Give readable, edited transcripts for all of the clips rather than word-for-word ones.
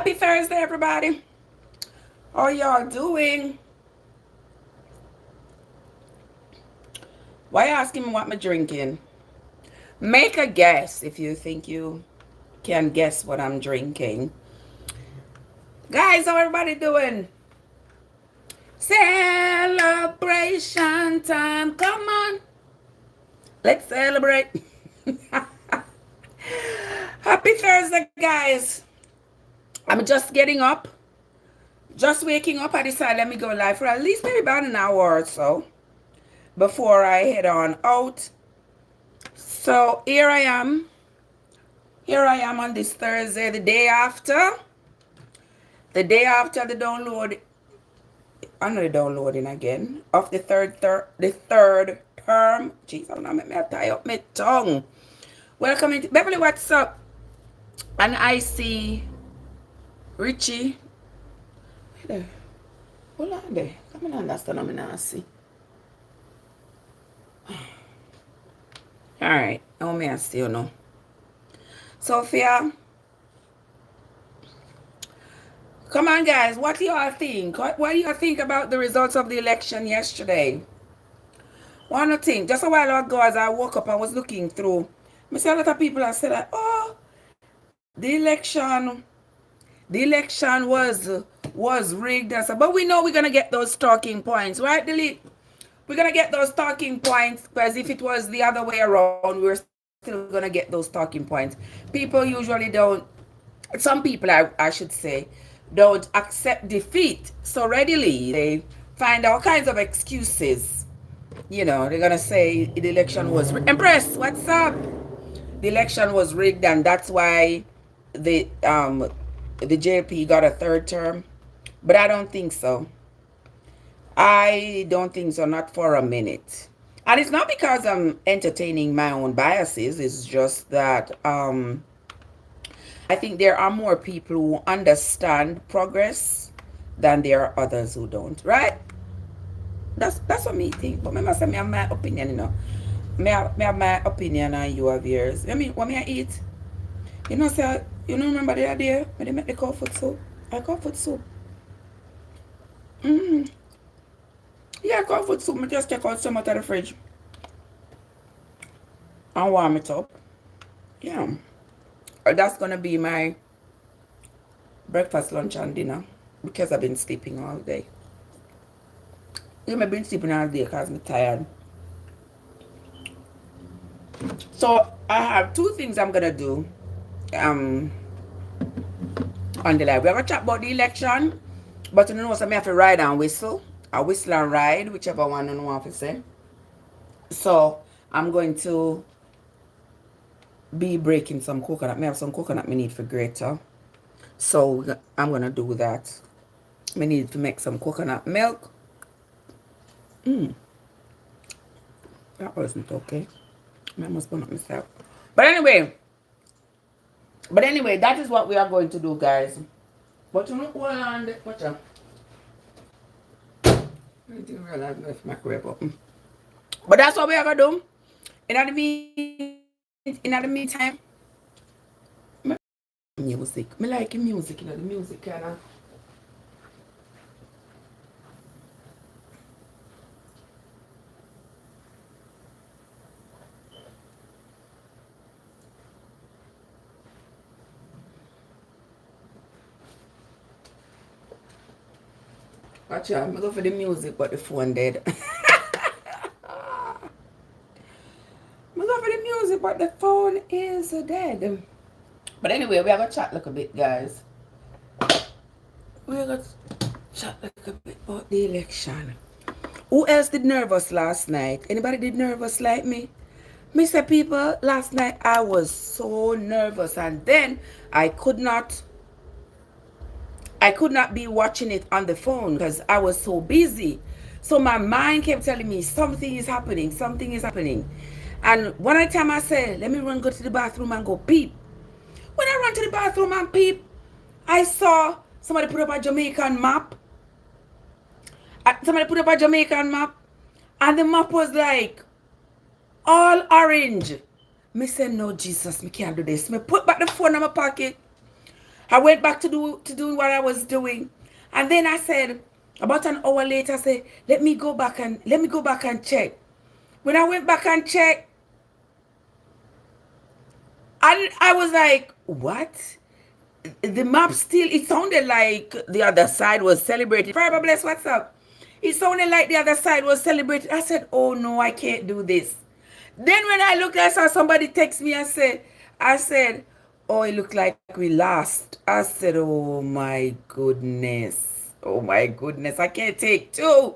Happy Thursday, everybody. How y'all doing? Why you asking me what I'm drinking? Make a guess if you think you can guess what I'm drinking. Guys, how everybody doing? Celebration time. Come on. Let's celebrate. Happy Thursday, guys. I'm just getting up. Just waking up. I decided let me go live for at least maybe about an hour or so before I head on out. So here I am. Here I am on this Thursday, the day after. The day after the download. Another downloading again of the third term. Jeez, I'm not making me tie up my tongue. Welcome into Beverly. What's up? And I see Richie. There. Hold on there. Come on, understand what I see. Alright. Now me I see you know. Sophia. Come on, guys. What do y'all think? What do y'all think about the results of the election yesterday? One thing. Just a while ago, as I woke up and was looking through, I see a lot of people have said that, oh, the election was rigged. But we know we're gonna get those talking points, right, Delete? We're gonna get those talking points because if it was the other way around, we're still gonna get those talking points. People usually don't. Some people, I should say, don't accept defeat so readily. They find all kinds of excuses. You know, they're gonna say the election was Empress. What's up? The election was rigged, and that's why the JP got a third term. But I don't think so. I don't think so, not for a minute. And it's not because I'm entertaining my own biases. It's just that I think there are more people who understand progress than there are others who don't, right? That's what me think. But I must say, I have my opinion, you know. I have my opinion and you have yours. I mean, what me I eat? You know, say, you know, remember the idea when they make the cow foot soup? Cow foot soup. Yeah, cow foot soup. I just take out some out of the fridge and warm it up. Yeah. That's gonna be my breakfast, lunch, and dinner because I've been sleeping all day. I've been sleeping all day because I'm tired. So I have two things I'm gonna do on the live. We're gonna chat about the election, but you know, so I have to ride and whistle. I whistle and ride, whichever one I want to say. So I'm going to be breaking some coconut. I have some coconut I need for grater. So I'm gonna do that. I need to make some coconut milk. That wasn't okay. I must burn up myself. But anyway, that is what we are going to do, guys. But you know, hold on, watch out. I didn't realize I left my microwave open. But that's what we are gonna do. In the meantime, music. I like music, you know, the music kind of. Watch out, I'm going for the music, but the phone dead. I'm going for the music, but the phone is dead. But anyway, we are going to chat a little bit, guys. We are going to chat a little bit about the election. Who else did nervous last night? Anybody did nervous like me? Mr. People, last night I was so nervous, and then I could not be watching it on the phone because I was so busy. So my mind kept telling me something is happening. And one time I said, let me go to the bathroom and go peep. When I ran to the bathroom and peep, I saw somebody put up a Jamaican map. And the map was like all orange. Me said, no, Jesus, me can't do this. Me put back the phone in my pocket. I went back to do what I was doing. And then I said, about an hour later, I said, let me go back and check. When I went back and checked, I was like, what? The map still, it sounded like the other side was celebrating. Forever bless, what's up? It sounded like the other side was celebrating. I said, oh no, I can't do this. Then when I looked, I saw somebody text me and I said, oh, it looked like we lost. I said, oh my goodness. Oh my goodness. I can't take two.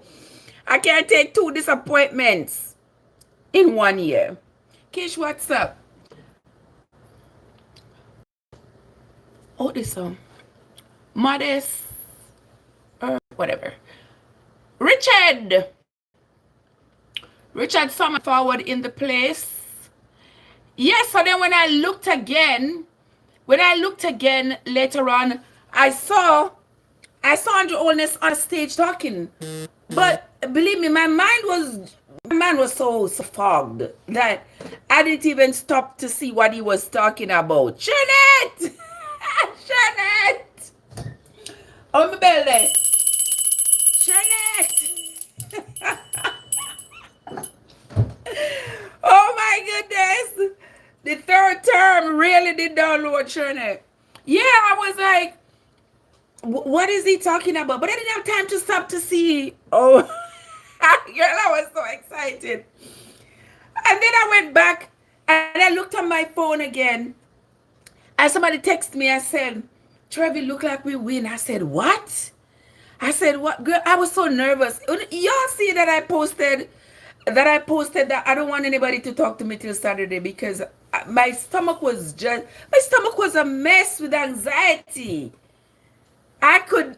I can't take two disappointments in 1 year. Kish, what's up? Oh, this Modest, whatever. Richard summoned forward in the place. Yes, so then when I looked again later on, I saw Andrew Holness on stage talking. But believe me, my mind was so fogged that I didn't even stop to see what he was talking about. Janet! Janet! Oh, my belly. Janet! Oh my goodness! The third term really did download Janet. Yeah, I was like, what is he talking about? But I didn't have time to stop to see. Oh, girl, I was so excited. And then I went back and I looked on my phone again. And somebody texted me and said, Trev, it look like we win. I said, what? I said, what? Girl, I was so nervous. Y'all see that I posted that I don't want anybody to talk to me till Saturday because my stomach was a mess with anxiety. I could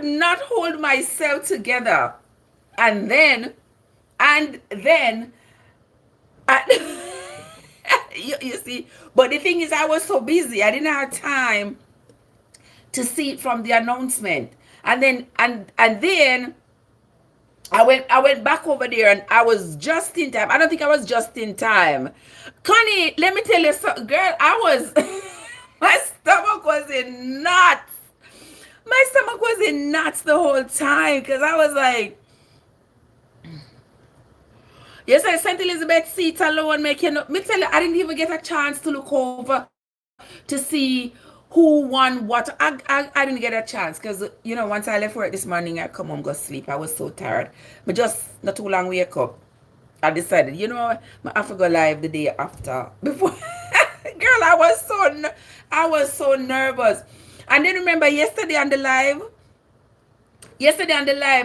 not hold myself together. And then you see, but the thing is, I was so busy. I didn't have time to see it from the announcement. And then I went back over there and I was just in time. I don't think I was just in time. Connie, let me tell you something, girl. My stomach was in knots. My stomach was in knots the whole time because I was like, yes, I St. Elizabeth seat alone making up. Me tell you, I didn't even get a chance to look over to see who won what. I didn't get a chance because, you know, once I left work this morning, I come home, go sleep. I was so tired. But just not too long wake up. I decided, you know, I have to go live the day after. Before, girl, I was so nervous. And then remember yesterday on the live,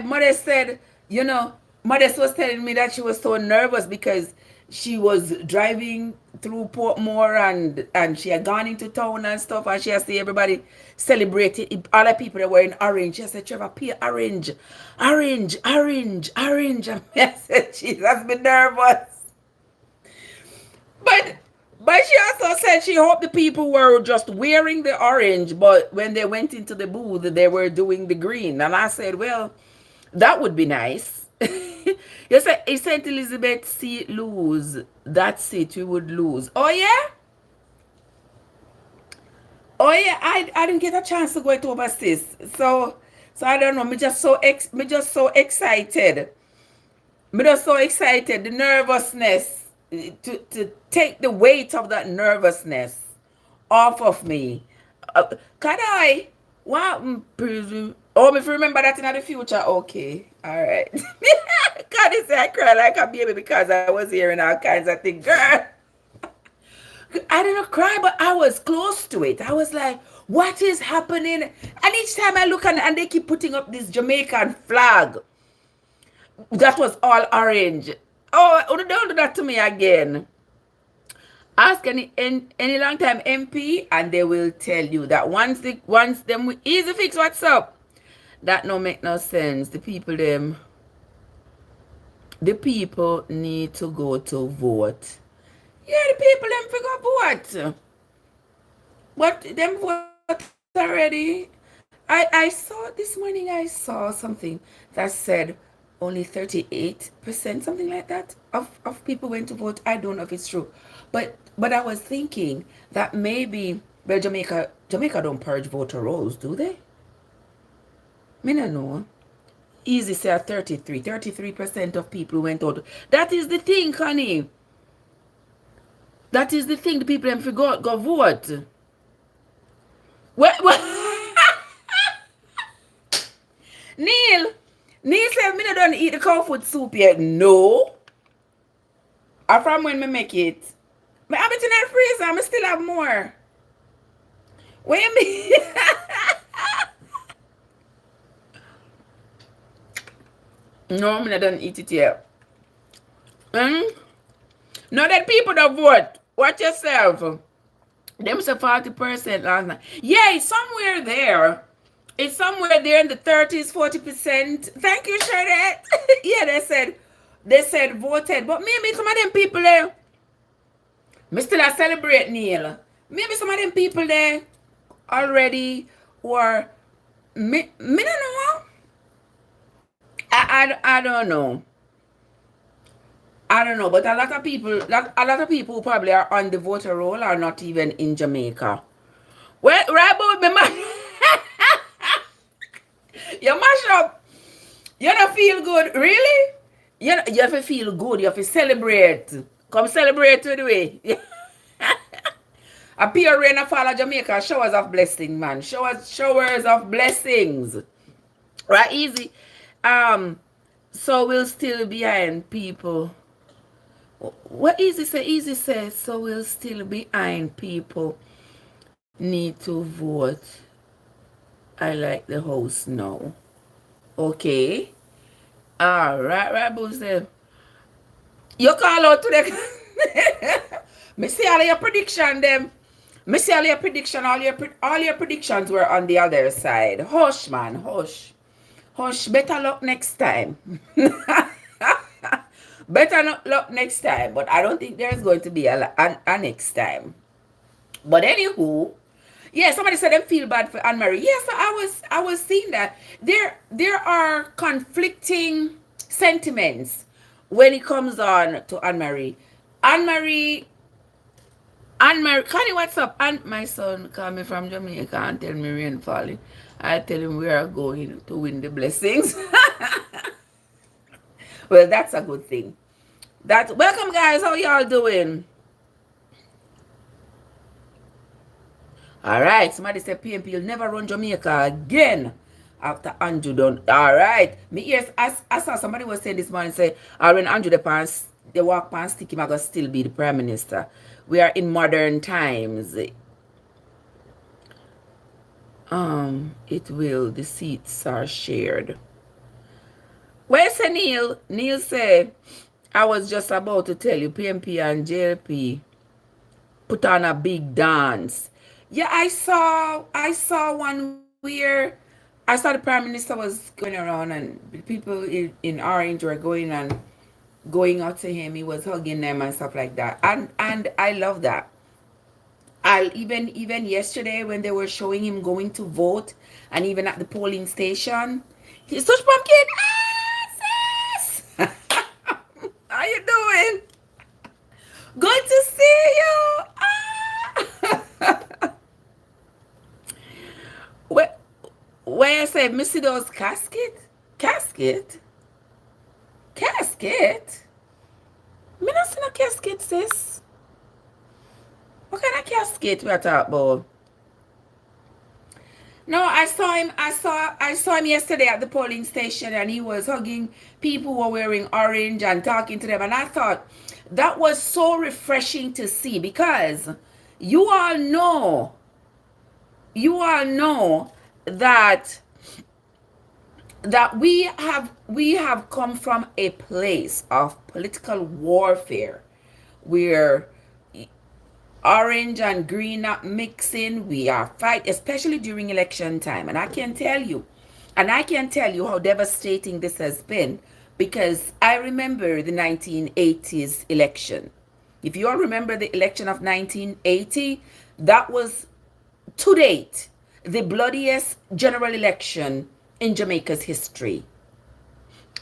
Mother said, you know, Modest was telling me that she was so nervous because she was driving through Portmore and she had gone into town and stuff, and she had seen everybody celebrating. All the people that were in orange. She said, Trevor, pay orange. And I said, she has been nervous. But she also said she hoped the people were just wearing the orange, but when they went into the booth, they were doing the green. And I said, well, that would be nice. You said, if St. Elizabeth seat lose, that seat we would lose. Oh, yeah? Oh, yeah, I didn't get a chance to go to overseas. So I don't know. Me just so excited. The nervousness, to take the weight of that nervousness off of me. Can I? Wow. Oh, if you remember that in the future, okay. All right. God, say I cry like a baby because I was hearing all kinds of things. Girl, I didn't cry, but I was close to it. I was like, what is happening? And each time I look and they keep putting up this Jamaican flag that was all orange. Oh, don't do that to me again. Ask any long time MP and they will tell you that once them easy fix what's up. That no make no sense. The people need to go to vote. Yeah, the people them figure vote. But them vote already. I saw this morning, I saw something that said only 38%, something like that, of people went to vote. I don't know if it's true. But I was thinking that maybe Well, Jamaica don't purge voter rolls, do they? Me no know. Easy say 33% of people went out. That is the thing, Connie. That is the thing. The people them forgot go vote. What? Neil said me no don't eat the cow food soup yet. No. Or from when me make it. Me have it in the freezer. I still have more. What you mean? No, me no don't eat it yet. No, that people don't vote. Watch yourself. Them say 40% last night. Yeah, it's somewhere there. It's somewhere there in the 30s, 40%. Thank you, Shredette. Yeah, they said voted. But maybe some of them people there, me still a celebrate Neil. Maybe some of them people there already or me don't know. I don't know. I don't know, but a lot of people who probably are on the voter roll are not even in Jamaica. Well, right about me, you mash up. You don't feel good, really? You have to feel good. You have to celebrate. Come celebrate with me. A pure rain of fall Jamaica. Showers of blessing, man. Showers of blessings. Right, easy. So we'll still be behind people. What easy say? Easy says, so we'll still behind people need to vote. I like the host now. Okay. All right, Boozy. You call out to the. Me see all your prediction, them. Me see all your prediction. All your predictions were on the other side. Hush, man, hush. Hush. Better luck next time. Better luck next time. But I don't think there's going to be a next time. But anywho, yeah, somebody said they feel bad for Anne-Marie. Yeah, so I was seeing that there are conflicting sentiments when it comes on to Anne-Marie. Anne-Marie, Connie, what's up? And my son called me from Jamaica and tell me rain falling. I tell him we are going to win the blessings. Well, that's a good thing. Welcome, guys. How y'all doing? All right. Somebody said PMP will never run Jamaica again after Andrew done. All right. I saw somebody was saying this morning, say, when Andrew they walk past stick him, I gonna still be the prime minister. We are in modern times. It will. The seats are shared. Where's Neil? Neil said, I was just about to tell you, PMP and JLP put on a big dance. Yeah, I saw one where I saw the prime minister was going around and people in orange were going out to him. He was hugging them and stuff like that. And I love that. Even yesterday when they were showing him going to vote and even at the polling station, he's such pumpkin. How you doing? Good to see you. Where I said, me see those casket? Me not see no casket, sis. What kind of casket we are talking about? No, I saw him yesterday at the polling station and he was hugging people who were wearing orange and talking to them. And I thought that was so refreshing to see because you all know that we have come from a place of political warfare where orange and green not mixing. We are fight, especially during election time. And I can tell you how devastating this has been because I remember the 1980s election. If you all remember the election of 1980, that was to date the bloodiest general election in Jamaica's history.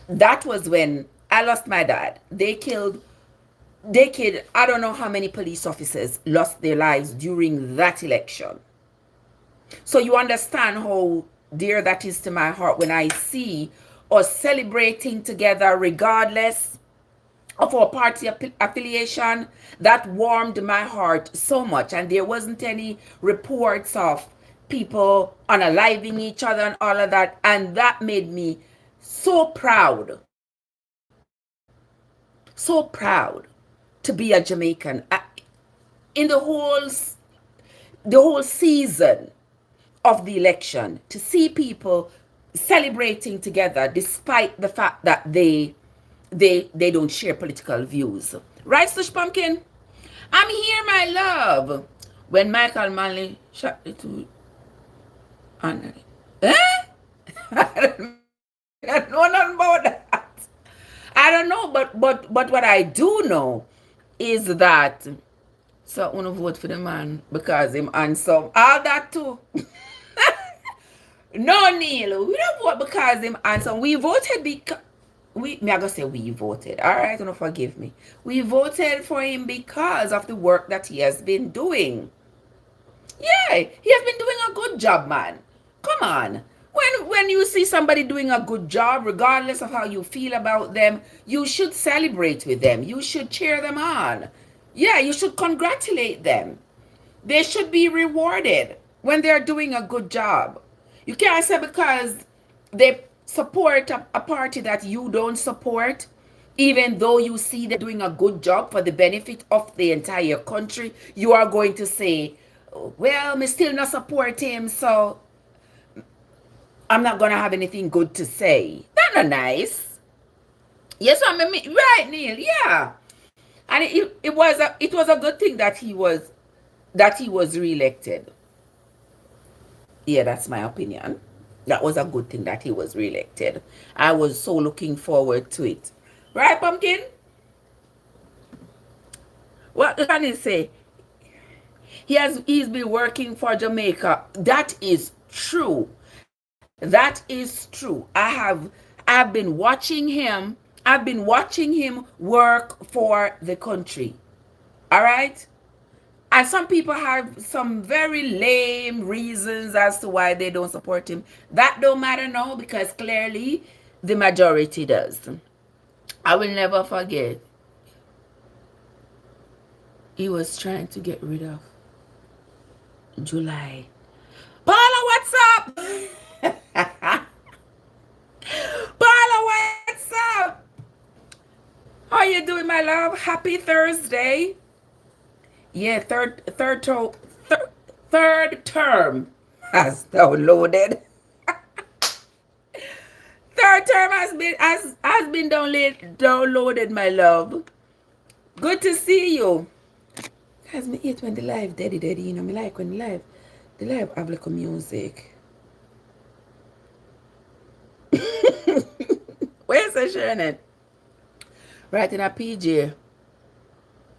That was when I lost my dad. They killed I don't know how many police officers lost their lives during that election. So you understand how dear that is to my heart when I see us celebrating together regardless of our party affiliation. That warmed my heart so much, and there wasn't any reports of people unaliving each other and all of that, and that made me so proud, so proud to be a Jamaican. In the whole season of the election, to see people celebrating together despite the fact that they don't share political views. Right, Slush Pumpkin? I'm here, my love. When Michael Manley shot the two. Eh? I don't know nothing about that. I don't know, but what I do know is that so I want to vote for the man because him handsome. All that too. No, Neil, we don't vote because him handsome. We voted because me I gonna say we voted. All right, don't forgive me. We voted for him because of the work that he has been doing. Yeah, he has been doing a good job, man. Come on. When you see somebody doing a good job, regardless of how you feel about them, you should celebrate with them. You should cheer them on. Yeah, you should congratulate them. They should be rewarded when they're doing a good job. You can't say because they support a party that you don't support, even though you see them doing a good job for the benefit of the entire country, you are going to say, well, me still not support him, so I'm not going to have anything good to say. That's not nice. Yes, I mean, right, Neil, yeah. And it was a good thing that he was reelected. Yeah, that's my opinion. That was a good thing that he was reelected. I was so looking forward to it. Right, Pumpkin? What can he say? He's been working for Jamaica. That is true. That is true. I've been watching him. I've been watching him work for the country. All right? And some people have some very lame reasons as to why they don't support him. That don't matter now because clearly the majority does. I will never forget. He was trying to get rid of July. Paula, what's up? Paula, what's up? How you doing, my love? Happy Thursday. Yeah, third term has downloaded. Third term has been downloaded, my love. Good to see you. Guys, me hate when the live daddy, you know, me like when the live have like a music. Where's the Shannon? Right in a PJ.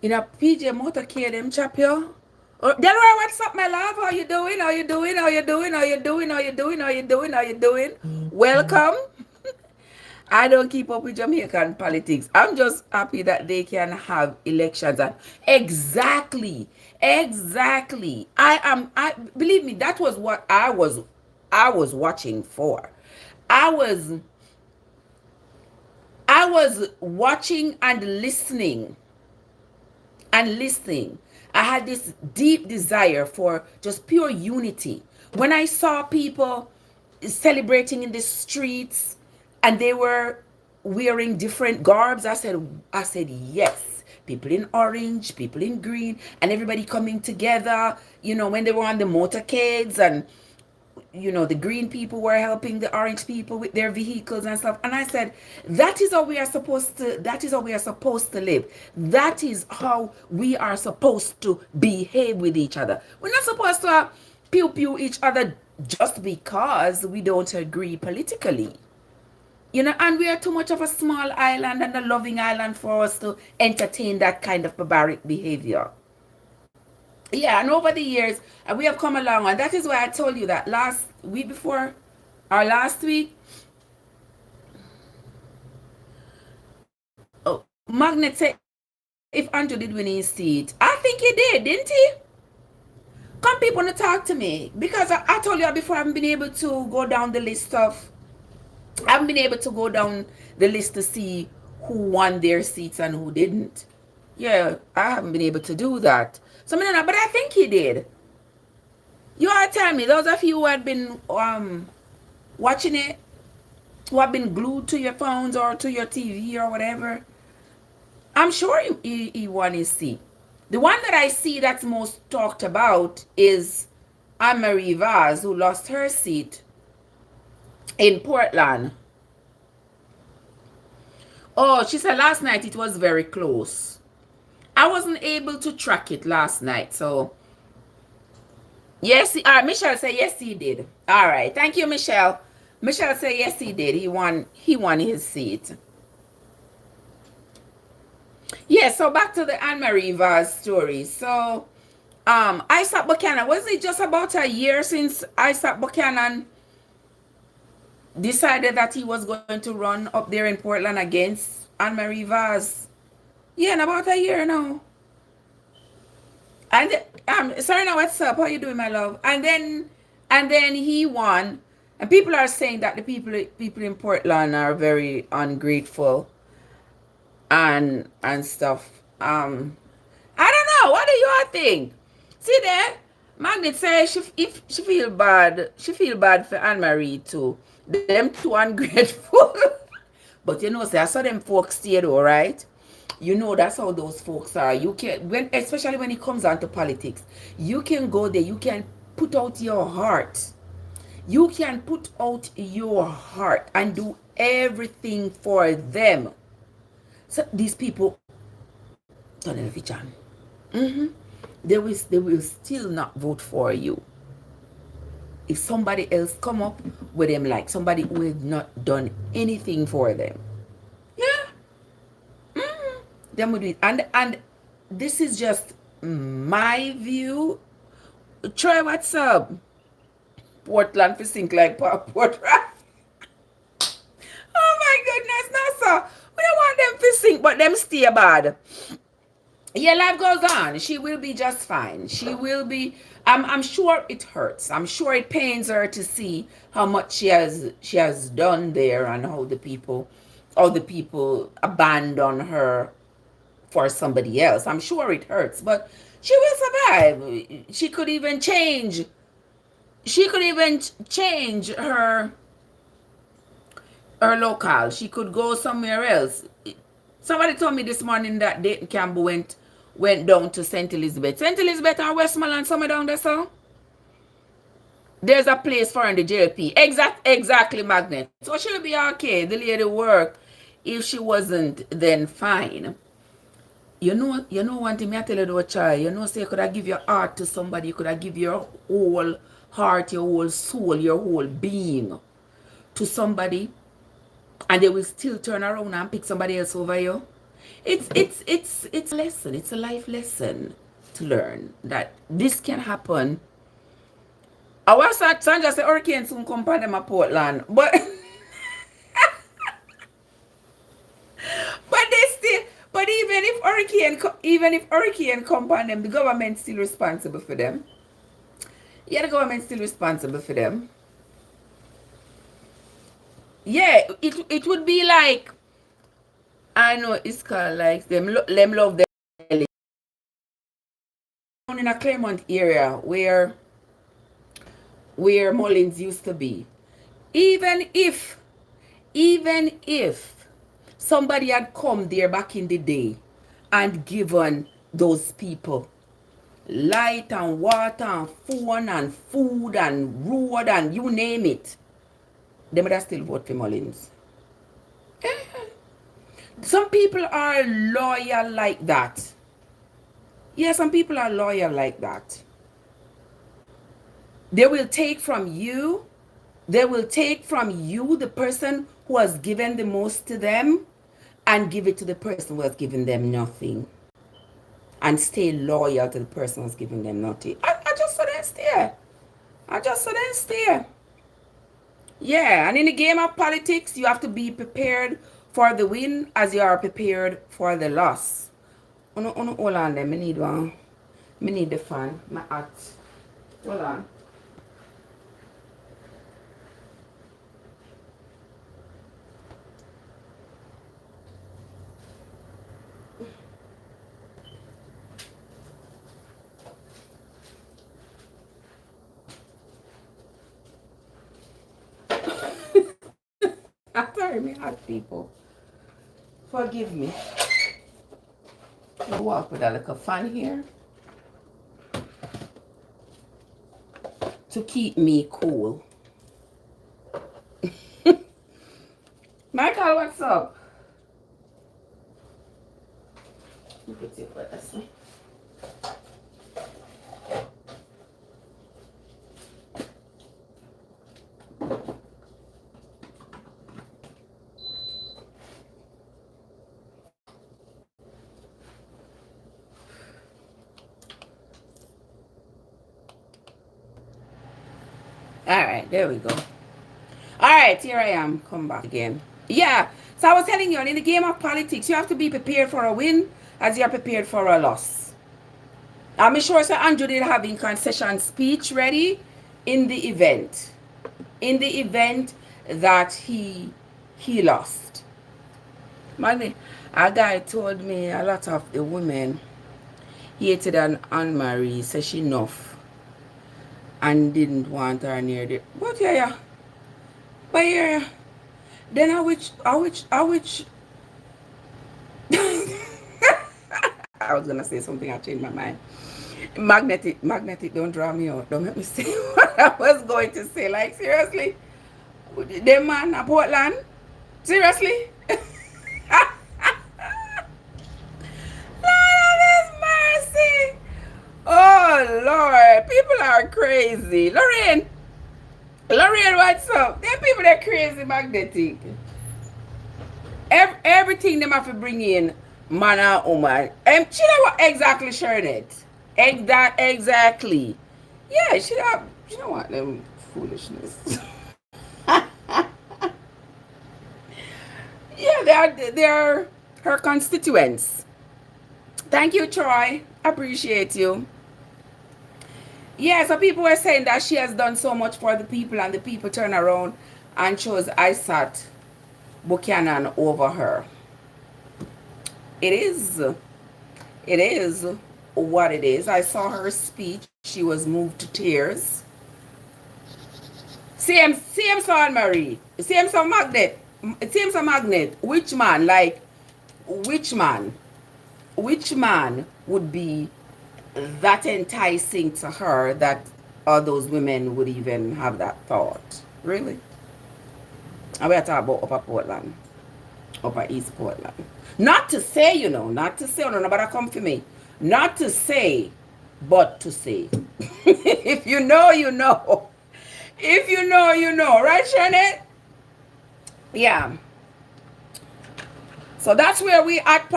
In a PJ motorcade, them chap yo. Oh, Delaware, what's up, my love? How you doing? How you doing? How you doing? How you doing? How you doing? How you doing? How you doing? Welcome. I don't keep up with Jamaican politics. I'm just happy that they can have elections. And exactly. I believe me, that was what I was watching for. I was watching and listening. I had this deep desire for just pure unity. When I saw people celebrating in the streets and they were wearing different garbs, I said yes. People in orange, people in green, and everybody coming together. You know, when they were on the motorcades and you know, the green people were helping the orange people with their vehicles and stuff. And I said, that is how we are supposed to live. That is how we are supposed to behave with each other. We're not supposed to pew each other just because we don't agree politically. You know, and we are too much of a small island and a loving island for us to entertain that kind of barbaric behavior. Yeah, and over the years, we have come along, and that is why I told you that last week, oh, Magnet said if Andrew did win his seat. I think he did, didn't he? Come people to talk to me. Because I told you before, I haven't been able to go down the list of... I haven't been able to go down the list to see who won their seats and who didn't. Yeah, I haven't been able to do that. So, I mean, but I think he did. You are telling me, those of you who had been watching it, who have been glued to your phones or to your TV or whatever, I'm sure he won his seat. The one that I see that's most talked about is Anne-Marie Vaz, who lost her seat in Portland. Oh, she said last night it was very close. I wasn't able to track it last night, so... Yes, Michelle said yes, he did. All right, thank you, Michelle. Michelle said yes, he did. He won his seat. Yeah, so back to the Anne-Marie Vaz story. So, Isaac Buchanan, was it just about a year since Isaac Buchanan decided that he was going to run up there in Portland against Anne-Marie Vaz? Yeah, in about a year now. And Serena, what's up? How you doing, my love? And then he won. And people are saying that the people in Portland are very ungrateful and stuff. I don't know. What do you all think? See there, Magnet says she feel bad. She feel bad for Anne-Marie too. Them too ungrateful. But you know, say I saw them folks stay though, right? You know that's how those folks are. You can especially when it comes down to politics, you can go there, you can put out your heart. You can put out your heart and do everything for them. So these people don't have a chance. They will still not vote for you. If somebody else come up with them, like somebody who has not done anything for them. Yeah. Them would do it. And this is just my view. Troy, what's up? Portland for sink like Port. Oh my goodness, no sir. We don't want them to sink, but them stay bad. Yeah, life goes on. She will be just fine. She will be. I'm sure it hurts. I'm sure it pains her to see how much she has done there and how the people abandon her for somebody else. I'm sure it hurts, but she will survive. She could even change. She could even change her locale. She could go somewhere else. Somebody told me this morning that Dayton Campbell went down to St. Elizabeth. St. Elizabeth or Westmoreland, somewhere down there, so there's a place for her in the JLP. Exactly, Magnet. So she'll be okay. The lady work. If she wasn't, then fine. You know one thing I tell you though, child. You know, say you could have give your heart to somebody. You could have give your whole heart, your whole soul, your whole being to somebody, and they will still turn around and pick somebody else over you. It's a lesson. It's a life lesson to learn that this can happen. Our Sandra say hurricane soon come upon them at Portland, but but even if hurricane come upon them, the government's still responsible for them. Yeah, the government's still responsible for them. Yeah, it would be like, I know it's called like them love them in a Claremont area where Mullins used to be. Even if somebody had come there back in the day and given those people light and water and phone and food and road and you name it, they would have still vote for Mullins. Some people are loyal like that. Yeah, some people are loyal like that. They will take from you. They will take from you the person who has given the most to them and give it to the person who has given them nothing. And stay loyal to the person who has given them nothing. I just saw them stay. I just saw them stay. Yeah, and in the game of politics, you have to be prepared for the win as you are prepared for the loss. hold on then. Me need one. Me need the fan. My hat. Hold on. I'm sorry, me hot people. Forgive me. I'll walk with a little fan here to keep me cool. Michael, what's up? Put it for this one. Alright, there we go. Alright, here I am. Come back again. Yeah, so I was telling you, in the game of politics, you have to be prepared for a win as you're prepared for a loss. I'm sure Sir Andrew did having concession speech ready in the event. In the event that he lost. Man, a guy told me a lot of the women hated Anne-Marie, said she enough and didn't want her near the. But yeah. But yeah. Then I which I was gonna say something, I changed my mind. Magnetic, don't draw me out. Don't make me say what I was going to say. Like, seriously? The man at Portland? Seriously? Lord of His mercy. Oh, Lord. People are crazy. Lorraine, what's up? Them people, they're crazy magnetic. Everything them have to bring in man and woman. She know what exactly Charlotte. Exactly. Yeah, she know what them foolishness. Yeah, they're her constituents. Thank you, Troy. Appreciate you. Yeah, so people were saying that she has done so much for the people, and the people turn around and chose Isat Buchanan over her. It is what it is. I saw her speech. She was moved to tears. Same son, Marie. Same son, Magnet. Same son, Magnet. Which man? Like, which man? Which man would be that enticing to her that all those women would even have that thought? Really? And we're talking about Upper Portland. Upper East Portland. Not to say, nobody come for me. Not to say, but to say. If you know, you know. If you know, you know. Right, Shannon? Yeah. So that's where we at.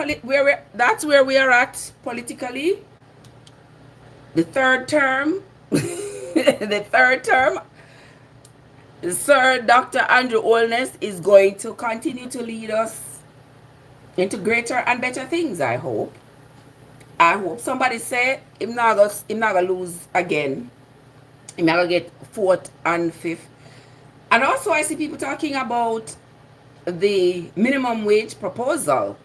That's where we are at politically. The third term. The third term. Sir Dr. Andrew Holness is going to continue to lead us into greater and better things, I hope. I hope. Somebody say him not gonna lose again. Him not gonna get fourth and fifth. And also I see people talking about the minimum wage proposal.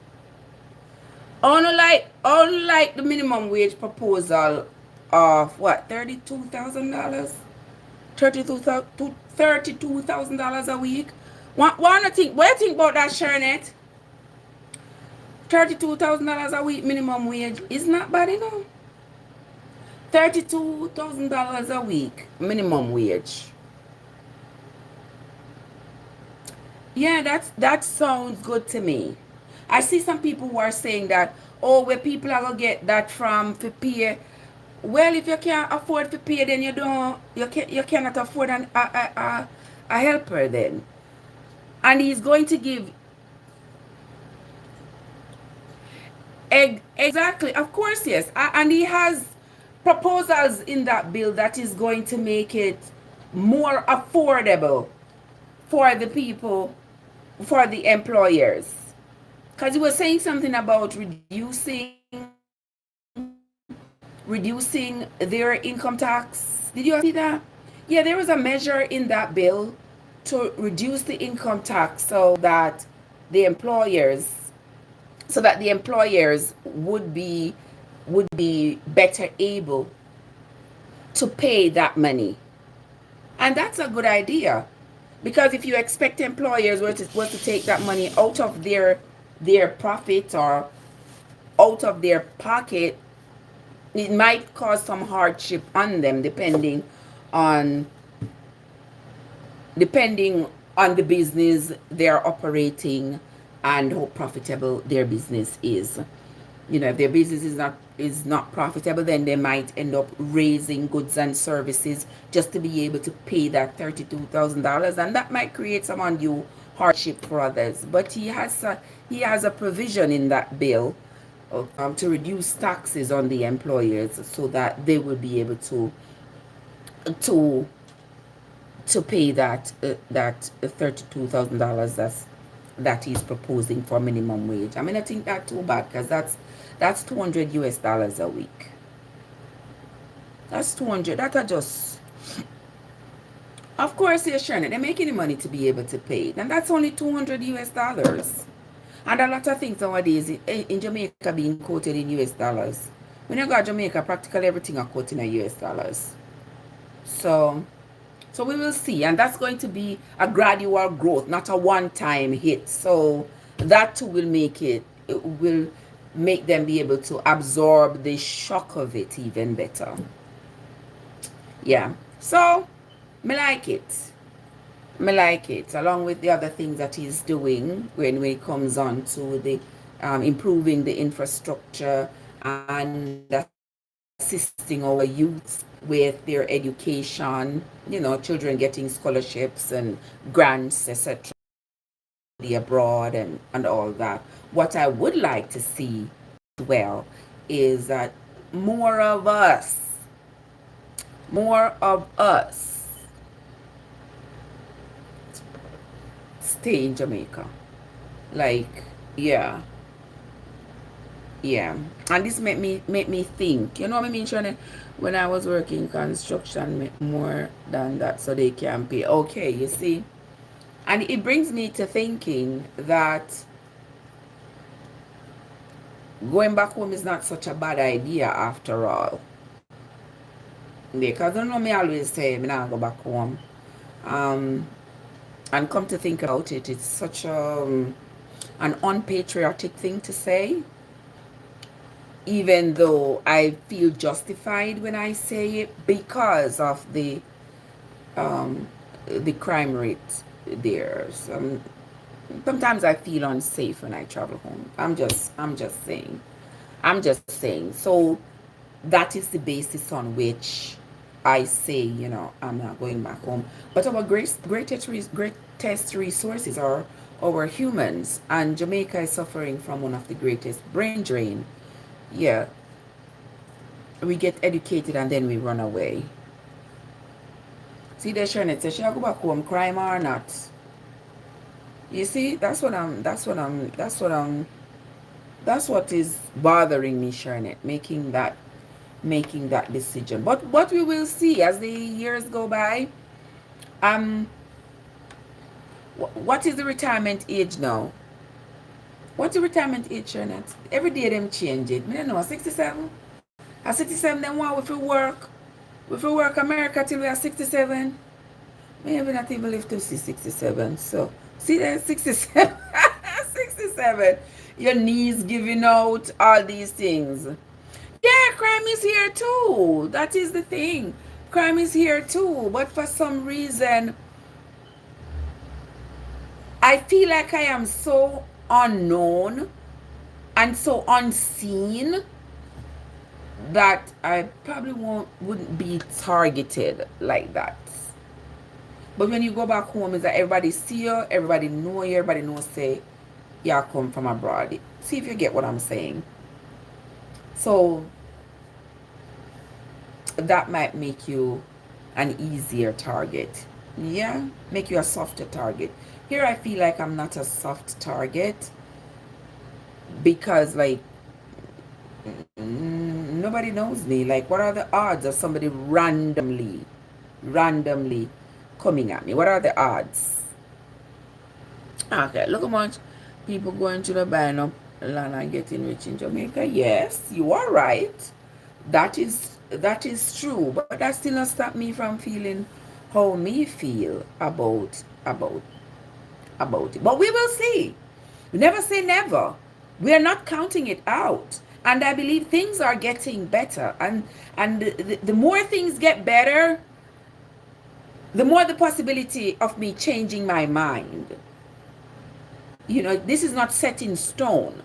Only like the minimum wage proposal of what, $32,000? $32,000 a week. What do you think about that, Sharnette? $32,000 a week minimum wage is not bad enough. $32,000 a week minimum wage. Yeah, that sounds good to me. I see some people who are saying that, oh, where people are gonna get that from for pay. Well, if you can't afford to pay, then you cannot afford a helper then. And he's going to give exactly, of course, yes. And he has proposals in that bill that is going to make it more affordable for the people, for the employers. Because he was saying something about reducing reducing their income tax. Did you see that? Yeah, there was a measure in that bill to reduce the income tax the employers the employers would be better able to pay that money. And that's a good idea. Because if you expect employers were to take that money out of their profit or out of their pocket, it might cause some hardship on them on depending on the business they're operating and how profitable their business is. You know, if their business is not profitable, then they might end up raising goods and services just to be able to pay that $32,000, and that might create some undue hardship for others. But he has a provision in that bill to reduce taxes on the employers so that they will be able to to pay that $32,000 that he's proposing for minimum wage. I mean, I think that too bad, because that's $200 a week. That's 200. That are just, of course, they're sharing it. They're making the money to be able to pay it, and that's only $200. And a lot of things nowadays in Jamaica being quoted in US dollars. When you go to Jamaica, practically everything are quoted in US dollars. So we will see, and that's going to be a gradual growth, not a one-time hit. So that too it will make them be able to absorb the shock of it even better. Yeah. So me like it. Along with the other things that he's doing when it comes on to the improving the infrastructure and assisting our youth with their education, children getting scholarships and grants, etc., study abroad and all that. What I would like to see as well is that more of us stay in Jamaica. Like, yeah. Yeah. And this made me think. You know what I mean, Shana? When I was working construction, make more than that so they can pay. Okay, you see? And it brings me to thinking that going back home is not such a bad idea after all. Because I don't know, me always say me not go back home. And come to think about it, it's such an unpatriotic thing to say. Even though I feel justified when I say it because of the crime rate there. Sometimes I feel unsafe when I travel home. I'm just saying. So that is the basis on which I say, I'm not going back home. But our greatest resources are our humans, and Jamaica is suffering from one of the greatest brain drain. Yeah, we get educated and then we run away. See, they're trying to say, should I go back home, crime or not? You see, that's what is bothering me, Shernet, making that decision. But what we will see as the years go by, what is the retirement age now? What's the retirement age, Shernet? Every day them change it. I don't know, 67? At 67, then what if we work? If we work America till we are 67? Maybe not even live to see 67. So, see that 67? 67. Your knees giving out, all these things. Yeah, crime is here too. That is the thing. Crime is here too. But for some reason, I feel like I am so unknown and so unseen that I probably wouldn't be targeted like that. But when you go back home, is that everybody see you, everybody know you, everybody knows say you come from abroad. See if you get what I'm saying. So that might make you an easier target. Yeah, make you a softer target. Here I feel like I'm not a soft target because, like, no Nobody knows me. Like, what are the odds of somebody randomly coming at me? What are the odds? Okay, look how much people going to the buying up land and getting rich in Jamaica. Yes, you are right. That is true, but that still not stop me from feeling how me feel about it. But we will see. We never say never. We are not counting it out. And I believe things are getting better. And the more things get better, the more the possibility of me changing my mind. You know, this is not set in stone.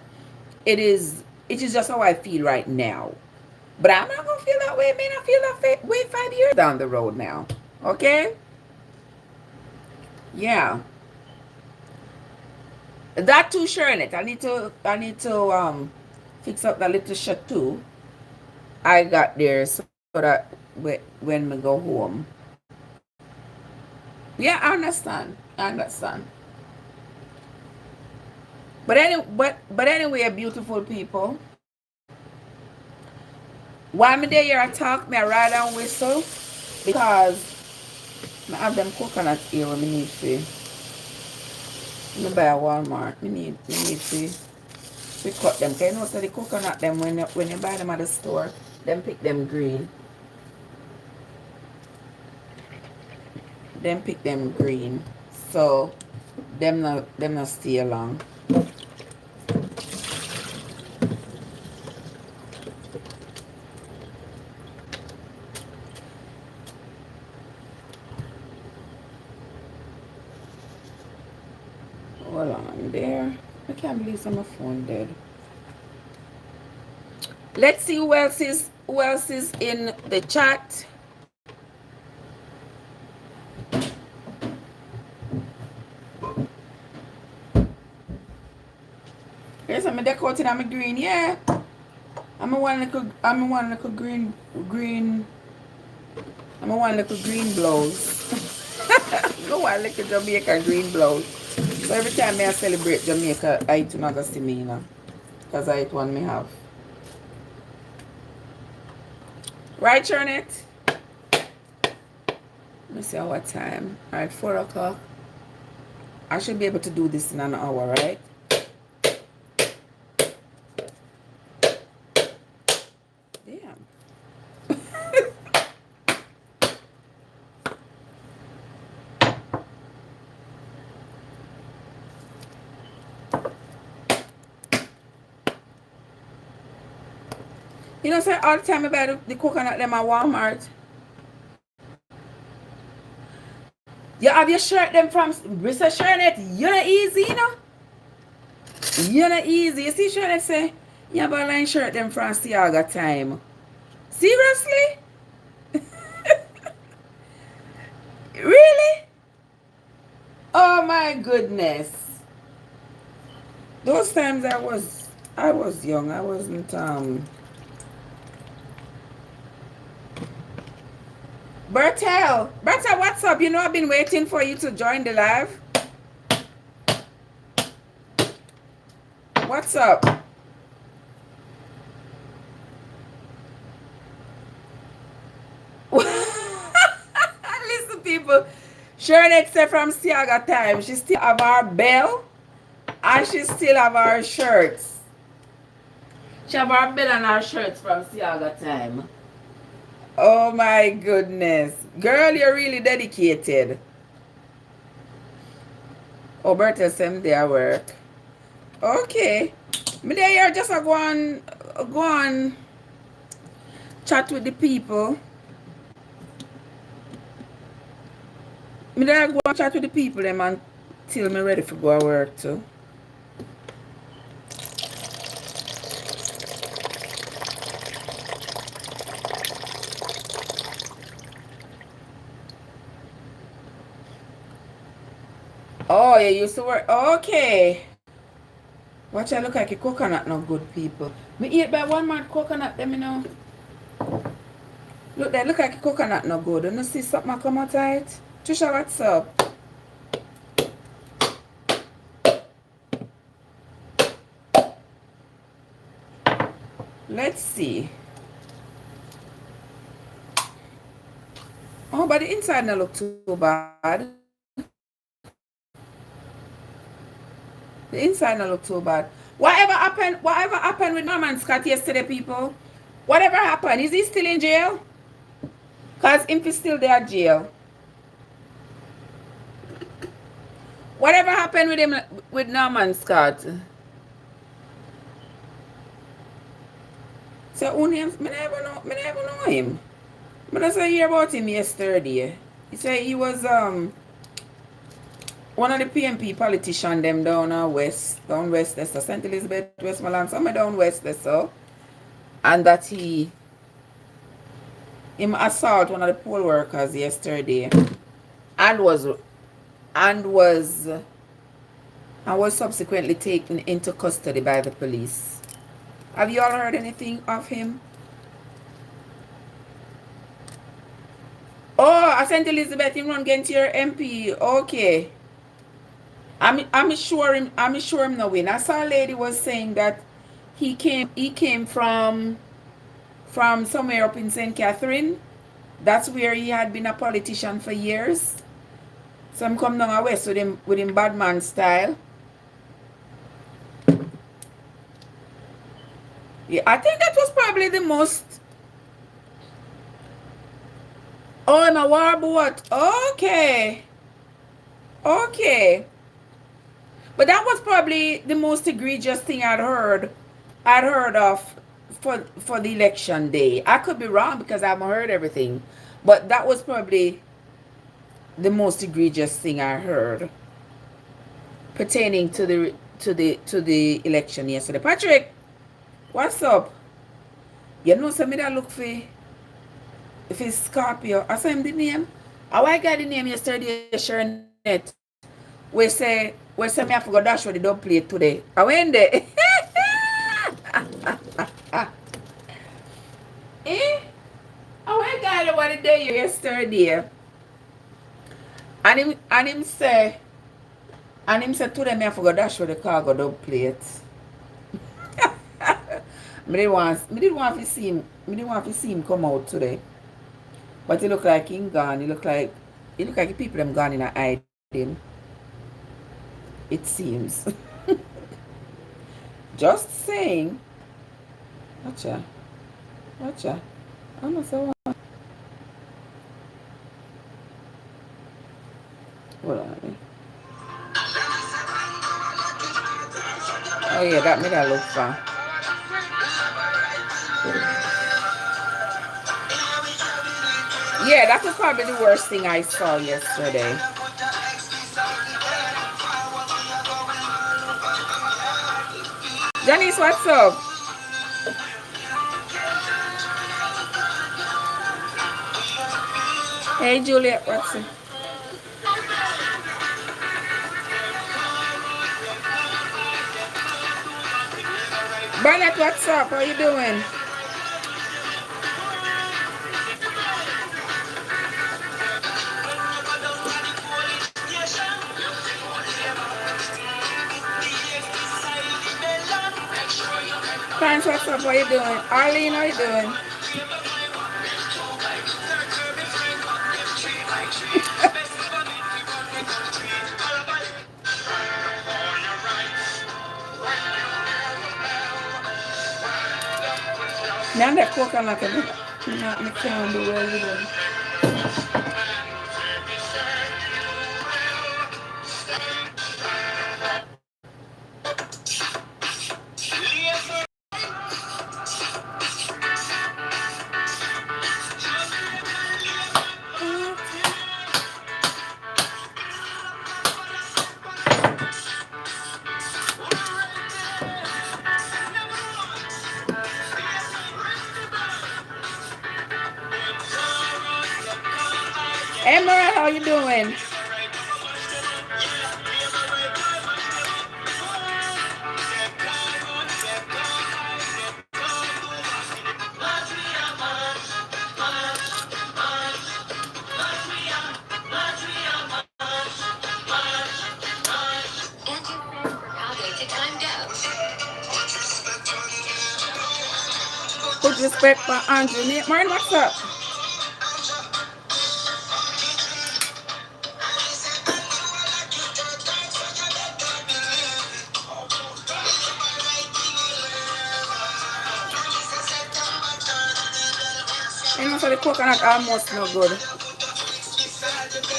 It is just how I feel right now. But I'm not gonna feel that way. I may not feel that way 5 years down the road now. Okay? Yeah. That too, Charlotte. I need to fix up that little shit too. I got there so that when we go home. Yeah, I understand. But anyway, beautiful people. While me there here I talk, me I ride and whistle because I have them coconut here when me need to. Me buy a Walmart. Me need to cut them. Cause you know so the coconut them when you buy them at the store, them pick them green. Them pick them green. So them not stay long. Hold on there. I can't believe my phone dead. Let's see who else is in the chat. Yes, I'm decorating. I'm a green. Yeah, I'm a one little green. I'm a one little green blouse. No one little Jamaica green blouse. So every time I celebrate Jamaica, I do not go see me, you know, because I eat one me have. Right, Charlotte? Let me see what time. All right, 4 o'clock. I should be able to do this in an hour, right? Damn. You know, sir, all the time I buy the coconut them at Walmart. You have your shirt them from Mr. Charlotte. You're not easy, you know? You're not easy. You see Charlotte say, you have a line shirt them from Siaga time. Seriously? Really? Oh my goodness. Those times I was young. I wasn't Bertel, what's up? You know I've been waiting for you to join the live. What's up? Listen, people. Charlotte said from Siaga time, she still have our bell and she still have our shirts. She have our bell and our shirts from Siaga time. Oh my goodness. Girl, you're really dedicated. Oh, Bertha sent their work. Okay. Me there here just go on chat with the people. Me there go on chat with the people them until me ready for go to work too. Oh, you used to work. Okay. Watch I look like a coconut no good people. Me eat by Walmart coconut them, you know. Look, they look like a coconut no good. Don't you see something come out of it? Trisha, what's up? Let's see. Oh, but the inside not look too bad. The inside not look too bad. Whatever happened with Norman Scott yesterday, people? Whatever happened? Is he still in jail? Because if he's still there at jail. Whatever happened with him with Norman Scott? So who names me never know him. But I just hear about him yesterday. He said he was one of the PMP politicians them down west there, so St. Elizabeth, Westmoreland, somewhere down west there, so. And that him assault one of the poll workers yesterday and was subsequently taken into custody by the police. Have you all heard anything of him? Oh, I St. Elizabeth him run against your MP. Okay. I'm sure him no win. I saw a lady was saying that he came from somewhere up in St. Catherine. That's where he had been a politician for years. Some come down west with him bad man style. Yeah, I think that was probably the most. Oh, I'm a war boat. Okay. Okay. But that was probably the most egregious thing I'd heard of for the election day. I could be wrong because I haven't heard everything. But that was probably the most egregious thing I heard pertaining to the election yesterday. Patrick, what's up? You know some me that look for if it's Scorpio. I saw him the name. How I got the name yesterday, Sharonette. We say me have to go dash where they don't play today. I went there. Eh? How I got it what the day yesterday. And him say today me have to go dash where the cargo don't play it. Me didn't want to see him come out today. But he look like him gone. He look like the people them gone in a hiding. It seems. Just saying. Watcha. I'm not so. Hold on. Oh yeah, that made that look fun. Yeah, that was probably the worst thing I saw yesterday. Janice, what's up? Hey, Juliet, what's up? Bernard, what's up? How you doing? Thanks, what's up? How you doing? Arlene, how you doing? Now that coconut I can't do well with them. Emerald, how you doing? Put respect for Andrew. Martin, what's up? say the coconut almost no good.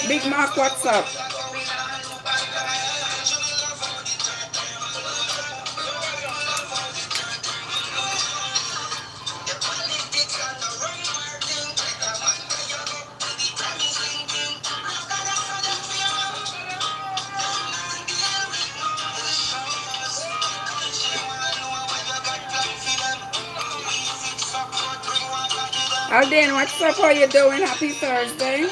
Big Mark, what's up? Alden, what's up? How you doing? Happy Thursday.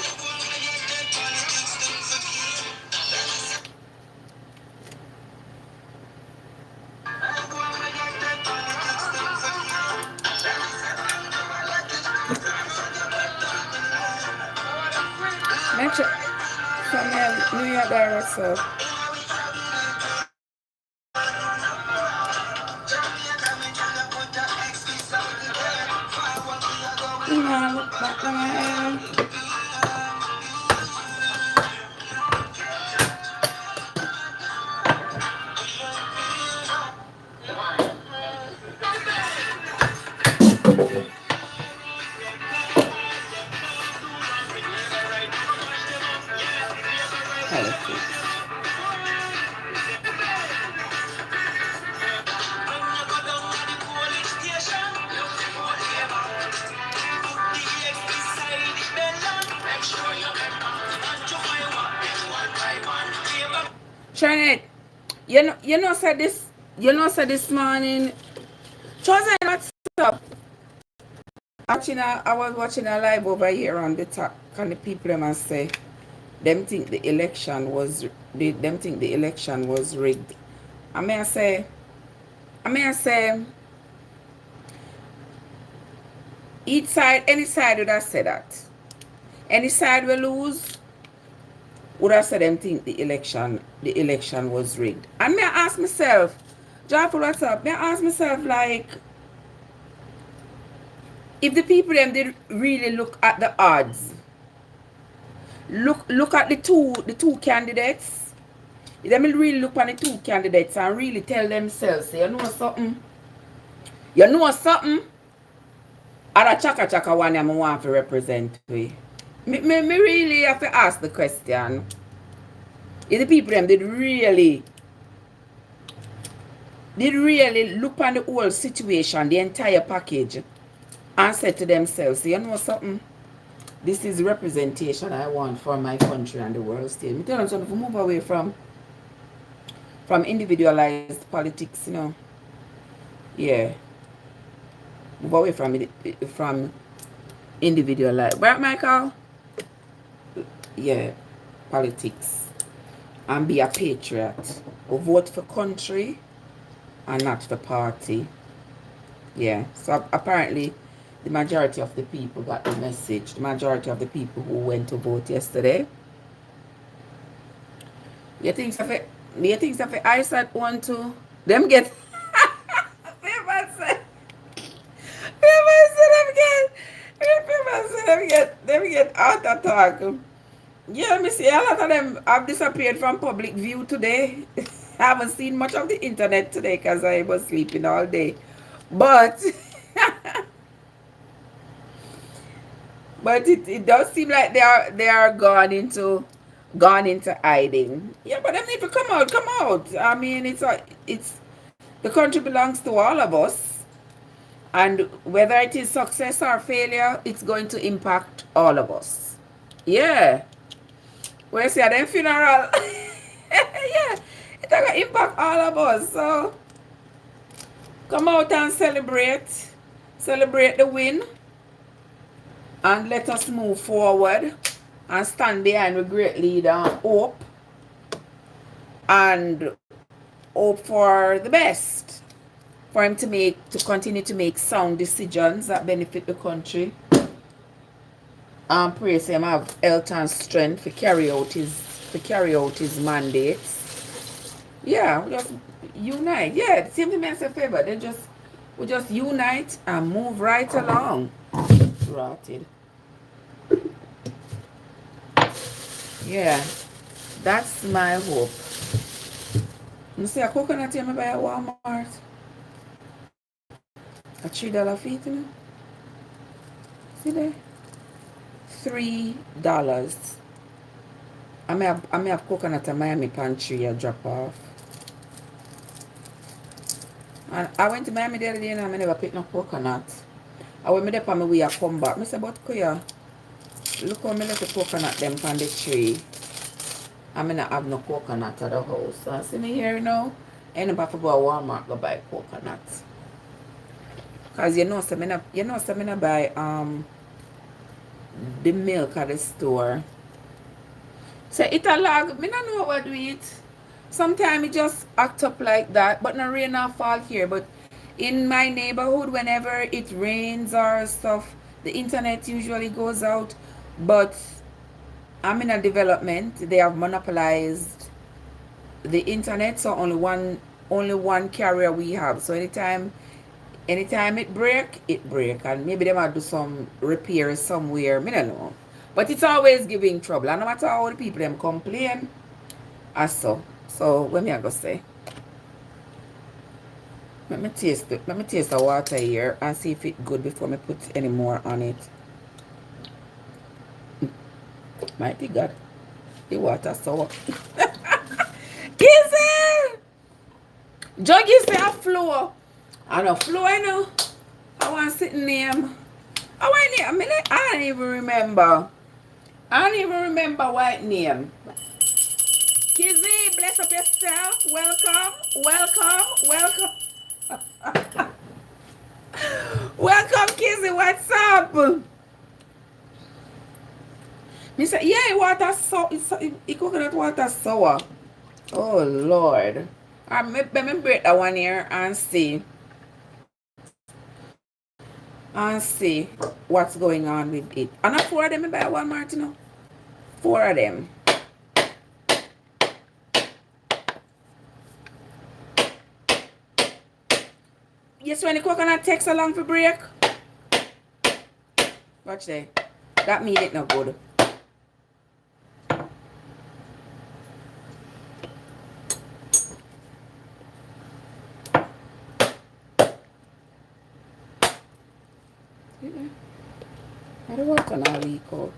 Make sure New York there, what's up? Look back at my hair. Janet, you know said this morning. Chosen, what's up? I was watching a live over here on the top, and the people them say them think the election was rigged. I may say each side, any side would have said that. Any side will lose would have said them think the election was rigged. And may I ask myself, Joyful, what's up? May I ask myself, like, if the people them did really look at the odds, look at the two candidates, if them really look at the two candidates and really tell themselves, say, you know something, other chaka one I want to represent me really have to ask the question. If the people them did really look at the whole situation, the entire package, and said to themselves, you know something, this is representation I want for my country and the world stage. Me tell them something, to move away from individualized politics, you know. Yeah. Move away from individualized. Right, Michael? Yeah. Politics. And be a patriot. Or vote for country and not for party. Yeah. So apparently the majority of the people got the message. The majority of the people who went to vote yesterday. You think if I said one to them get them get out of talk. Yeah, let me see. A lot of them have disappeared from public view today. I haven't seen much of the internet today because I was sleeping all day. But but it does seem like they are gone into hiding. Yeah, but they need to come out. I mean, it's the country belongs to all of us, and whether it is success or failure, it's going to impact all of us. Yeah. Where see at them funeral? Yeah, it's going to impact all of us. So come out and celebrate the win, and let us move forward and stand behind the great leader and hope for the best, for him to continue to make sound decisions that benefit the country, and pray him have health and strength to carry out his mandates. Yeah, we just unite. Yeah, the same thing makes a favor. We just unite and move right along. Rotted. Yeah, that's my hope. You see a coconut here by a Walmart. A $3 feet, you know? See there? $3. I may have coconut and Miami pantry a drop off. And I went to Miami the other day and I never picked no coconut. I went there for my way I come back. I said, but Kuya, look how I left the coconut them on the tree. I may not have no coconut at the house. So I see me here now. Anybody for go to Walmart go buy coconuts. Cause you know some I buy the milk at the store. So it a lag. Me not know what do it. Sometimes it just act up like that. But no rain or fall here. But in my neighborhood, whenever it rains or stuff, the internet usually goes out. But I'm in a development. They have monopolized the internet, so only one carrier we have. So anytime it break, and maybe they might do some repairs somewhere. Me don't know. But it's always giving trouble. And no matter how the people them complain, so what me I go say? Let me taste the water here and see if it's good before me put any more on it. Mighty God, the water sour. Kissy! Juggy say a flow. I know flow, I know. I want to sit name. I don't even remember. I don't even remember what name. Kizzy, bless up yourself. Welcome. Welcome, Kizzy. What's up? Me say, yeah, water sour. It's coconut water sour. Oh, Lord. Let me break that one here and see. What's going on with it. And not 4 of them I buy one, Martino. 4 of them. Yes, when the coconut takes a long for break. Watch there. That means it not good. I don't want to now leak out.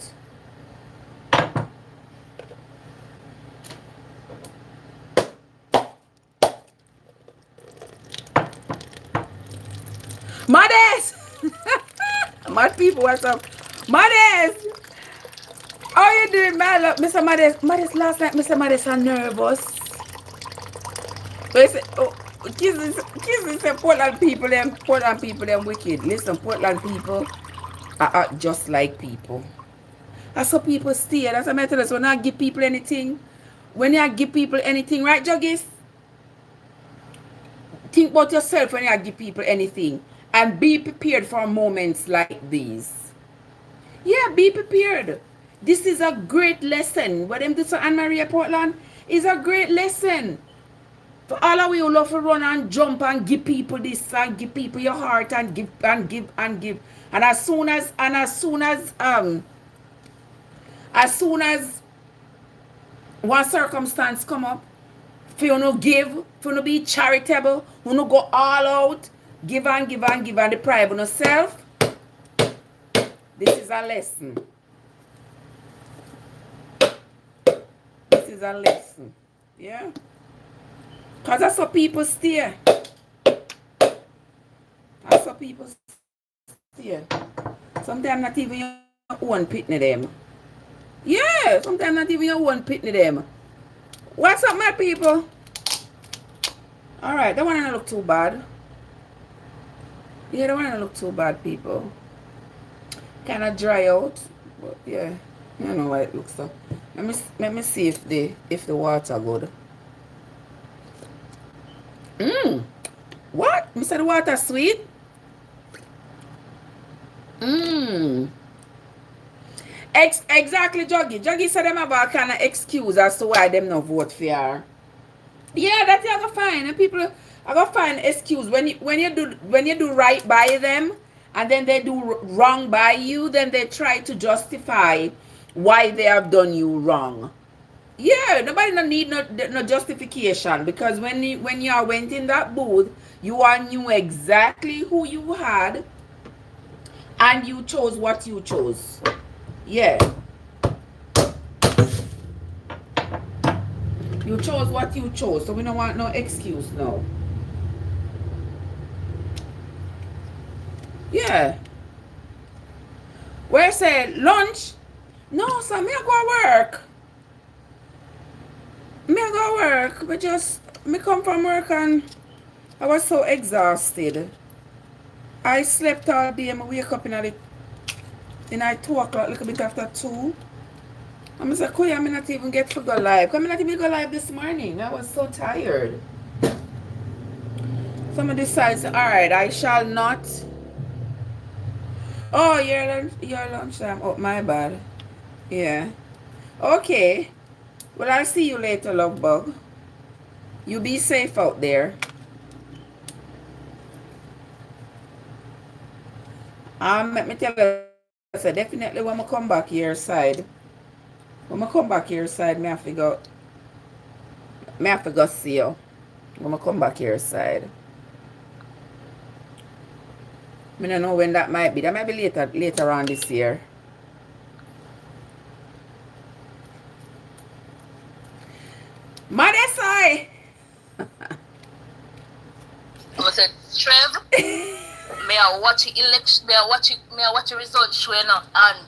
Modest! Mad people, what's up? Modest! How you doing, my love? Mr. Modest, last night, Mr. Modest are nervous. So he said, oh, Kizzy said Portland people, them wicked. Listen, Portland people are just like people. That's how people stay. That's what I tell us. When I give people anything, right, Juggies? Think about yourself when you give people anything. And be prepared for moments like these. Yeah, be prepared. This is a great lesson. What them do to Anne-Marie Portland is a great lesson. For all of you who love to run and jump and give people this and give people your heart and give. And as soon as one circumstance come up, for you to give, for you to be charitable, you to go all out, give and deprive on yourself. This is a lesson. Yeah? Because that's how people steer. Sometimes not even your own pitney them. Yeah, sometimes not even your own pitney them. What's up, my people? Alright, that one don't look too bad. Yeah, that one don't look too bad, people. Kind of dry out. But yeah, I don't know why it looks so. Let me see if the water good. What? You said the water sweet? Exactly, Juggy. Juggy said them about kind of excuse as to why them no vote for her. Yeah, that's I go find. And people I go find excuse when you do right by them and then they do wrong by you, then they try to justify why they have done you wrong. Yeah, nobody no need no justification, because when you went in that booth, you all knew exactly who you had and you chose what you chose. Yeah. You chose what you chose, so we don't want no excuse now. Yeah. Where say lunch? No, so me I go work. Me I go work. Me come from work and I was so exhausted. I slept all day. I wake up in at 2 o'clock, a little bit after 2. I'm like, Kuya, I'm not even get to go live. I'm not even go live this morning. I was so tired. So I decided, alright, I shall not. Oh, your lunchtime. Oh, my bad. Yeah. Okay. Well, I'll see you later, love bug. You be safe out there. Let me tell you, so definitely when I come back your side, when I come back your side, me have to go see you. When I come back your side. I don't know when that might be. That might be later on this year. Madesai! I said, Trev, may I watch the election, may I watch the results showing up, and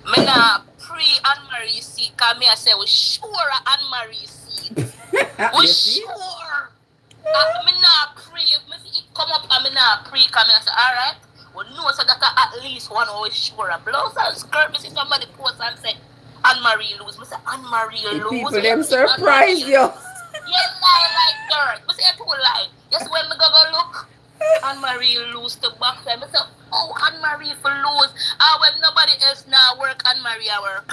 me na pre-Anne-Marie seat, because me I say, we sure Anne-Marie seat. We sure. Me na pre, me see it come up, and me na pre, because me I say, alright, we know so that at least one always sure. Blouse and skirt, me see somebody post and say, Anne-Marie lose. Me say, Anne-Marie lose. People them surprise you. Yeah, lie like dirt. Me say, people lie. Just when me go look, Anne-Marie lose to box. I say, oh, Anne-Marie for lose. When nobody else now work, Anne-Marie I work.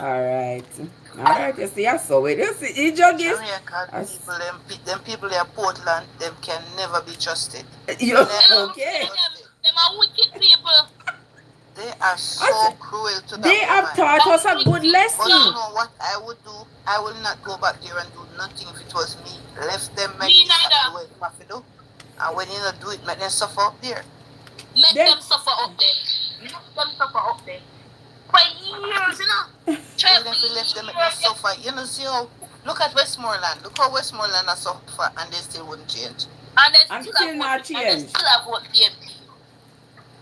Alright, you see, I saw it. You see, you juggies. Jamaican people, them people in Portland, them can never be trusted. Okay. Them are wicked people. They are so cruel to that They have taught us a good lesson. But you know what I would do? I will not go back there and do nothing if it was me. Left them make me neither. What you have to do. And when you don't do it, make them suffer up there. Make them suffer up there. Make them suffer up there. For years, you know. Trev, left them make them suffer. You know, see how, look at Westmoreland. Look how Westmoreland has suffered and they still wouldn't change. And they still not change. And they still have what PMP.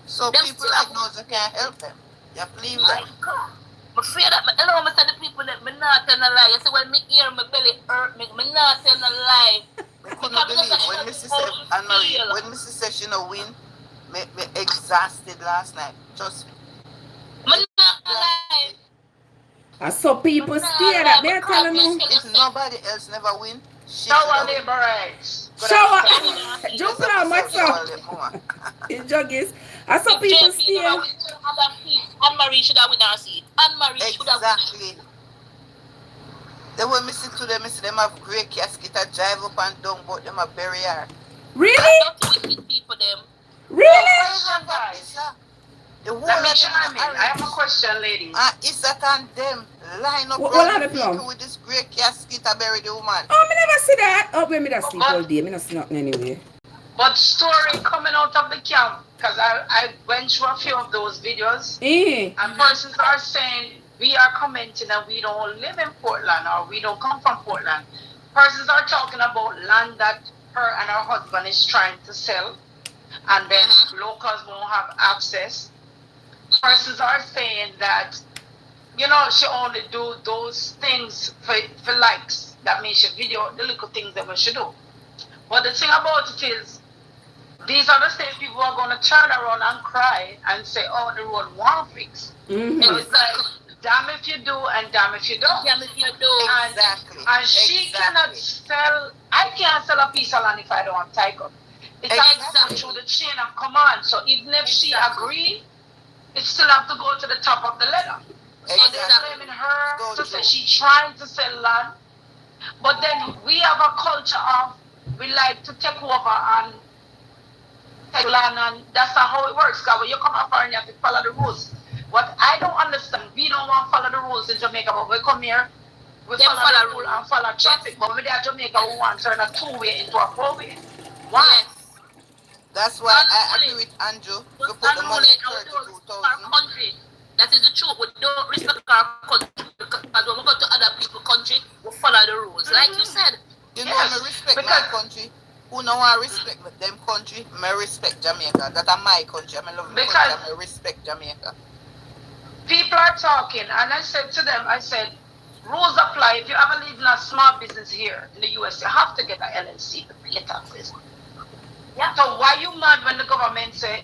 So them people like those, you can't help them. You have to leave them. God. I'm afraid that I know I the people that me not tell a lie. You see when me hear my belly hurt me not tell a lie. I couldn't believe when Mrs. said Anne-Marie, when Mrs. said she no win, me exhausted last night. Just me not lie. I saw people stare at me. Telling me if nobody else never win, shower neighbor rights. Shower. Jump on myself. In juggies. I saw people stare. Anne-Marie should have win our seat. Anne-Marie should have win. Exactly. They were missing to them, them have great casket that drive up and down, but them have bury her. Really? Wicked people them. Really? Let me chime in. I have a question, ladies. It's that and them line up around the people with this great casket to bury the woman. Oh, me never see that. Oh, me that sleep all day. Me not see nothing anyway. But story coming out of the camp, because I went through a few of those videos, and persons are saying we are commenting and we don't live in Portland or we don't come from Portland. Persons are talking about land that her and her husband is trying to sell, and then locals won't have access. Persons are saying that, you know, she only do those things for likes. That means she video the little things that we should do. But the thing about it is, these are the same people who are going to turn around and cry and say, oh, the road won't fix. It's like, damn if you do and damn if you don't. Damn if you do. And she cannot sell, I can't sell a piece of land if I don't have title. It's exactly through the chain of command. So even if she agreed, it still have to go to the top of the ladder. So they're blaming her to say she's trying to sell land. But then we have a culture of, we like to take over and take land, and that's not how it works. Because when you come up here and you have to follow the rules. What I don't understand, we don't want to follow the rules in Jamaica, but we come here, we follow the rule and follow traffic. But when we are Jamaica, we want to turn a two-way into a four-way. Why? Yes. That's why I agree with Andrew to put the money at 32,000. That is the truth. We don't respect our country because when we go to other people's country, we follow the rules. Like you said. You know, I respect my country. Who know I respect them country? I respect Jamaica. That are my country. I love my country. I respect Jamaica. People are talking, and I said to them, I said, rules apply. If you ever live in a small business here in the US, you have to get an LLC to pay taxes. Yeah. So why you mad when the government say,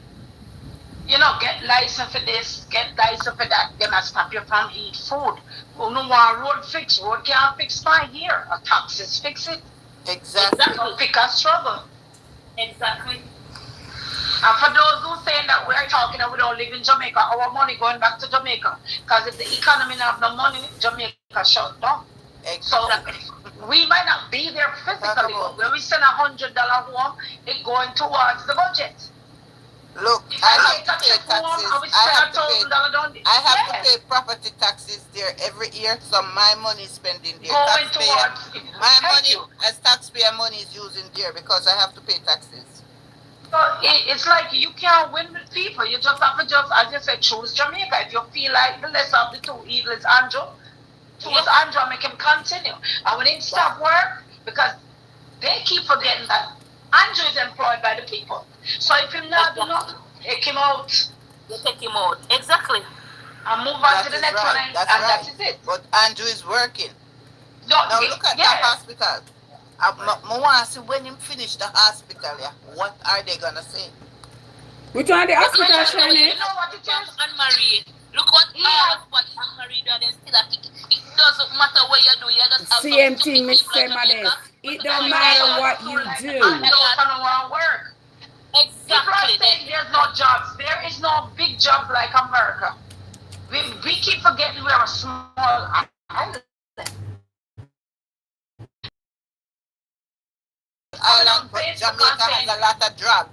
you know, get license for this, get license for that, they must stop you from eat food. Oh, no one road fix, road can't fix mine here. A taxes fix it. Exactly. So pick a struggle. Exactly. And for those who saying that we're talking that we don't live in Jamaica, our money going back to Jamaica. Because if the economy not have no money, Jamaica shut down. Exactly. So we might not be there physically, but when we send $100 home, it's going towards the budget. Look, I have to pay taxes. I have to pay property taxes there every year, so my money is spending there. My money as taxpayer money is using there because I have to pay taxes. So it's like you can't win with people. You just have to as you said, choose Jamaica. If you feel like the lesser of the two evils, Andrew, choose Andrew and make him continue. And when he stop work, because they keep forgetting that Andrew is employed by the people. So if him not do nothing, take him out. You take him out. Exactly. And move on to the next one, and that is it. But Andrew is working. Now look at the hospital. I want to see when him finish the hospital, what are they going to say? Which one the hospital, Shani? You know what it is? Anne-Marie. Look what Anne-Marie done and still a kick. It doesn't matter what you do. You just have same thing, Mr. Madness. It don't matter what you do. I don't want to work. Exactly. People are saying there's no jobs. There is no big job like America. We keep forgetting we're a small island. Island, but Jamaica has a lot of jobs.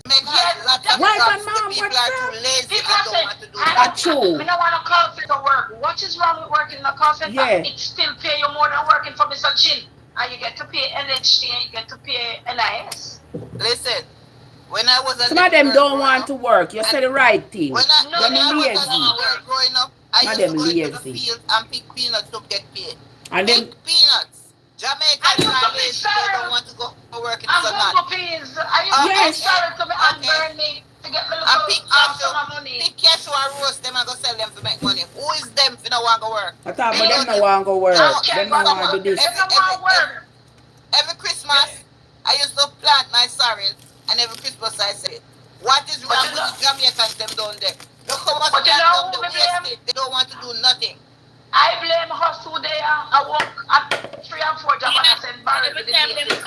Jamaica has a lot of jobs. People are too lazy and don't want to do that. That's true. We don't want to call center work. What is wrong with working in a call center? Yeah. It still pay you more than working for Mr. Chin. And you get to pay NHT and you get to pay NIS. Listen, when I was a some of them don't want to work. You said the right thing. When I was a growing up, I used to go into the field and pick peanuts to get paid. And then pick peanuts. Jamaicans are lazy, they don't want to go work in the sun. I used to sell it to me and burn me to get me pick cashew and roast them and go sell them to make money. Who is them if you don't want to work? I thought, but them no want to go work. Them no want to do this. Every Christmas, I used to plant my sorrel, and every Christmas I say, what is wrong with the Jamaicans them down there? Look how much they don't want to do nothing. I blame hustle there. I work at 3 and 4 jobs and I send barrel to the day. Exactly.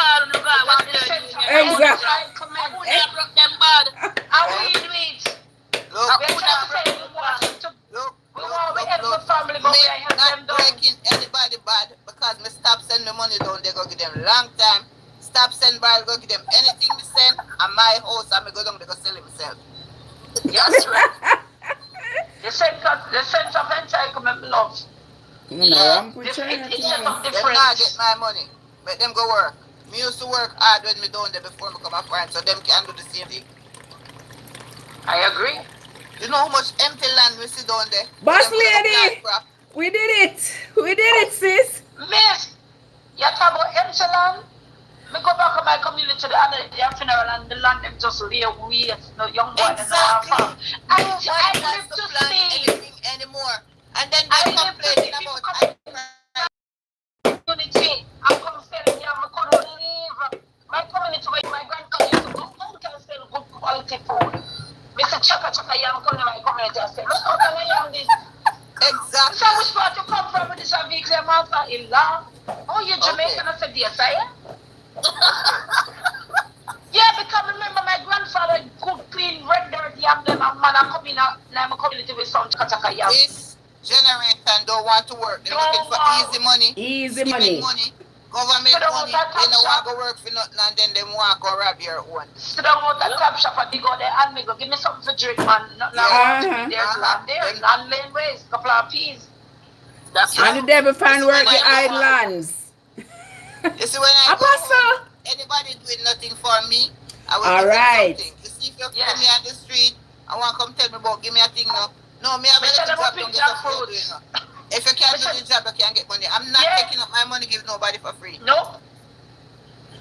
I broke them bad. And we do it. Look, we want to help the family, but we help them down. Breaking anybody bad because me stop sending the money down. They go give them long time. Stop sending barrel, go give them anything we send. And my house, I'm go down, they go sell it myself. Yes, right. The sense of entitlement, love. No, I'm pushing it. Them not get my money. But them go work. Me used to work hard when me down there before me come a friend, so them can do the same thing. I agree. You know how much empty land we see down there? Boss lady, we did it. We did it, sis. Miss, you talk about empty land? Me go back to my community the other day funeral and the land them just lay weed, no young boy and no farm. I live to see anything anymore. And then they complaining about community. I'm coming to say I couldn't leave my community where my grandfather used to go out and sell good quality food. Mr. Chaka I'm coming to my community and say, look how I am this. Exactly. So which part you come from with this vehicle, master in law? Oh, you're Jamaican, I said, yes, I am. Yeah, because remember my grandfather could clean red dirt yam them and man I come in a community with some chaka yam. This generation don't want to work. They're looking for easy money. Easy money. Government money. They don't want to work for nothing and then they want to go rob your own. Sit down with that top shop and they go there and me go give me something to drink, man. There's land there, land lane ways, couple of peas. That's right. And the devil find work the islands. You see, when I go home, anybody doing nothing for me, I will give them something. You see, if you come me on the street, I want to come tell me about, give me a thing now. No, me have a Mister, little them job, pick don't get up jackfruit. you know. If you can't do the job, you can't get money. I'm not taking up my money, give nobody for free. No.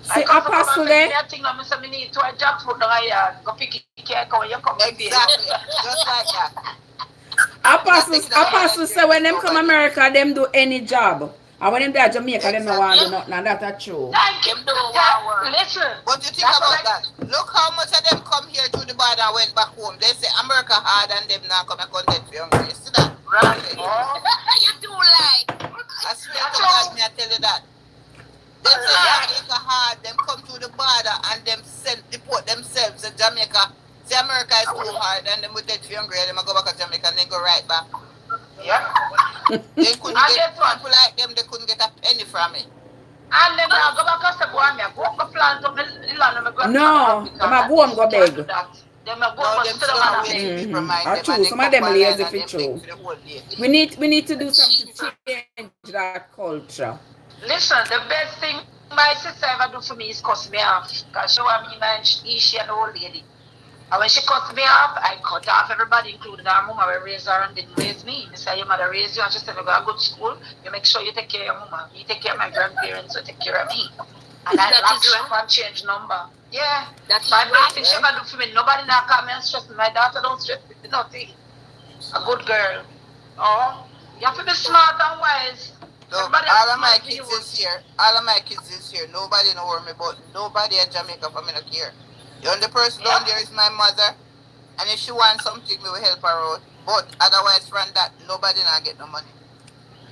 See, Apostle there? I think I'm saying need to a jackfruit. Go pick it. When you come Exactly. Just like that. Apostle say when them come America, them do any job. And when them there Jamaica, them no want to do nothing. And that's true. Thank you. Listen. What you think about that? Look how much of them come here through the border and went back home. They say America hard and them now come and content for hungry. You see that? Right. Oh. You do like. I swear to God, me I tell you that. They say Jamaica hard, them come through the border and them deport themselves to Jamaica. See, America is too hard and them would dead for hungry and them go back to Jamaica and then go right back. Yeah. They couldn't get people like them, they couldn't get a penny from me. And then I go back to Guamia, go up plant up the land. No, them a go and go beg. Them a go and sit down and true, some of them lazy for true. We need to do something to change that culture. Listen, the best thing my sister ever do for me is cut me off. Because she want me, man, she an old lady. And when she cut me off, I cut off everybody, including her mama, who raised her and didn't raise me. They say, your mother raised you, and she said, you go to good school, you make sure you take care of your mama. You take care of my grandparents, you take care of me. And I locked up and change number. Yeah, that's my best thing she ever do for me. Nobody now come and stress me. My daughter don't stress me, nothing. A good girl. Oh, you have to be smart and wise. Look, all of my kids is here. All of my kids is here. Nobody know where me, but nobody in Jamaica for me not care. The only person down there is my mother, and if she wants something, we will help her out. But otherwise, from that, nobody not get no money.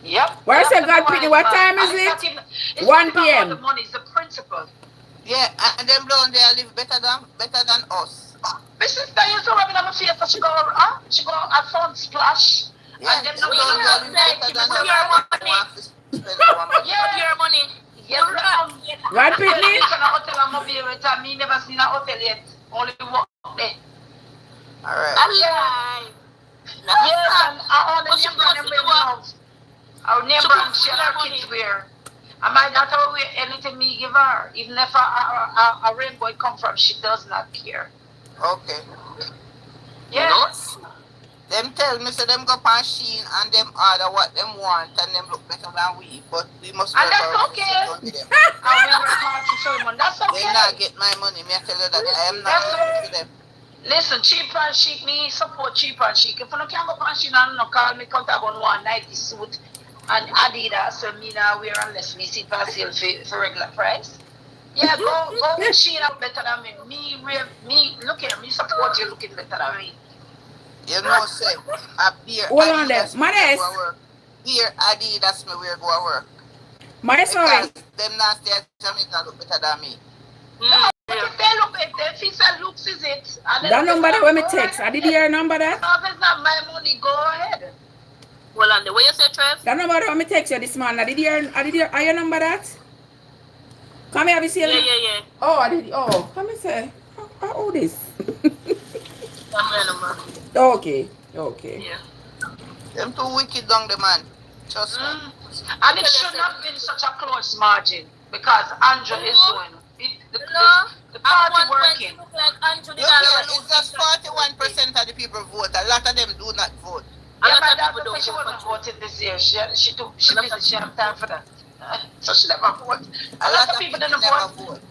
Yep. Where's the God Pretty? What time is it? 1 p.m. The money is the principle. Yeah, and them down there live better than us. My sister used to rub it on my face, so she go at phone splash. Yeah, and them them down there live better than us. Your money. Yes, God Pretty? I me never seen a hotel yet. Only walk there. Alright. Yes, and our neighbor our neighbor and she and her kids wear. And my daughter will wear anything me give her. Even if a rainbow come from, she does not care. Okay. Yes. Them tell me, so them go on Shein and them order what them want and them look better than we, but we must work and that's okay. And we work hard to show them. That's okay. They not get my money, me I tell you that. I am not working for them. Listen, cheap and chic, me support cheap and chic. If you don't go on Shein and no call me, count about one Nike suit and Adidas, so me now wear unless me see for sale for regular price. Yeah, go with Shein out better than me. Me look at me support you looking better than me. You know, say, a beer Hold on there. Adidas me wear go work. Beer Adidas me wear go work. Sorry. Them not stay at Jamaica look better than me. No, if they look, if he said looks is it. That number that when me text, I did hear number that? No, if it's not my money, go ahead. Well, on the way you say, Trev? That number that when me text you this morning, I did hear, are your number that? Come here, have you seen it? Yeah. Oh, come and say, how this? My number. Okay. Yeah. Them too wicked down the man. Trust me. And it should not be such a close margin because Andrew is doing the party working. Look like Andrew Look here, it's just 41% of the people vote. A lot of them do not vote. A lot of people don't. She wasn't voting this year. She busy. She have time for that. So she never vote. A lot of people didn't vote.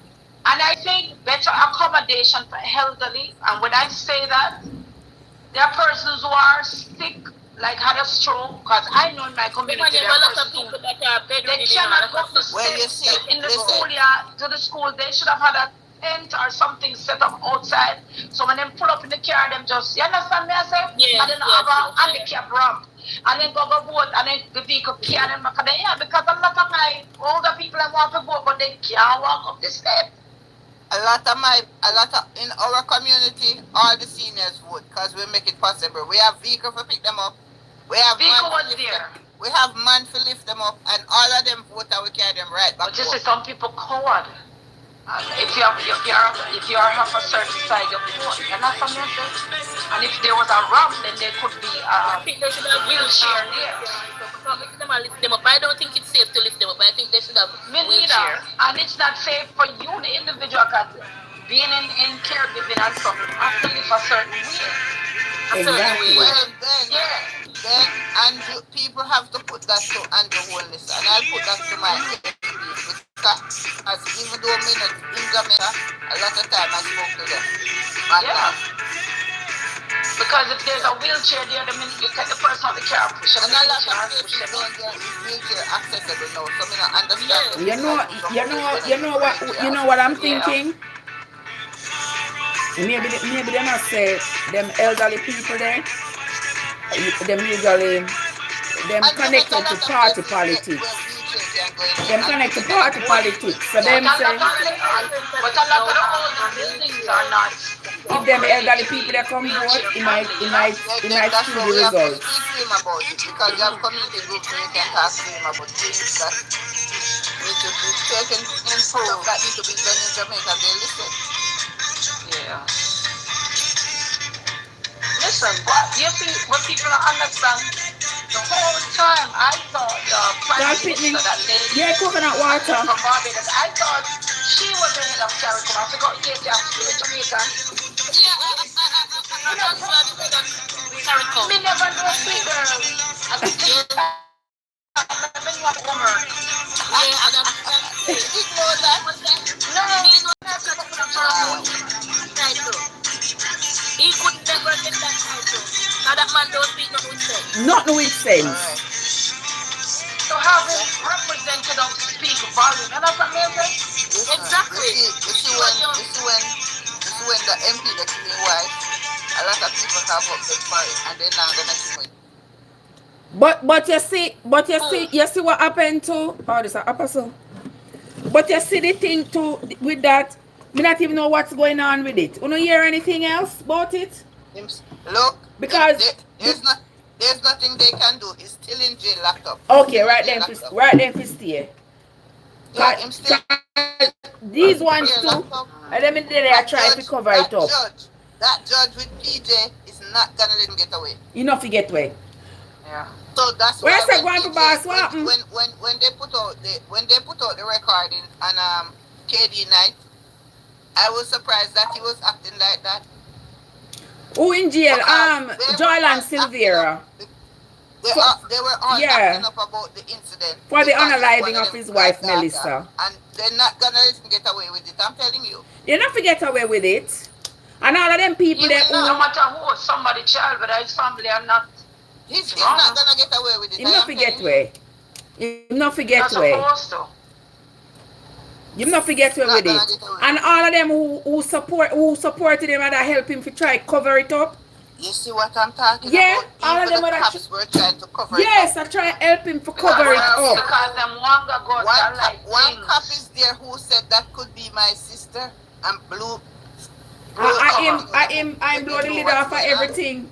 And I think better accommodation for elderly. And when I say that, there are persons who are sick, like had a stroke, because I know in my community there are persons who they cannot go to in the school yard, to the school. They should have had a tent or something set up outside. So when they pull up in the car, them just, you understand me, I say? Yes, and then have a handicap ramp. And then go vote, and then the vehicle can't them back there. Yeah, because a lot of my older people want to vote, but they can't walk up the step. A lot of in our community, all the seniors vote because we make it possible. We have vehicle to pick them up. We have we have man to lift them up, and all of them vote and we carry them right back. But you see, some people coward. If you are half a certain size, you vote. And that's what I say. And if there was a ramp, then there could be a wheelchair there. Lift them up. I don't think it's safe to lift them up. I think they should have wheelchair. And it's not safe for you, the individual, because being in caregiving and stuff, you have to live a certain way. Exactly. Well, then Andrew, people have to put that to Andrew Holness, and I'll put that to my MPs, because even though I'm not in Jamaica, a lot of time I spoke to them. Because if there's a wheelchair there, the minute you take the person out the car, push them. And a lot of places don't get wheelchair accessible now, so I don't understand. You know what I'm thinking? Maybe they must say them elderly people there, them usually them connected to party politics. Them connected to party politics. So them say, but a lot of the older buildings are not. If them elderly people that come vote, it might screw the results. Speak to him about it, because you have community groups and you can talk to him about things that need to be taken in full, that need to be done in Jamaica. They listen. Yeah. Listen, what people don't understand, the whole time I thought the prime minister, that lady, coconut water from Barbados, I thought she was the head of CARICOM. I forgot, yes, Jamaica. Me never know sweet girl. I think he could never get that title. Now that man don't speak nothing with sense. Nothing with sense. To have him represented on speak volume, and that's amazing. Exactly. You see when the MP that is in wife, a lot of people have up their fight and they're not gonna do it. You see what happened to this apostle. But you see the thing too with that, we not even know what's going on with it. You don't hear anything else about it? Look, because there's nothing they can do. He's still in jail, locked up. Okay, right then for stay. Yeah, These ones too, and then they are trying to cover it up. That judge with PJ is not gonna let him get away. You not forget way. Yeah. So that's why when they put out the recording on KD night, I was surprised that he was acting like that. Who in jail? Joel and Silvera. They were all acting up about the incident. For the unaliving of his wife, Melissa. And they're not gonna let him get away with it, I'm telling you. You're not to get away with it. And all of them people that no matter who, somebody child, but his family are not. He's not gonna get away with it. You're not to get away. You're not to get away. You not forget with it. And all of them who supported him and that help him to try cover it up. You see what I'm talking about? Yeah, all of them were trying to cover it up. Yes, I try to help him to cover it up. Because them one cop is there who said that could be my sister and blew. I'm blow the lid off of everything.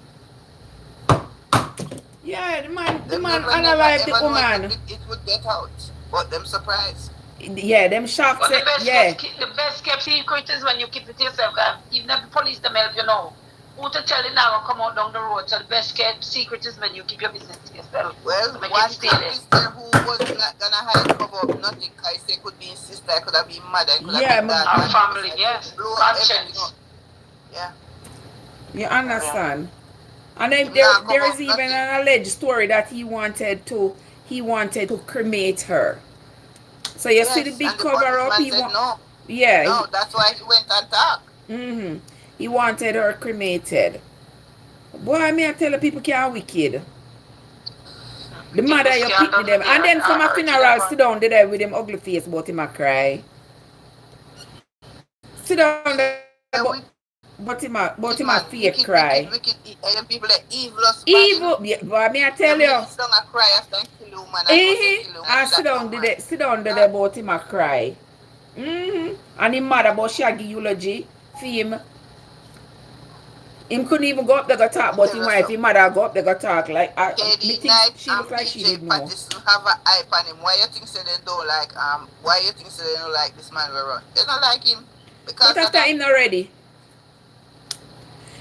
Yeah, the man unalive the woman. It would get out, but them surprised. Yeah, them shocked. But the best kept secret is when you keep it to yourself. Even if the police them help you know. Who to tell you now and come out down the road? So the best kept secret is when you keep your business to yourself. Well, one cop is there who was not gonna hide, cover up nothing. Cause they could be his sister, could have been mother, could have been dad. Our family, yes. Blow everything up. Yeah. You understand? And then there is even an alleged story that he wanted to cremate her. So you see the big cover up. No, that's why he went and talked. He wanted her cremated. Boy, I tell the people can't wicked. The mother you pick with them. And then from a funeral sit down there with them ugly face about him a cry. Sit down there but him a fake cry. Wicked people are evil. Yeah, but I tell you. And sit down there about him a cry. And him mother about shaggy eulogy for him. Him couldn't even go up there to talk about him wife. His mother go up there to talk like she look like she didn't know. Patriotism have an eye on him. Why you think so they don't like why you think so they don't like this man we run? They don't like him. Because but after him not ready.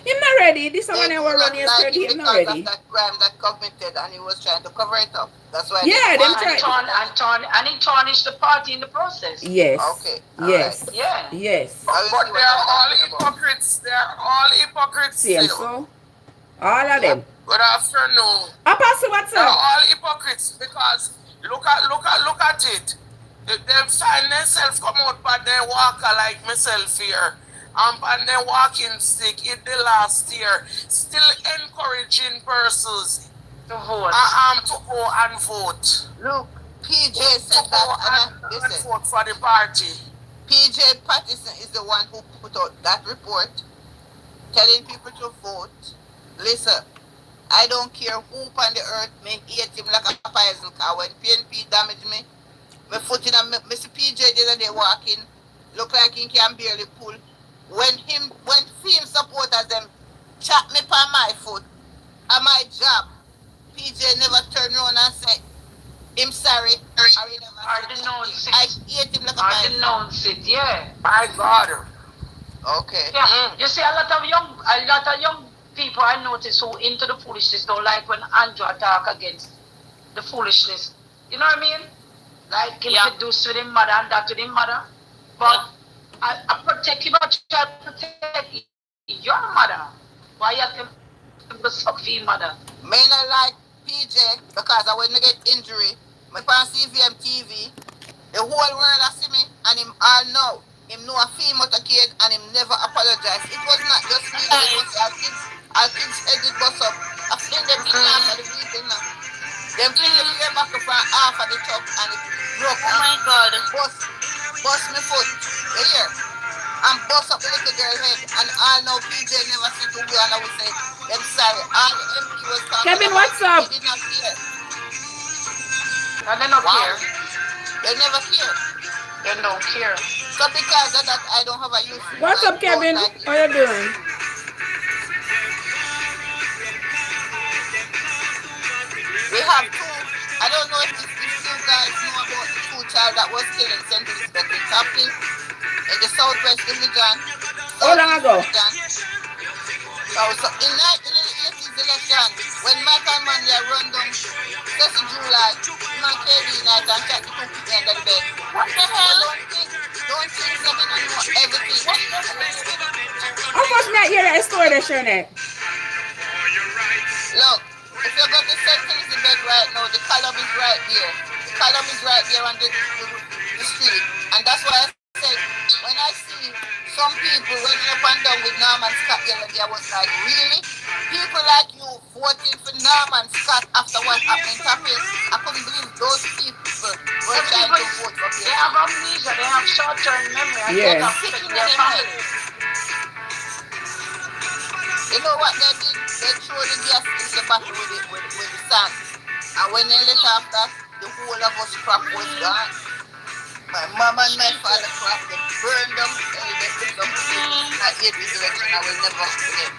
Him not ready. This one I was running yesterday. Him not ready. Of that crime that committed and he was trying to cover it up. That's why. Yeah, them trying. And he tarnished the party in the process. Yes. Okay. Yes. Right. Yeah. Yes. But they are all hypocrites. They are all hypocrites. See, so All of them. Good afternoon. Apostle, what's They're up? all hypocrites because look at it. They find themselves come out but they walk like myself here. And they walking stick in the last year. Still encouraging persons To vote. to go and vote. Look, PJ To said go that, and listen, vote for the party. PJ Patriotism is the one who put out that report telling people to vote. Listen, I don't care who on the earth may hate him like a poison car. When PNP damaged me, my foot in a Mr. PJ the other day walking, look like he can barely pull. When film supporters them chat me on my foot and my job, PJ never turn around and say, I'm sorry. I denounce it. I hate him like a I poison. denounce it, yeah. My God. Okay. Yeah. You see a lot of young people I notice who into the foolishness don't like when Andrew talk against the foolishness. You know what I mean? Like him to do with his mother and that with his mother. But I protect him, but try to protect your mother. Why you have to suck for your mother? May not like PJ because I when I get injury, my on CVM TV, the whole world I see me and him all know. Him know a female kid and him never apologize. It was not just me, it was our kids headed bus up. I seen them in after the weekend now. Them fling the fear back from half of the top and it broke. Oh my God. Bust my foot. You hear? And bust up the little girl head. And all now PJ never see to go and I would say, I'm sorry. All the MP was talking Kevin, about, what's up? They did not care. And they don't care. They never care. They don't care. So because of that, I don't have a use. What's up, Kevin? How you doing? We have two. I don't know if you guys know about the two child that was killed in St. Elizabeth in Tapping in the Southwest Division. How long ago? So in the 80s election, when Michael Manley run down 1st of July, man KD night and check the two people under the bed. What the hell? Don't think that we don't know everything. How much not hear that story they're showing it? Look, if you go to St. Elizabeth right now, the column is right there. The column is right there on the street. And that's why I said, when I see some people running up and down with Norman Scott yesterday, I was like, really? People like you voting for Norman Scott after what happened in Tapping? I couldn't believe those people were trying to vote for him. They have amnesia, they have short-term memory. And Yeah. they don't affect their family. You know what they did? They threw the gas in the battle with the sand. And when they let after, the whole of us crap was gone. My mom and my father crap, they burned them, they put them in that 80s election. I will never forget.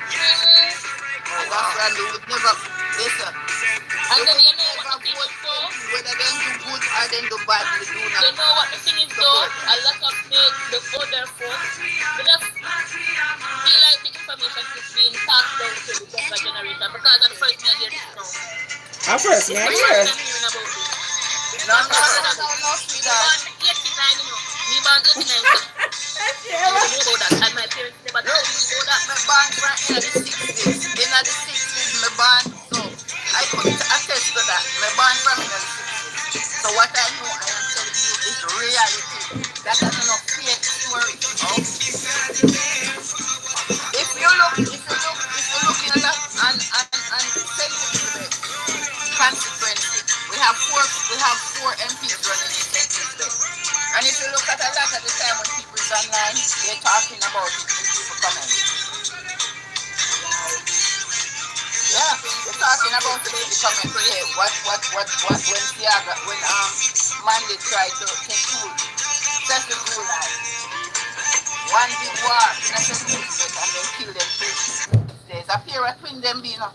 And that's why they would never, listen. And then you know what the thing is though? Whether they do good or they do bad, they do not. You know what the thing is though? A lot of the other folks, they just feel like the information is being passed down to the younger generation because of the first thing I hear this now. At first, man, The yeah. first time hearing about it. No, sweetheart. Me born 89, you know. Me born 89. I don't know about that. And my parents never told me about that. My band right in the 60s. In the 60s, my band, so I could attest to that. My band from in the 60s. So what I know, I am telling you is reality. That is not fake story. If you look in that and sensitive Constituency, we have four MPs running in St. Elizabeth. And if you look at a lot of the time when people is online, they're talking about it when people comment. Yeah, they're talking about it in the comment. Say when Manley tried to take rule, that's the rule life. One big war in a St. Elizabeth and they kill them too. There's a pair of twin them being up.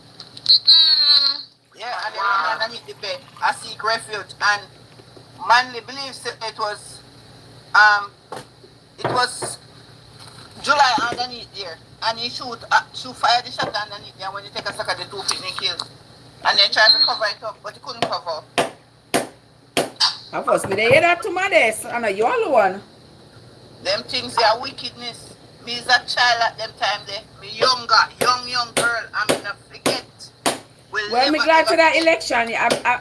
Yeah, and they run underneath the bed. I seek refuge, and Manley believes it was July underneath there, and he shoot fire the shot underneath there. When he take a sucker, the two picnic kills, and they try to cover it up, but he couldn't cover up. Of course, me they hear that to my desk, and you all one. Them things they are wickedness. Me's a child at them time there. Me young girl. I'm gonna forget. Well, I'm glad to that election.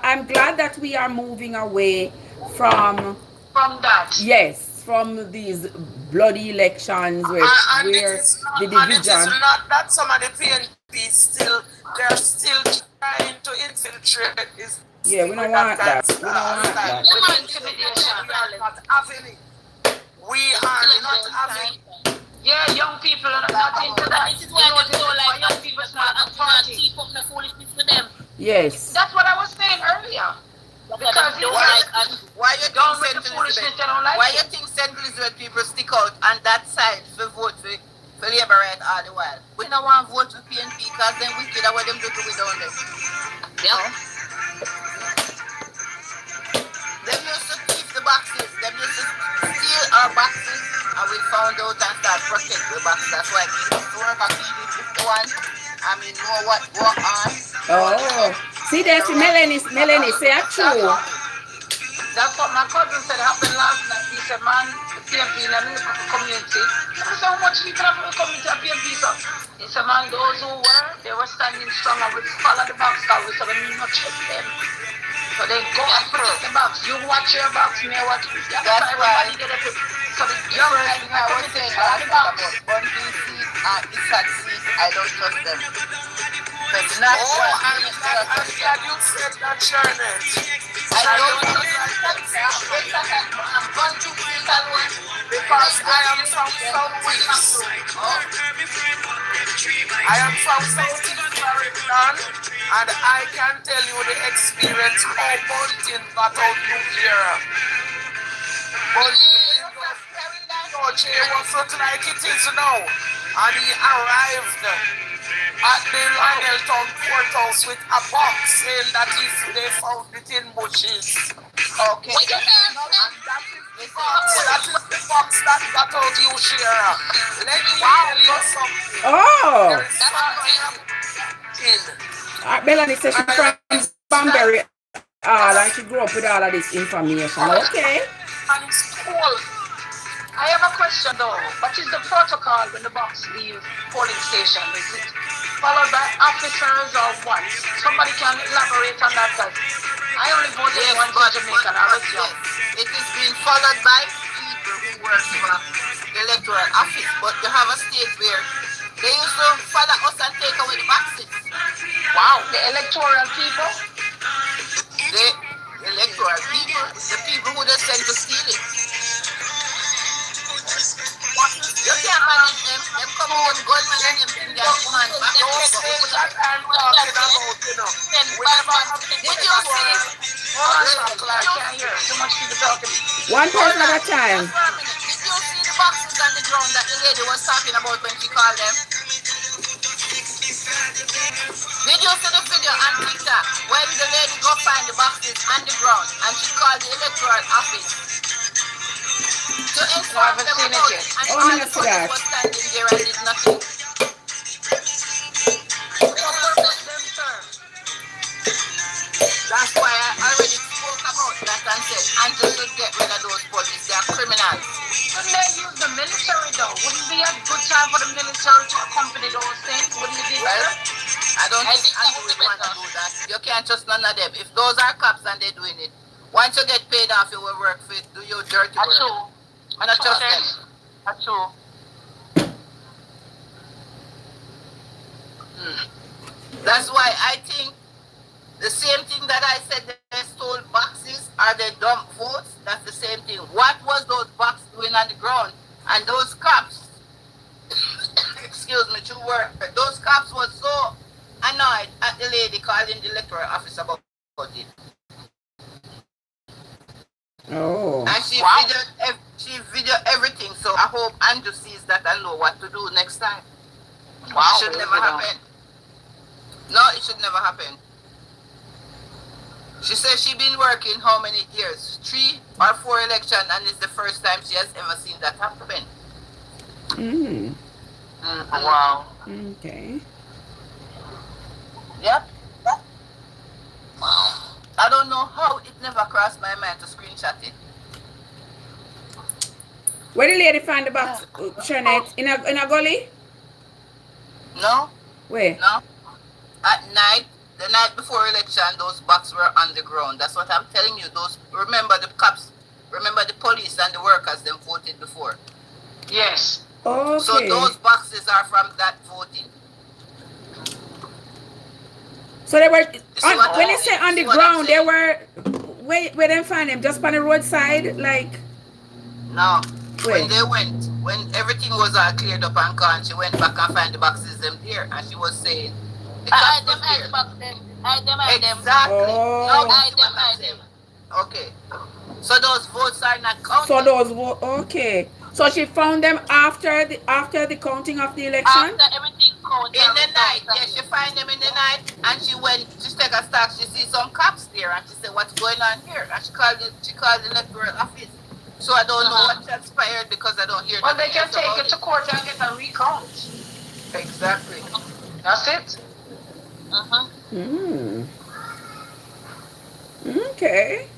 I'm glad that we are moving away from that. Yes, from these bloody elections where And the it is division. not that some of the PNP still, they're still trying to infiltrate this. Yeah, we don't want that. We don't want that. We are not having it. We are not having it. Yeah, young people are not into that. This is why I don't like young people not keep up the foolishness with them. Yes. That's what I was saying earlier. Because why you don't think with the foolishness they don't like why it. you think St. Elizabeth people stick out on that side for vote for Labour right all the while? We don't want to vote for PNP because them wicked are what them do to we don't them. Yep. Them used to keep the boxes. Them used to steal our boxes and we found out and start protect the boxes. That's why we used to work at PD 51. I mean know what go on. Oh. See, there's Melanie say it true. That's what my cousin said happened last night. He said, man, the PNP in the community. I said, how much people have in the community of PNP, sir? He said, man, those who were, they were standing strong and we follow the box, because we said, we not check them. So they go and protect the box. You watch your box, me watch it. That's right. So the young guys in the community follow the box. But these seats and Isaac seats, I don't trust them. But not I'm glad you said that, Charlotte. I don't trust them. Because I am from Southeast. I am from Southeast Caribbean, and I can tell you the experience how Bunting got out new here. Bunting was not like it is now, and he arrived at the Lionel Town courthouse with a box saying that they found it in bushes. Okay. That is the box that got out you share. Let me tell you something. Oh. Melanie says she's from Banbury. And she grew up with all of this information. Okay. And it's cool. I have a question though. What is the protocol when the box leave polling station? Is it followed by officers or what? Somebody can elaborate on that. I only voted once in Jamaica and I was young. It is being followed by people who work for the electoral office, but you have a state where they used to follow us and take away the boxes. Wow, the electoral people? The electoral people, the people who they sent to steal it. You can't manage them. Them come out with gunmen and them bring their command back. Those things that I'm talking about, you know. Did you see? I can't hear. Too much people talking. One person at a time. Did you see the boxes on the ground that the lady was talking about when she called them? Did you see the video on TikTok when the lady go find the boxes on the ground and she called the electoral office to inform them about it, and all the police was standing there and did nothing? That's why I already spoke about that and said Andrew should get rid of those police. They are criminals. Couldn't they use the military though? Wouldn't it be a good time for the military to accompany those things? Wouldn't it be better? I don't think Andrew would want to do that. You can't trust none of them. If those are cops and they're doing it, once you get paid off, you will work for it, do your dirty work. That's true. I don't trust them. That's true. That's why I think the same thing that I said they stole boxes are they dump votes. That's the same thing. What was those boxes doing on the ground? And those cops, excuse me, two words. Those cops were so annoyed at the lady calling the electoral office about it. Oh. And she videoed everything. So I hope Andrew sees that and know what to do next time. Wow. It should never happen. No, it should never happen. She says she's been working how many years? 3 or 4 elections, and it's the first time she has ever seen that happen. Wow. Okay. Yep. Wow. I don't know how it never crossed my mind to screenshot it. Where the lady find the box, Janet? In a gully? No, Where? no. At night, the night before election, those boxes were on the ground. That's what I'm telling you. Remember the cops, remember the police and the workers, them voted before. Yes. Okay. So those boxes are from that voting. So they were, when you you say on the ground, they were, where them find them? Just on the roadside? Like? No. Where? When they went, when everything was all cleared up and gone, she went back and found the boxes them there. And she was saying, the cops was there. Exactly. Oh. No, I them. Okay. So those votes are not counted. So those votes, okay. So she found them after the counting of the election? After everything counted. In the night, yes, she find them in the night, and she take a stock, she see some cops there, and she said, what's going on here? And she called the electoral office. So I don't know what transpired because I don't hear. Well, they can take it to court and get a recount. Exactly. That's it. Okay.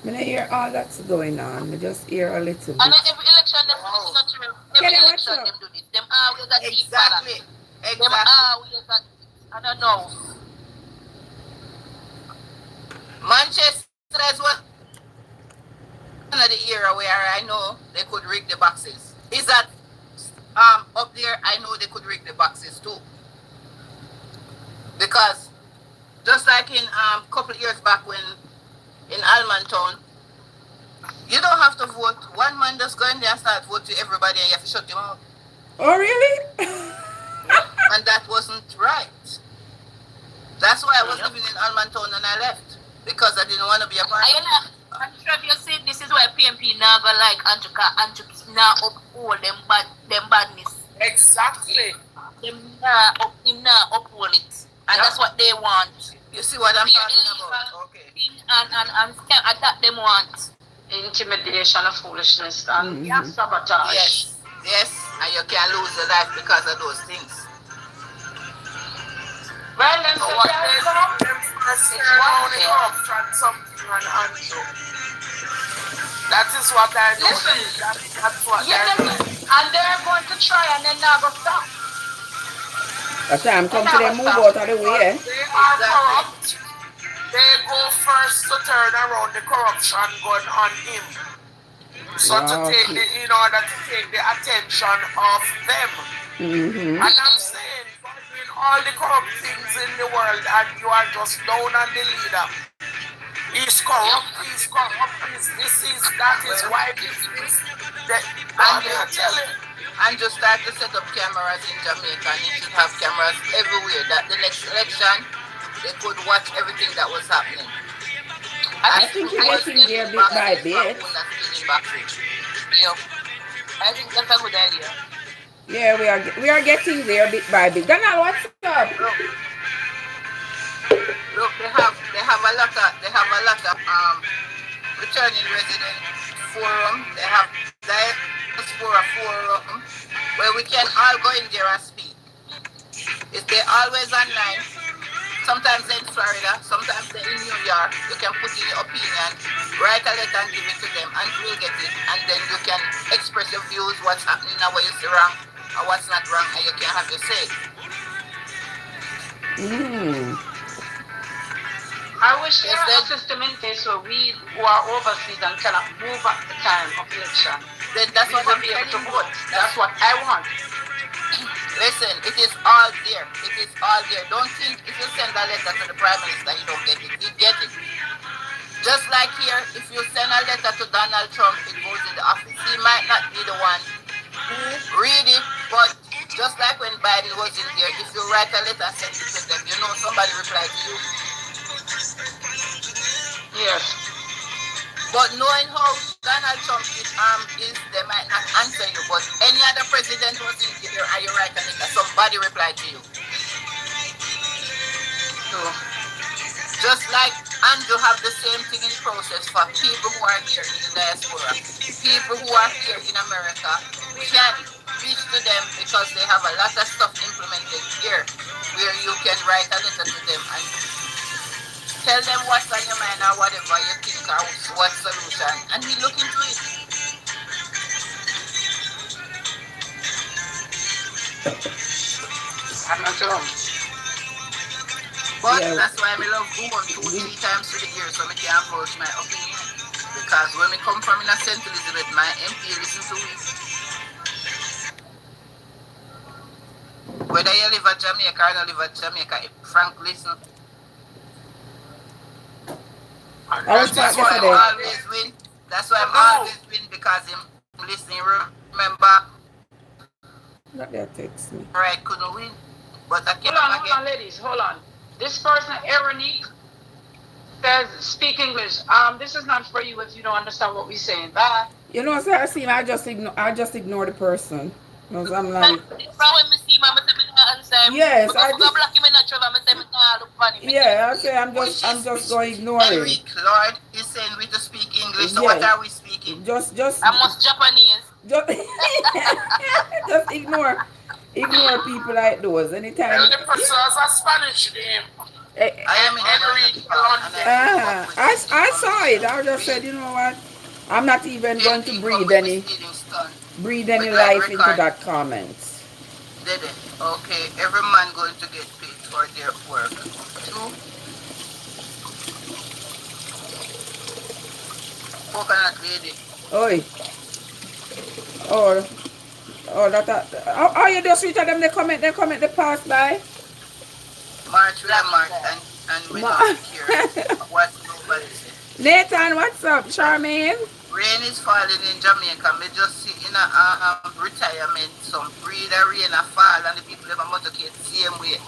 I hear all that's going on. I just hear a little bit. And every election them do this, not true. Every election them do this. Them always got deep balance. Them always got, I don't know. Manchester is one of the era where I know they could rig the boxes. Is that up there? I know they could rig the boxes too. Because just like in couple years back when in Almontown, you don't have to vote. One man just go in there and start voting to everybody and you have to shut them out. Oh, really? And that wasn't right. That's why I was living in Almontown and I left. Because I didn't want to be a part of it. And Trev, you see, this is why PMP now go like Andrew now uphold them badness. Exactly. Them now uphold it. And that's what they want. You see what I'm talking about? Okay. And that them want. Intimidation and foolishness and sabotage. Yes, and you can lose your life because of those things. Well, then, So what they do, them first turn around the corruption something on Andrew. That is what I know. Listen, That's what I know. and they're going to try and then now go stop. That's why I'm come to them move out of the way. They are corrupt. They go first to turn around the corruption gun on him. So in order to take the attention of them. And I'm saying, doing all the corrupt things in the world and you are just down on the leader. He's corrupt, that is why this is. I'm telling you. And just start to set up cameras in Jamaica, and you should have cameras everywhere. That the next election, they could watch everything that was happening. I think you're getting there bit by bit. Yeah. I think that's a good idea. Yeah, we are getting there bit by bit. Donald, what's up? Look, they have a lot of returning resident forum. They have Diaspora forum where we can all go in there and speak. They're always online. Sometimes they're in Florida, sometimes they're in New York. You can put in your opinion, write a letter and give it to them, and we'll get it. And then you can express your views, what's happening and what you see wrong, or what's not wrong, and you can have your say. I wish there was a system in place where we who are overseas and cannot move at the time of election. Then that's what I'm be able to telling vote. you. That's what I want. Listen, it is all there. It is all there. Don't think if you send a letter to the Prime Minister, you don't get it. You get it. Just like here, if you send a letter to Donald Trump, it goes in the office. He might not be the one who read it, but just like when Biden was in there, if you write a letter and send it to them, you know somebody replied to you. Yes. But knowing how Donald Trump is, they might not answer you. But any other president was in there and you write a letter, somebody replied to you. So, just like Andrew have the same thing in process for people who are here in the diaspora. People who are here in America can reach to them because they have a lot of stuff implemented here where you can write a letter to them and tell them what's on your mind or whatever you think or what solution, and we look into it. I'm not sure. But Yeah. that's why I love going 2-3 times through the year so I can approach my opinion. Because when we come from in a St. Elizabeth, my MP listen to me. Whether you live at Jamaica or not live at Jamaica, if Frank listen. I was That's why I'm always win. That's why I'm always win because I'm listening. Remember, Not that text me. I couldn't win. But I came Hold on, ladies, hold on. This person, Eronique, says, speak English. This is not for you if you don't understand what we're saying. Bye. You know, so I see, I just ignore the person. Because I'm like, yes, yeah, I say I'm just going to ignore it. Lord is saying we to speak English. So what are we speaking? Just Almost Japanese. just ignore people like those. Anytime. And the person has a Spanish name. I am in I saw it. I just said, you know what? I'm not even going to breathe any life into that comment. Did it? Okay, every man going to get paid for their work. 2. Coconut lady. Oi. Oh, you just reach out them, they comment, they pass by. March and we don't care what nobody says. Nathan, what's up, Charmaine? Rain is falling in Jamaica. Me just see in a retirement some breed of rain a fall and the people have a motorcade same way.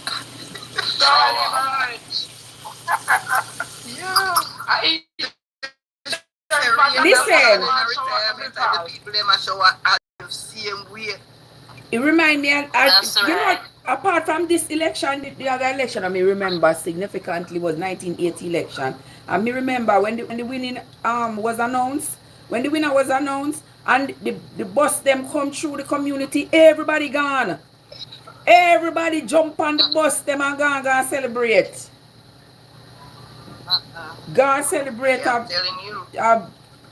Listen. The people them a shower the same way. It reminds me, you know, apart from this election, the other election I remember significantly was 1980 election. And me remember when the winning was announced, when the winner was announced, and the bus them come through the community, everybody gone. Everybody jump on the bus them and go celebrate. Go celebrate. Yeah, I'm telling you.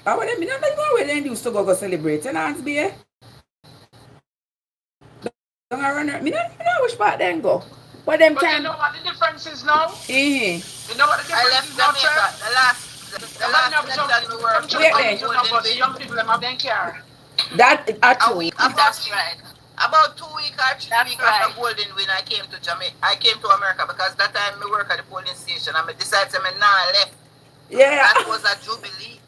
I want them, you know where they used to go celebrate. You know, Hans B. Don't run. Me know which part then go. But them you know what the difference is now? You know what the difference is now, Trev? The last election we were the young people them have them care. That actually. That's right. About 2 weeks or 3 weeks after Golden when I came to Jamaica, I came to America because that time I work at the polling station and I decided to left. Yeah. That was a jubilee.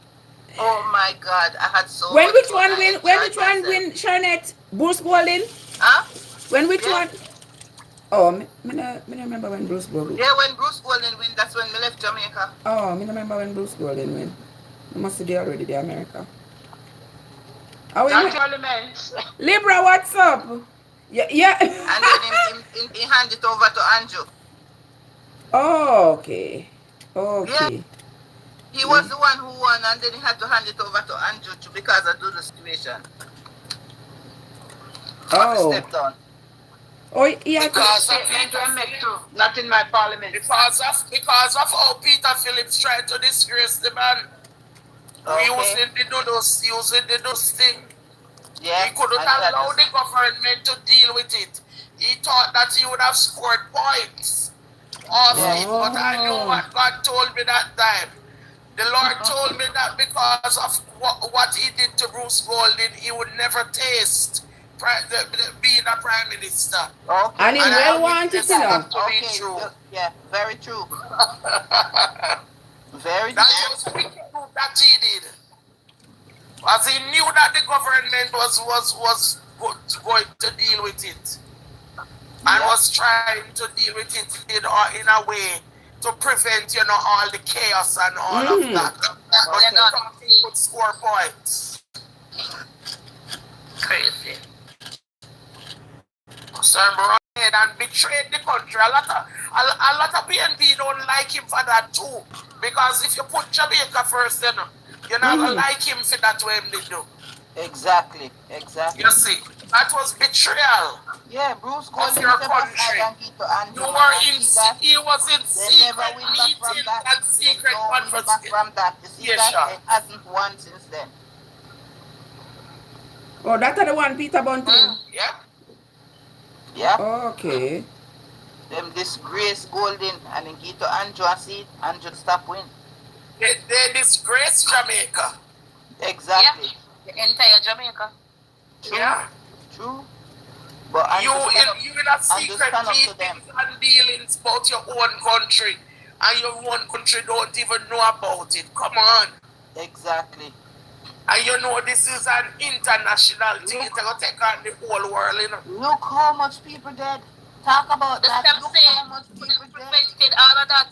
Oh my God, I had so when much which fun. one win? When which one win? Charnette, Bruce Golden? Huh? When which one? Oh, me no remember when Bruce Golden. Yeah, when Bruce Golden win, that's when we left Jamaica. Oh, me no remember when Bruce Golden win. I must be already there, America. Oh, Libra, what's up? Yeah. And then he handed it over to Andrew. Oh, okay. Okay. Yeah. He was the one who won, and then he had to hand it over to Andrew because of the situation. Oh. Stepped on. Oh, yeah. Because of not in my parliament. Because of how Peter Phillips tried to disgrace the man. Okay. Using the dust thing. Yeah, he couldn't allow the government to deal with it. He thought that he would have scored points off it, but I know what God told me that time. The Lord told me that because of what he did to Bruce Golden, he would never taste being a prime minister. Okay. And he well wanted to know. Okay. True. Yeah, very true. Very true. That was wicked move that he did. As he knew that the government was going to deal with it. And was trying to deal with it in a way to prevent, all the chaos and all of that. But he could score points. Crazy. So I'm ahead and betrayed the country. A lot of PNP don't like him for that too. Because if you put Jamaica first, you're not going to like him for that way they do. Exactly. You see, that was betrayal. Yeah, Bruce of your country. He was in secret meetings and secret conversations. From that. You see that? It hasn't won since then. Oh, that's the one Peter Bunting. Yeah. Yeah. Okay. Them disgrace Golden and then give to Andrew and see it. Andrew stop win. They disgrace Jamaica. Exactly. Yeah. The entire Jamaica. True. Yeah. True. But You in a secret meetings and dealings about your own country, and your own country don't even know about it. Come on. Exactly. And you know this is an international thing. It's going to take on the whole world, you know. Look how much people dead. Talk about The that. step Look saying how much people dead. prevented all of that.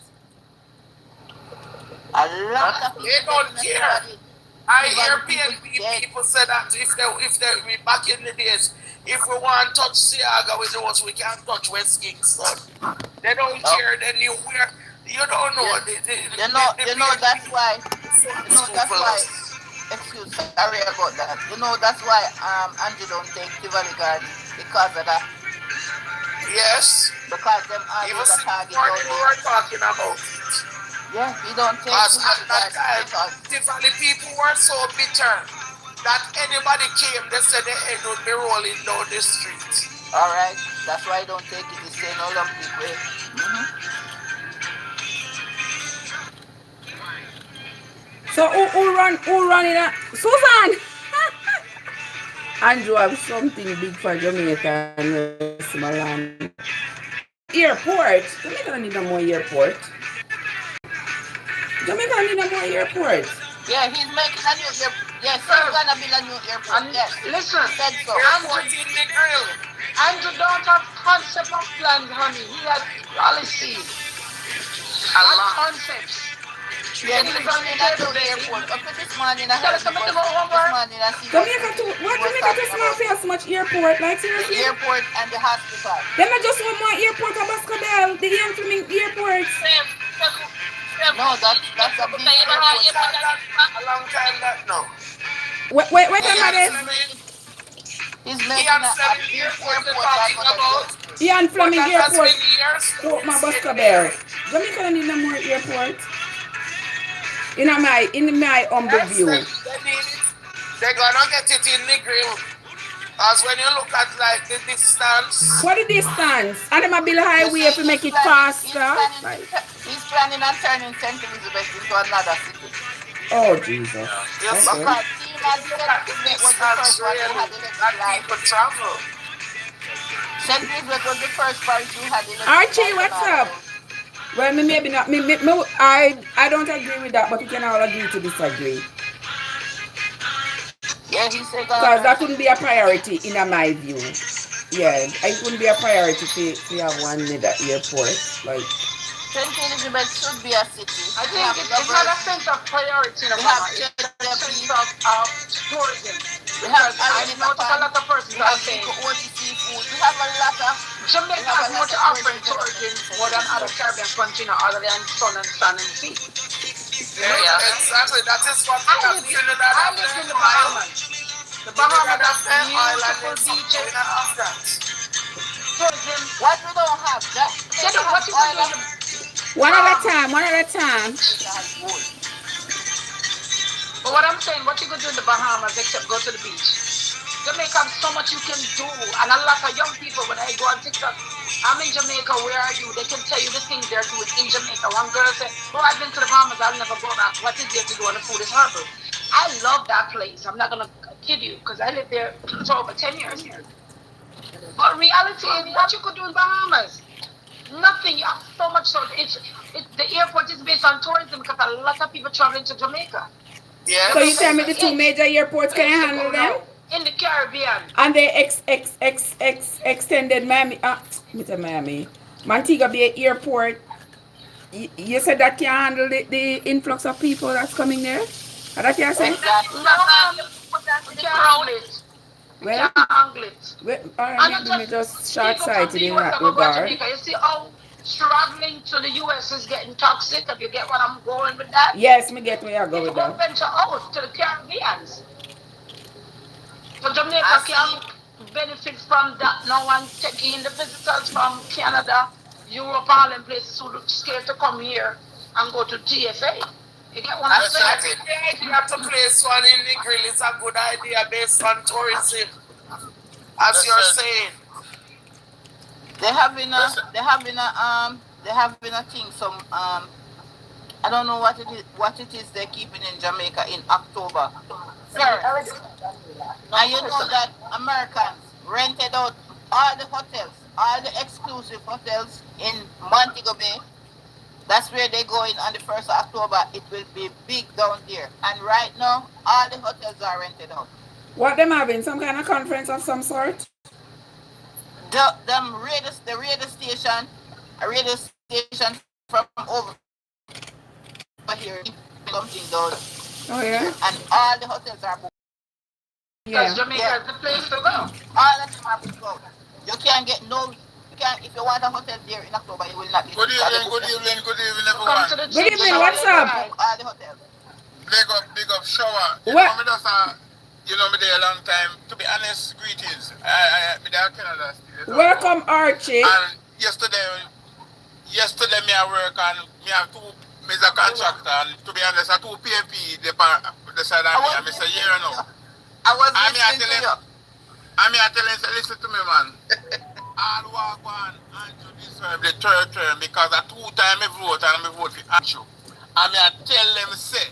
A lot of people. They don't care. I hear PNP people say that if they back in the days, if we want to touch Siaga with us, we can't touch West Kingston. They don't care. Then you don't know. You know that's why. Excuse, sorry about that. You know that's why Andrew don't take Tivoli Guard because of that. Yes. Because them always a target what out we there. were talking about. Yeah, he don't take Because Tivoli at that Guard time, Tivoli people were so bitter that anybody came, they said their head would be rolling down the street. Alright, that's why I don't take it the same Olympic way. So who run in a Susan? Andrew have something big for Jamaica and Westmoreland. Airport. Jamaica don't need no more airport. Jamaica need no more airport. Yeah, he's making a new airport. Yes, he's gonna build a new airport. Yes. Listen, Said so. Andrew don't have concept of plans, honey. He has policies and concepts. Yeah, he's running a new airport. Up to this morning, I heard Jamaica just not have so much airport, like seriously. The airport and the hospital. Then I just want more airport at Bascadel, the Fleming airport. No, that's a big airport. A long time that no. Wait, this? He's making a big airport. Ian Fleming airport. Port my Bascadel. Jamaica don't need no more airport. In my humble view. They're gonna get it in the grill. As when you look at like the distance. What the distance? And them a build a highway to make it faster. He's planning on turning St. Elizabeth into another city. Oh Jesus. Yes, okay. Because St. was the first one who had electric travel. St. Elizabeth was the first parish who had electric. Archie, what's up? Well, maybe not. I don't agree with that, but we can all agree to disagree. Yeah, he said because that wouldn't be a priority in my view. Yeah, it wouldn't be a priority to have one near the airport. Like St. Elizabeth should be a city. I think it's not a sense of priority. We have a sense of tourism. I notice a lot of persons are saying we have a lot of Jamaica has more to offer in tourism more than other Caribbean countries other than sun and sun and sea. Yeah, exactly. That is what I live in the Bahamas. The Bahamas have beautiful beaches. Tourism. What we don't have? One at a time. But what I'm saying, what you could do in the Bahamas except go to the beach? Jamaica has so much you can do, and a lot of young people, when I go on TikTok, I'm in Jamaica, where are you? They can tell you the things they're doing in Jamaica. One girl said, oh, I've been to the Bahamas, I'll never go back. What is there to do? And the food is horrible. I love that place. I'm not going to kid you, because I lived there for over 10 years. But reality is, what you could do in Bahamas? Nothing. You have so much. So the airport is based on tourism, because a lot of people traveling to Jamaica. Yeah. So you tell me the two major airports, can you handle them? In the Caribbean. And they extended Miami. Miami. Montego Bay Airport. You said that can handle the influx of people that's coming there? Are that you saying? Exactly. We can't handle it. We can't handle it. Alright, maybe just short-sighted in that regard. You see how traveling to the US is getting toxic? If you get what I'm going with that? Yes, me get where I go with that. Venture out to the Caribbean. So Jamaica can benefit from that now and taking the visitors from Canada, Europe, all them places who look scared to come here and go to TSA. You get what I'm saying? The idea to place one in the grill is a good idea based on tourism, as you're saying. They having a thing. Some I don't know what it is they're keeping in Jamaica in October 1st. Now you know that Americans rented out all the hotels, all the exclusive hotels in Montego Bay. That's where they're going on the 1st of October. It will be big down there. And right now, all the hotels are rented out. What them having? Some kind of conference of some sort? The radio station, a radio station from over here, something down. Oh yeah? And all the hotels are booked. Because Jamaica is the place to go. All of them are booked out. You can't get no... if you want a hotel there in October, you will not get Good evening, everyone. Good evening, what's up? All the hotels. Big up, shower. You know me there a long time. To be honest, greetings. Me there Canada still. Welcome, Archie. And yesterday me I work and me have two, me a contractor, and to be honest, I two PMP the side of me, and me say, yeah, no. I was listening to you. I tell him, say, listen to me, man. I'll walk on Andrew deserve the third term because I 2 times I vote and I vote for Andrew. I tell them, say,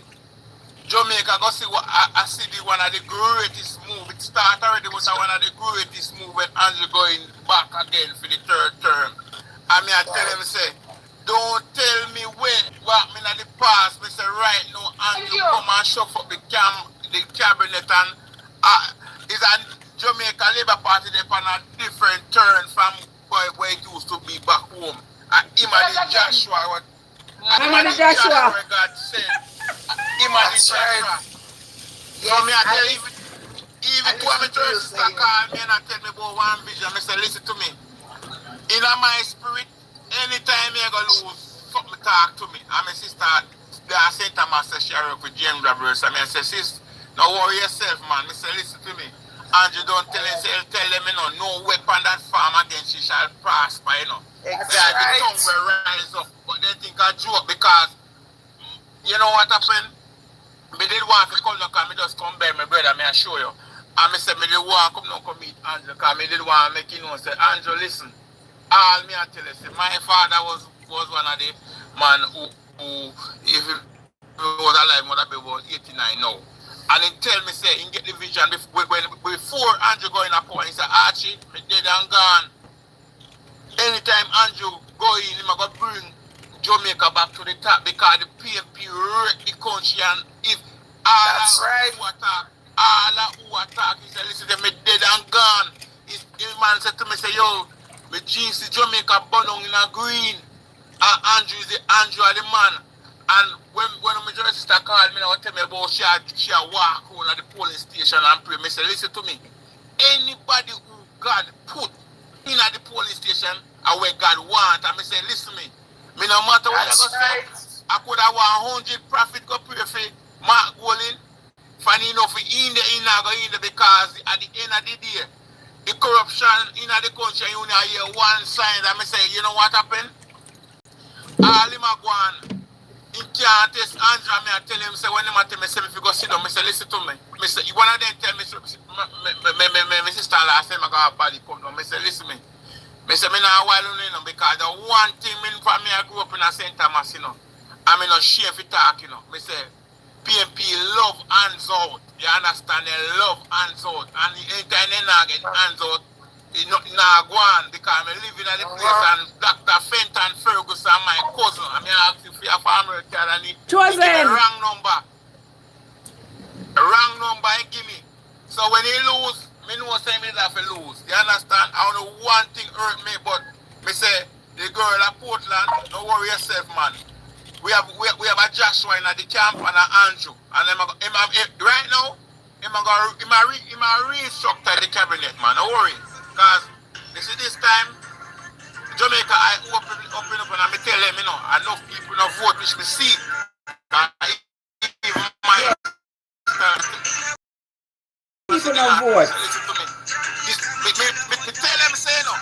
Jamaica go see what I see one of the greatest move. It started already was one of the greatest move when Andrew going back again for the 3rd term. I tell them, say, don't tell me what me in the past. Me say right now Andrew come and shuffle up the cabinet and is a Jamaica Labour Party they on a different turn from where it used to be back home. And him and the Joshua Joshua God said. Him and the Joshua. So me I tell you, even to me church sister call me and I tell me about one vision, I say listen to me. In my spirit, anytime you go lose, something talk to me. And my sister, they are St. Thomas says she work with James Roberts. I say sis, no worry yourself man. I say listen to me. Andrew don't tell them, you know, no weapon that farm against you shall prosper, you know. Exactly. The tongue will rise up, but they think I joke because, you know what happened? Me did want to come now, because me just come by my brother, me I show you. And me said, me did want to come now, come meet Andrew, because me did want to make you know, say, Andrew, listen, all me I tell you, say, my father was one of the man who if he was alive, would have been about 89 now. And he tell me, say, he get the vision before Andrew go in a point. He say, Archie, me dead and gone. Anytime Andrew go in, he go bring Jamaica back to the top because the PMP wreck the country. And if all who attack, he said, listen, me dead and gone. His man said to me, say, yo, me GC Jamaica burn on in a green. And Andrew is the man. And when my sister called me, now tell me about she walk on at the polling station and pray. Me say, listen to me. Anybody who God put in at the polling station and where God want, and me say, listen to me. Me no matter what I go say, I could have 100 prophet go pray for Mark Golin. Funny enough, in there because at the end of the day, the corruption in the country, you only hear one sign, and me say, you know what happened? All him a go on. He can't test Andrew, I tell him, say, when him tell me, say, if you go sit down, I say, listen to me. I say, one of them tell me, my sister last time I got a body come down, I say, listen to me. I say, I not while you know, because the one thing for me, I grew up in a St. Thomas, you know, I'm not shame for talk, you know. I say, PMP love hands out. You understand? They love hands out. And anytime they not get hands out, it's not go on because I'm living at the place and Dr. Fenton Ferguson, my cousin, I ask you for your family card and he give me the wrong number. The wrong number he give me. So when he lose, me know say me have to lose. You understand? I know one thing hurt me, but me say the girl at Portland, don't worry yourself, man. We have a Joshua in the camp and an Andrew. And right now, he restructure the cabinet, man. Don't worry. Because this is this time, Jamaica, I open up and I tell them, you know, enough people don't vote, which we see. Even my people don't vote. Listen to me. Me tell them, say, no.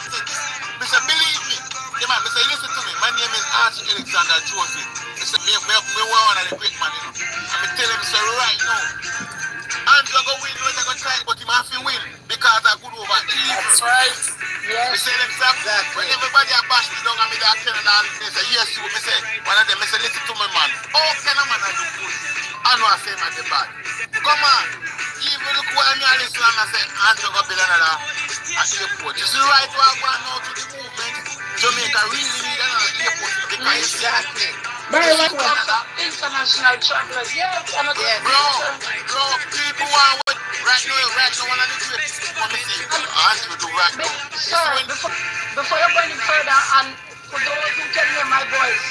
Me say, believe me. I say, listen to me. My name is Archie Alexander Joseph. I say, me one of the great man, you know. And me tell them, say, right now. Andrew go win, you go try, but he have to win because I good over evil. That's right. Yes. They say themselves, when them that Canada and they say, yes, you. Me say, one of them, me say, listen to me, man. Oh, can a man I do good? I know I say my bad. Come on. Even look where me and listen and I say, Andrew go build another at the airport. You see right where I go now to the movement? Jamaica really need another airport because Exactly. Very much. International travelers. Yes, I'm a bro, people want right now, one of the greatest people me see Andrew do right now. Sir, before you go any further, and for those who can hear my voice,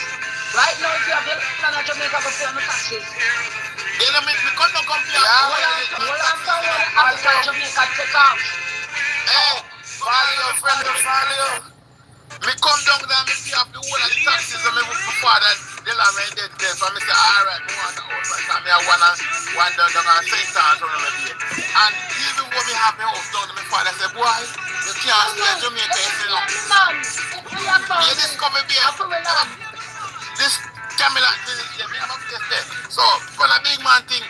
right now if you have your plan of Jamaica, go pay on the taxes. They don't make me come here. Well, after Jamaica take off. Hey, follow. Me come down there, me see up the whole of the taxis and me before that the land right there. So I say, alright, me want to house right now. Me I want down and St. Anne's on the day. And even when me have my house down, my father say, boy, you can't stay in Jamaica, you say no. You discover beer. This Camilla, me have a place there. So, for a big man thing,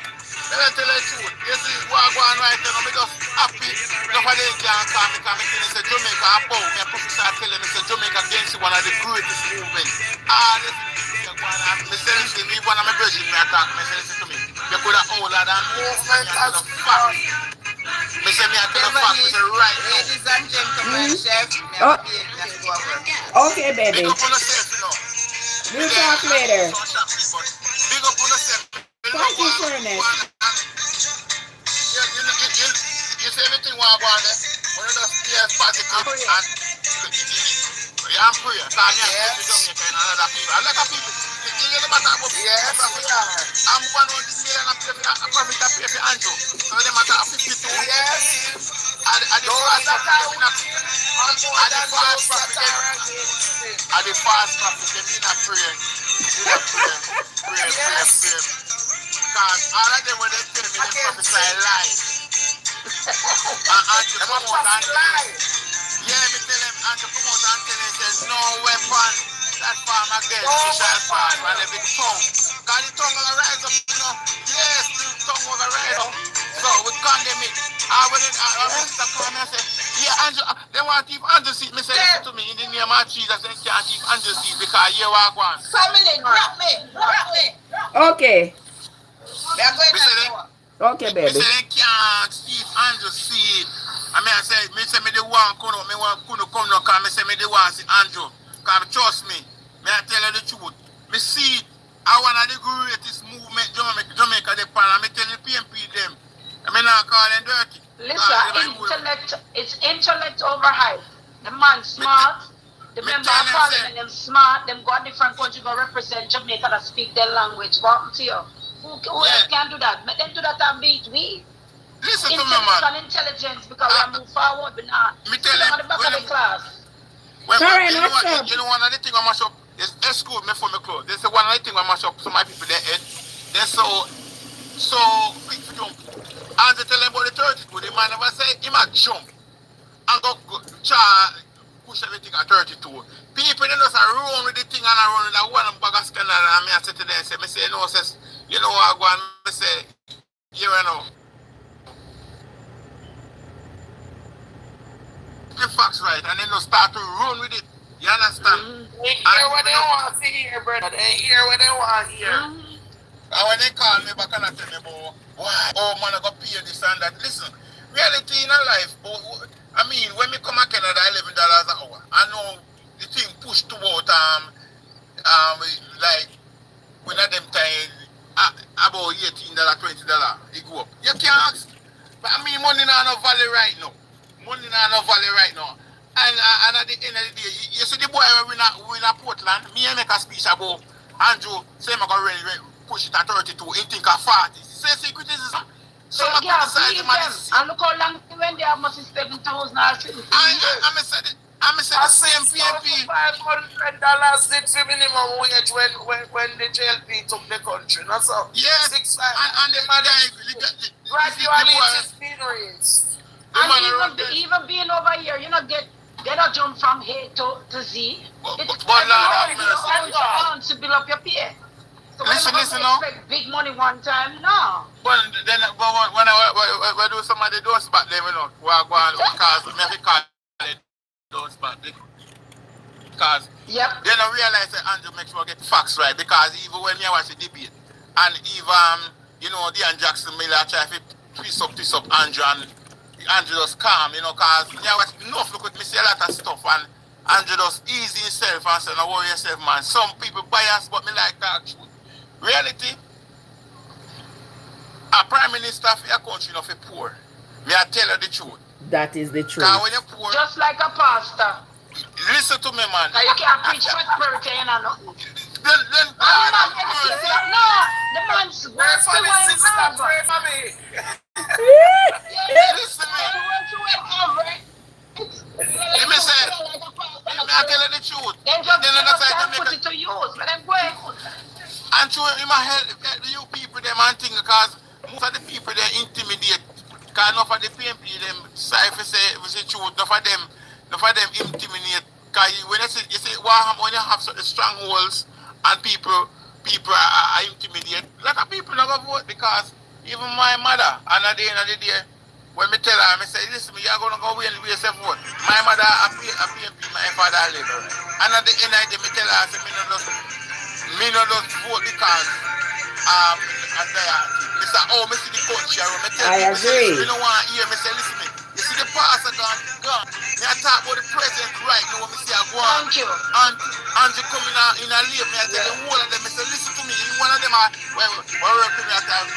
let me tell you the truth. You see what I'm going right now, me just happy. Nobody can't call me because me say Jamaica above. My professor tell me say Jamaica against one of the greatest movements. This is me say listen, me one of my brethren me attack me say listen to me. You could have older than movement as a fact. Me say me I tell the fact, me say right now. Ladies and gentlemen, chef, me have to go over. Okay, baby. Big up on yourself, you know. We'll talk later. Big up on yourself. Thank you, Furnace. You say everything while I'm there. When you just stay as positive and I'm free. So I'm here to Jamaica and other people. A lot of people. You know matter about Yes, we are. I'm 100 million and profit I pay for Andrew. So they matter 52. Yes. And the fast profit, they mean a prayer. Pray. Because all of them when they tell me they prophesy lies. And to come out and lie. Yeah, me tell them and to come out and tell them there's no weapon that farm against you shall fall and every tongue. Because the tongue will rise up, you know. Yes, the tongue will rise up. So we condemn it. When Mr. come and say, yeah, Andrew, they want to keep Andrew seat. Me say, listen to me, in the name of Jesus, they can't keep Andrew seat because here we are going. Family, drop me. Okay. We are going to Okay, baby. Me say they can't keep Andrew seat. I say me the one come out, me want to come now, because me say me the one see Andrew. Because trust me, I tell you the truth. Me see, I one of the greatest movement Jamaica, the pan, and me tell the PMP them. I mean, I call them dirty. Listen, it's intellect over hype. The man smart, the member of parliament, them smart, them go a different country, go represent Jamaica that speak their language. What to you? Who else can do that? Make them do that and beat we. Listen to me, man. And intelligence because we move forward, but not. Me tell them, at the back of the class. You know one of the things I mash up is excuse me for my clothes. This is one of the things I mash up so my people their head. They're so quick to jump. And they tell them about the 32, the man never say he might jump and go push everything at 32. People they just run with the thing and run with that one bag of scanner and me I say to them, say, me say, no, says, you know what I go and me say, you know. The facts right and then they start to run with it. You understand? They hear what they want to hear, brother. They hear what they want to hear. And when they call me back and tell me about why, oh man, I got pay this and that. Listen, reality in our life, I mean, when we come to Canada, $11 an hour. I know the thing pushed toward like when at them time about $18, $20, it go up. You can't ask. But I mean, money not no value right now. And at the end of the day, you see the boy we in Portland, me and make a speech about Andrew, say I'm going to push it at 32, he think at 40. Say secret is so much criticize him and look how long when they have must 7,000 or something. I'm the same PMP. $500 did for minimum wage when the JLP took the country. That's all. Yes. And the man gradually it's been raised. And even being over here, you know, get a jump from A to Z. It's to build up your pay. So listen, expect big money one time, no. But then when I do some of the doors back there, you know, we are going to cause me call it doors back there. Because They don't realize that Andrew makes sure get facts right, because even when me watch the debate, and even, Dean Jackson Miller try to twist up Andrew, and Andrew just calm, because me watch enough look at me see a lot of stuff, and Andrew just easy himself and say, no worry yourself, man. Some people bias, but me like that truth. Reality, a prime minister for your country not for poor. Me I tell you the truth. That is the truth. Because when you're poor, just like a pastor. Listen to me, man. You can't preach prosperity, nothing. Then no, the man's work for Pray him. for me. listen to me. Let me say, I tell you the truth. Then just Then give that's us why time put it to use. Let them go. and to in my head, you people them and thing, because most of the people they intimidate. Because enough of the PMP them say if you say truth, enough of them intimidate. Because when you say when you have such strongholds and people are intimidated, a lot of people never vote, because even my mother, and at the end of the day, when me tell her, I say, listen, you're going to go away and waste your vote. My mother, a PMP, my father, a Labour. And at the end of the day, me tell her, I say, me not just vote because and me say, oh, me see the country, me tell I you, agree. me don't want to hear, me say, listen, you see the pastor gone. Me I talk about the president right now, me say, I go on. Thank you. And you come in a lane, me I tell the whole of them, me say, listen to me, one of them are, when we're working at time,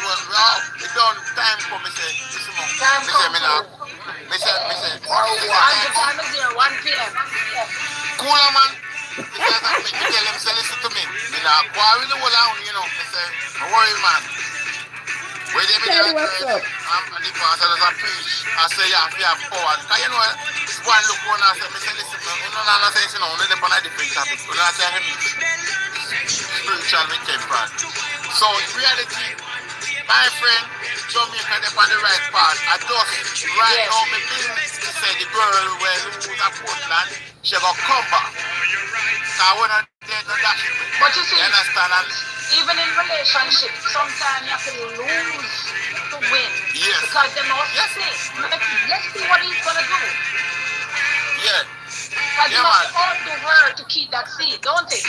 we done time come, me say, listen, Time me say, me now, come. me say, And the time is here, 1 p.m. cooler man. Because me tell them, say, listen to me. Me now, quarrel the whole out, me say, no worry, man. Where they be Tell there, what's up. and the pastor does a preach, I say, yeah, you have power. Because it's one look one and say, me say, listen, no, say, only the one of the different topics. We're not saying spiritual and temperate. So, in reality, my friend, Jamaica, they're on the right path. I just, right now, me believe, he said, the girl who's at Portland, she will come back. Because when I did the dash, But you see, you understand? And even in relationships, sometimes you have to lose to win. Yes. Because they must say, let's see what he's going to do. yeah. Because you Yeah, must man. all do her to keep that seed, don't it?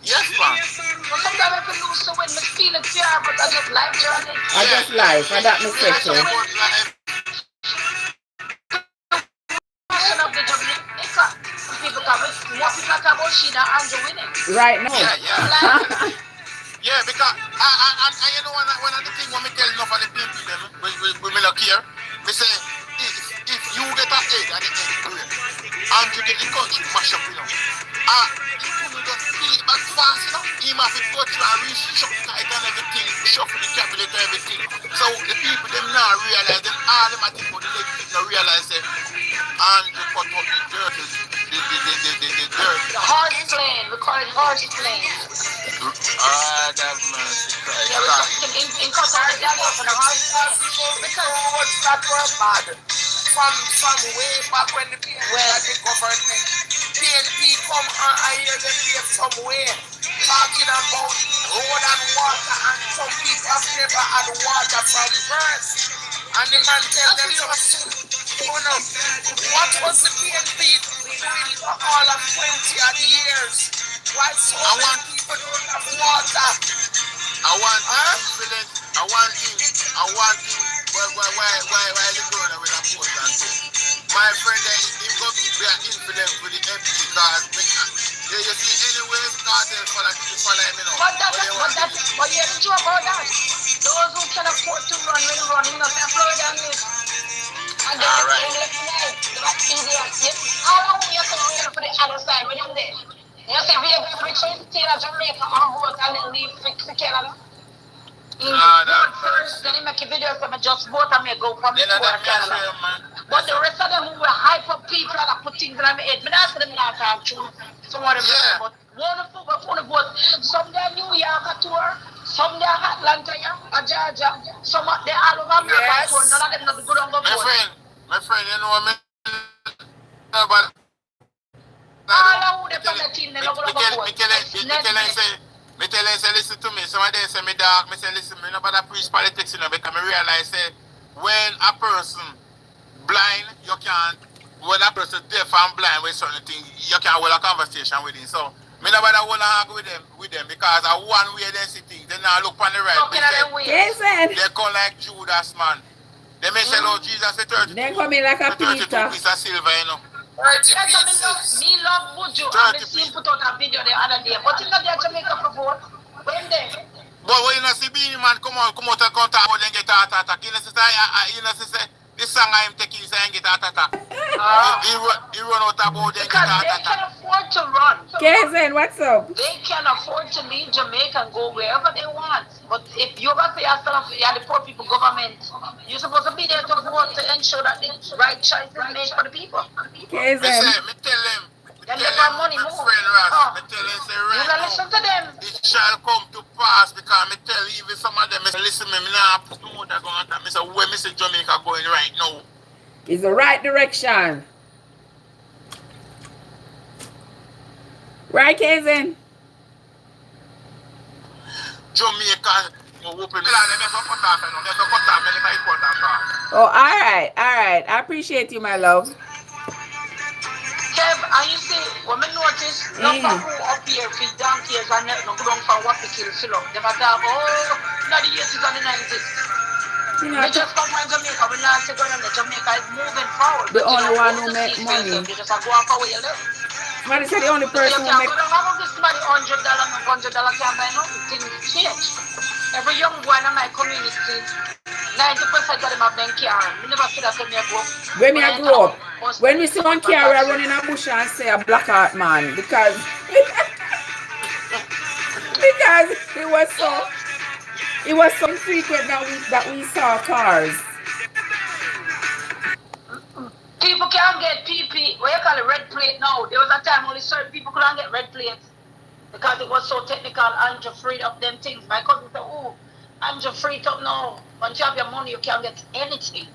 Yes, man. So sometimes I have to lose to win. I feel it here, but I just like journey. I just life. I got me section. Passion of the Jamaica. People come with more people talk about Sheena and the winning. Right now. Yeah. Yeah, because I you know one of the things when me tell enough of the people them we not care. Me say if you get a head and the head great, and you get the country mash up, you just feel it back fast, He must be go through and restructure it and everything, shuffle the cabinet and everything. So the people them now realize them all them I think for the legislative now realize that and you cut up the dirt, the dirt. The horse plane, we call it horse plane. That's mercy Christ. Yeah, in Qatar, the devil for the horse plane. Because that was bad. From way back when the PNP had the government. PNP come and I hear them here somewhere talking about road and water, and some people have never had water from birth. And the man tell them what was the PNP doing for all of 20 odd years? Why so many people don't have water? I want thing. Why you going with a post and so? My friend, he go be influence with the MP because you see anyways, cartel for like people follow him, But you have to talk about that. Those who can afford to run will run, Florida and live. And then all right. How long you have to run for the other side when you're there? You say we have to stay in Jamaica and vote and then leave for Canada. First, then he make a video of me just vote and me go from the Canada. But the rest of them who were hype up people that put things in my head, but that's them not talk true. Some of them, but one of vote. Some they New York a tour, some they Atlanta, Georgia, some they all over America tour. None of them not good on go vote. My friend, you know what I mean? But all of them from the team, they not good on go vote. Me tell them, say, listen to me. Some of them say me dark. Me say, listen, me no bother preach politics, because me realize, say, when a person blind, you can't when a person deaf and blind with certain things, you can hold a conversation with him. So, me never want to argue with them because I one way they see things. They now look on the right. They come like Judas, man. They may say, Lord Jesus, the 32. They come in like a 32 Peter. piece of silver, you know. Me love Buju. I see him put out a video the other day. But you know they're Jamaica for vote. When they? But when you know see Beanie Man come out and contact about them get heart attack. You know say this song I'm taking is and get heart attack. He run out about them get heart attack. They can afford to run. Kezen, what's up? They can afford to leave Jamaica and go wherever they want. But if you ever say yourself, you're the poor people government, you're supposed to be there to vote to ensure that the right choice is made for the people. Kezen. Me tell them. Then they got money more. Me tell them say You gotta listen to them. It shall come to pass because me tell even some of them listen me now put no other going on. Me say where me see Jamaica going right now. It's the right direction. Right, Kezen? Jamaica open. Oh, all right. I appreciate you, my love. Kev, and you see, when I notice, no people up here for donkeys and no go down for what to kill fill up. They might have, not the 80s and the 90s. We just come from Jamaica, we not say Jamaica is moving forward. The only one who make money. You just go off where you live. Somebody said the only person who make... You can't go down and give somebody $100 can't buy nothing. Things change. Every young boy in my community, 90% of them have been carrying. We never see that when I grow up. When we see one carrier running a bush and say a black heart man, because it was so frequent that we saw cars. People can't get PP, what you call it, red plate now. There was a time only certain people couldn't get red plates because it was so technical and you freed up them things. My cousin said, I'm just freed up now. Once you have your money, you can't get anything.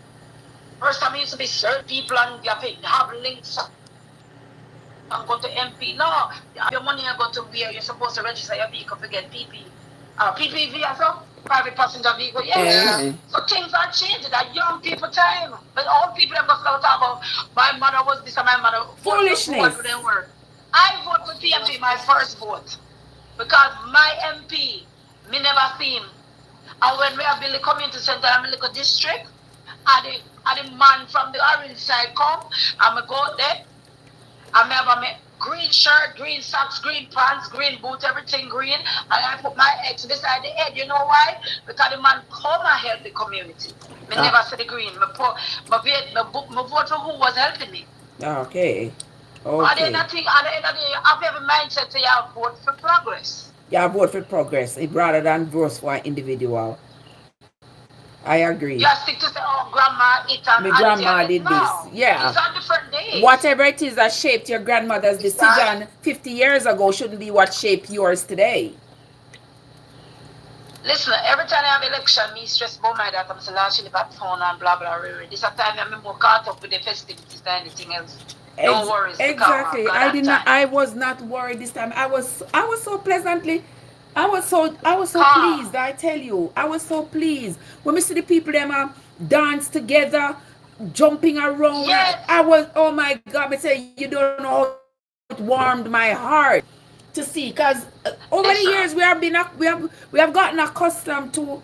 First time it used to be certain people and you have links and go to MP. No, you have your money and go to where you're supposed to register your vehicle to get PP. PPV as well, private passenger vehicle. Yeah. So things are changing at young people time. But old people have got to talk about my mother was this and my mother foolishness. I vote for PMP my first vote because my MP, me never see him. And when we have built the community center in my little district, and the man from the orange side come, and I go there, and I have a green shirt, green socks, green pants, green boots, everything green, and I put my ex beside the head. You know why? Because the man come and help the community. Me never see the green. Me vote for who was helping me. Okay. At the end of the day, you have every mindset to have vote for progress. Yeah, vote for progress rather than vote for an individual. I agree. You stick to say, grandma, my grandma did this. Yeah. It's on different days. Whatever it is that shaped your grandmother's decision 50 years ago shouldn't be what shaped yours today. Listen, every time I have election, me stress about my dad. I'm saying, last year, back phone and blah, blah, blah. This time I'm more caught up with the festivities than anything else. No worries. Exactly. I was not worried this time. I was so pleasantly. I was so pleased. I tell you, I was so pleased when we see the people them dance together, jumping around. Yes. I was, oh my God! I say you don't know how it warmed my heart to see, because over the years we have gotten accustomed to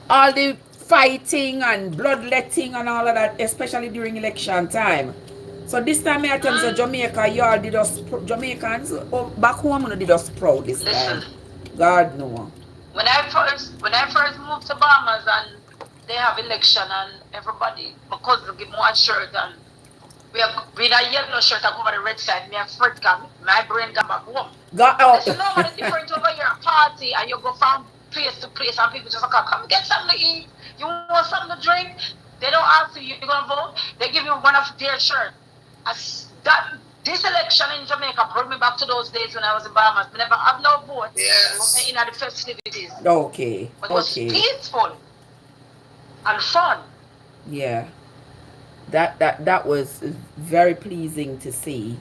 all the fighting and bloodletting and all of that, especially during election time. So this time I tell you, Jamaica, y'all did us Jamaicans back home, did us proud this time. God no. When I first moved to Bahamas and they have election and everybody, because they give me one shirt and we have been a yellow shirt and over the red side, me a friend come, my brain got back home. You know what is different over here, a party and you go from place to place and people just come get something to eat. You want something to drink? They don't ask you gonna vote. They give you one of their shirt. This election in Jamaica brought me back to those days when I was in Bahamas. I never have no vote. Yes. In the festivities. Okay. But it was peaceful and fun. Yeah. That was very pleasing to see.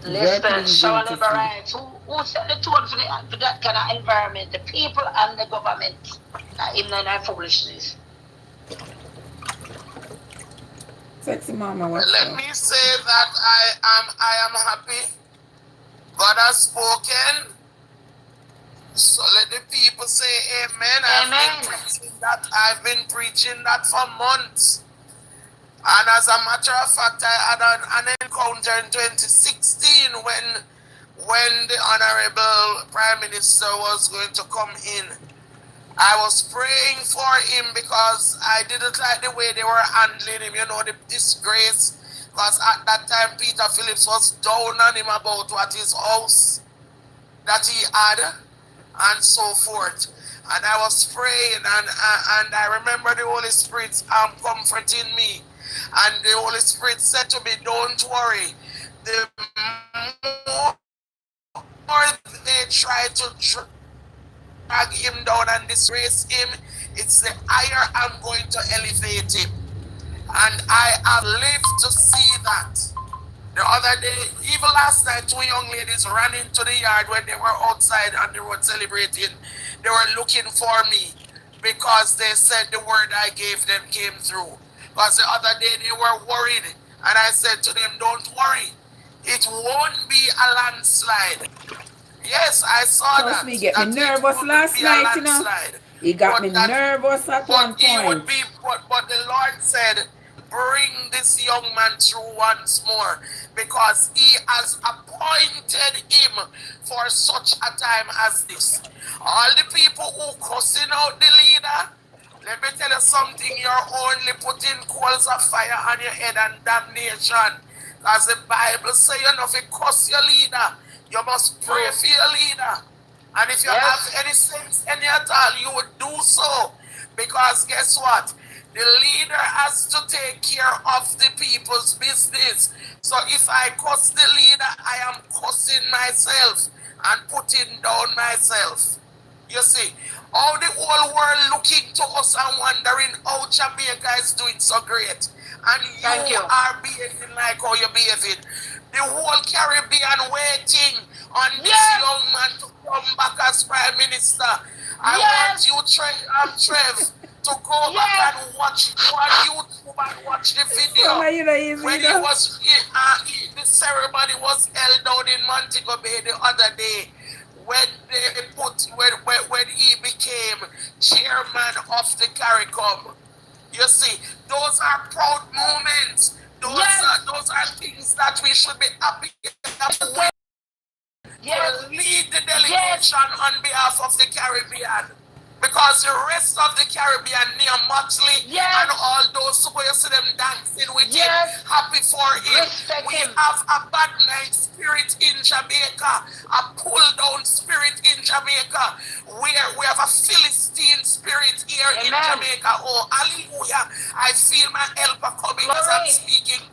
Listen, show labor rights. Who set the tone for that kind of environment? The people and the government. Even in our foolishness. Sexy mama, what's Let up? me say that I am happy. God has spoken. So let the people say amen. I've been preaching that for months. And as a matter of fact, I had an encounter in 2016 when the Honorable Prime Minister was going to come in. I was praying for him because I didn't like the way they were handling him, the disgrace. Because at that time, Peter Phillips was down on him about what his house that he had and so forth. And I was praying, and I remember the Holy Spirit comforting me. And the Holy Spirit said to me, don't worry. The more they try to drag him down and disgrace him, it's the higher I'm going to elevate him. And I have lived to see that. The other day, even last night, 2 young ladies ran into the yard when they were outside on the road celebrating. They were looking for me because they said the word I gave them came through. Because the other day they were worried, and I said to them, don't worry, it won't be a landslide. Yes, I saw that. Me get me nervous last night, He got me nervous at one point. But the Lord said, bring this young man through once more, because he has appointed him for such a time as this. All the people who cussing out the leader, let me tell you something, you're only putting coals of fire on your head and damnation. As the Bible says, if you cuss your leader, you must pray for your leader. And if you have any sense, any at all, you would do so. Because guess what? The leader has to take care of the people's business. So if I cuss the leader, I am cussing myself and putting down myself. You see, all the whole world looking to us and wondering how Jamaica is doing so great. And you are behaving like how you're behaving. The whole Caribbean waiting on this young man to come back as Prime Minister. I want you, Trev, to go back and watch on YouTube and watch the video. When the ceremony was held down in Montego Bay the other day, when he became chairman of the CARICOM. You see, those are proud moments. Those are things that we should be happy about. To lead the delegation on behalf of the Caribbean. Because the rest of the Caribbean, near Motley and all those who you see them dancing with him, happy for him. We have a bad night spirit in Jamaica, a pull down spirit in Jamaica. We have a Philistine spirit here in Jamaica. Oh, hallelujah. I feel my helper coming as I'm speaking.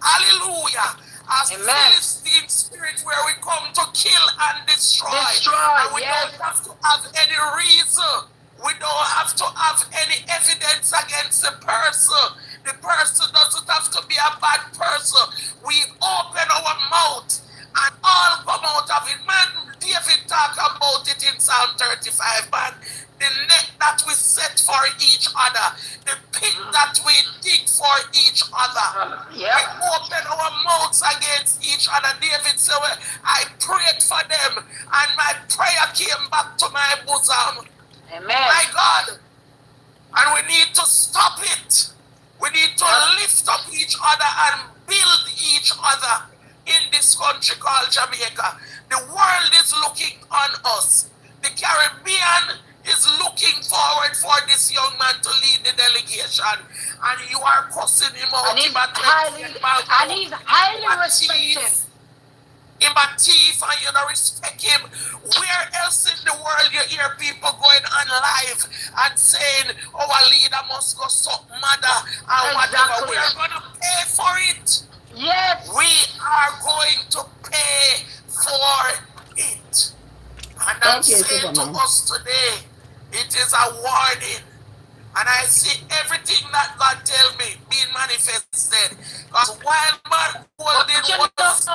Hallelujah. A Philistine spirit where we come to kill and destroy. And we don't have to have any reason. We don't have to have any evidence against the person. The person doesn't have to be a bad person. We open our mouth and all come out of it. Man, David talk about it in Psalm 35, man. The net that we set for each other, the pit that we dig for each other. We open our mouths against each other. David said, I prayed for them, and my prayer came back to my bosom. Amen. My God. And we need to stop it. We need to lift up each other and build each other in this country called Jamaica. The world is looking on us. The Caribbean is looking forward for this young man to lead the delegation, and you are cussing him out. And he's highly respected. Him a thief, and you don't respect him. Where else in the world you hear people going on live and saying our leader must go suck mother and whatever? We are going to pay for it. Yes. We are going to pay for it. And I'm saying to us today, it is a warning. And I see everything that God tell me being manifested. Because while man holding was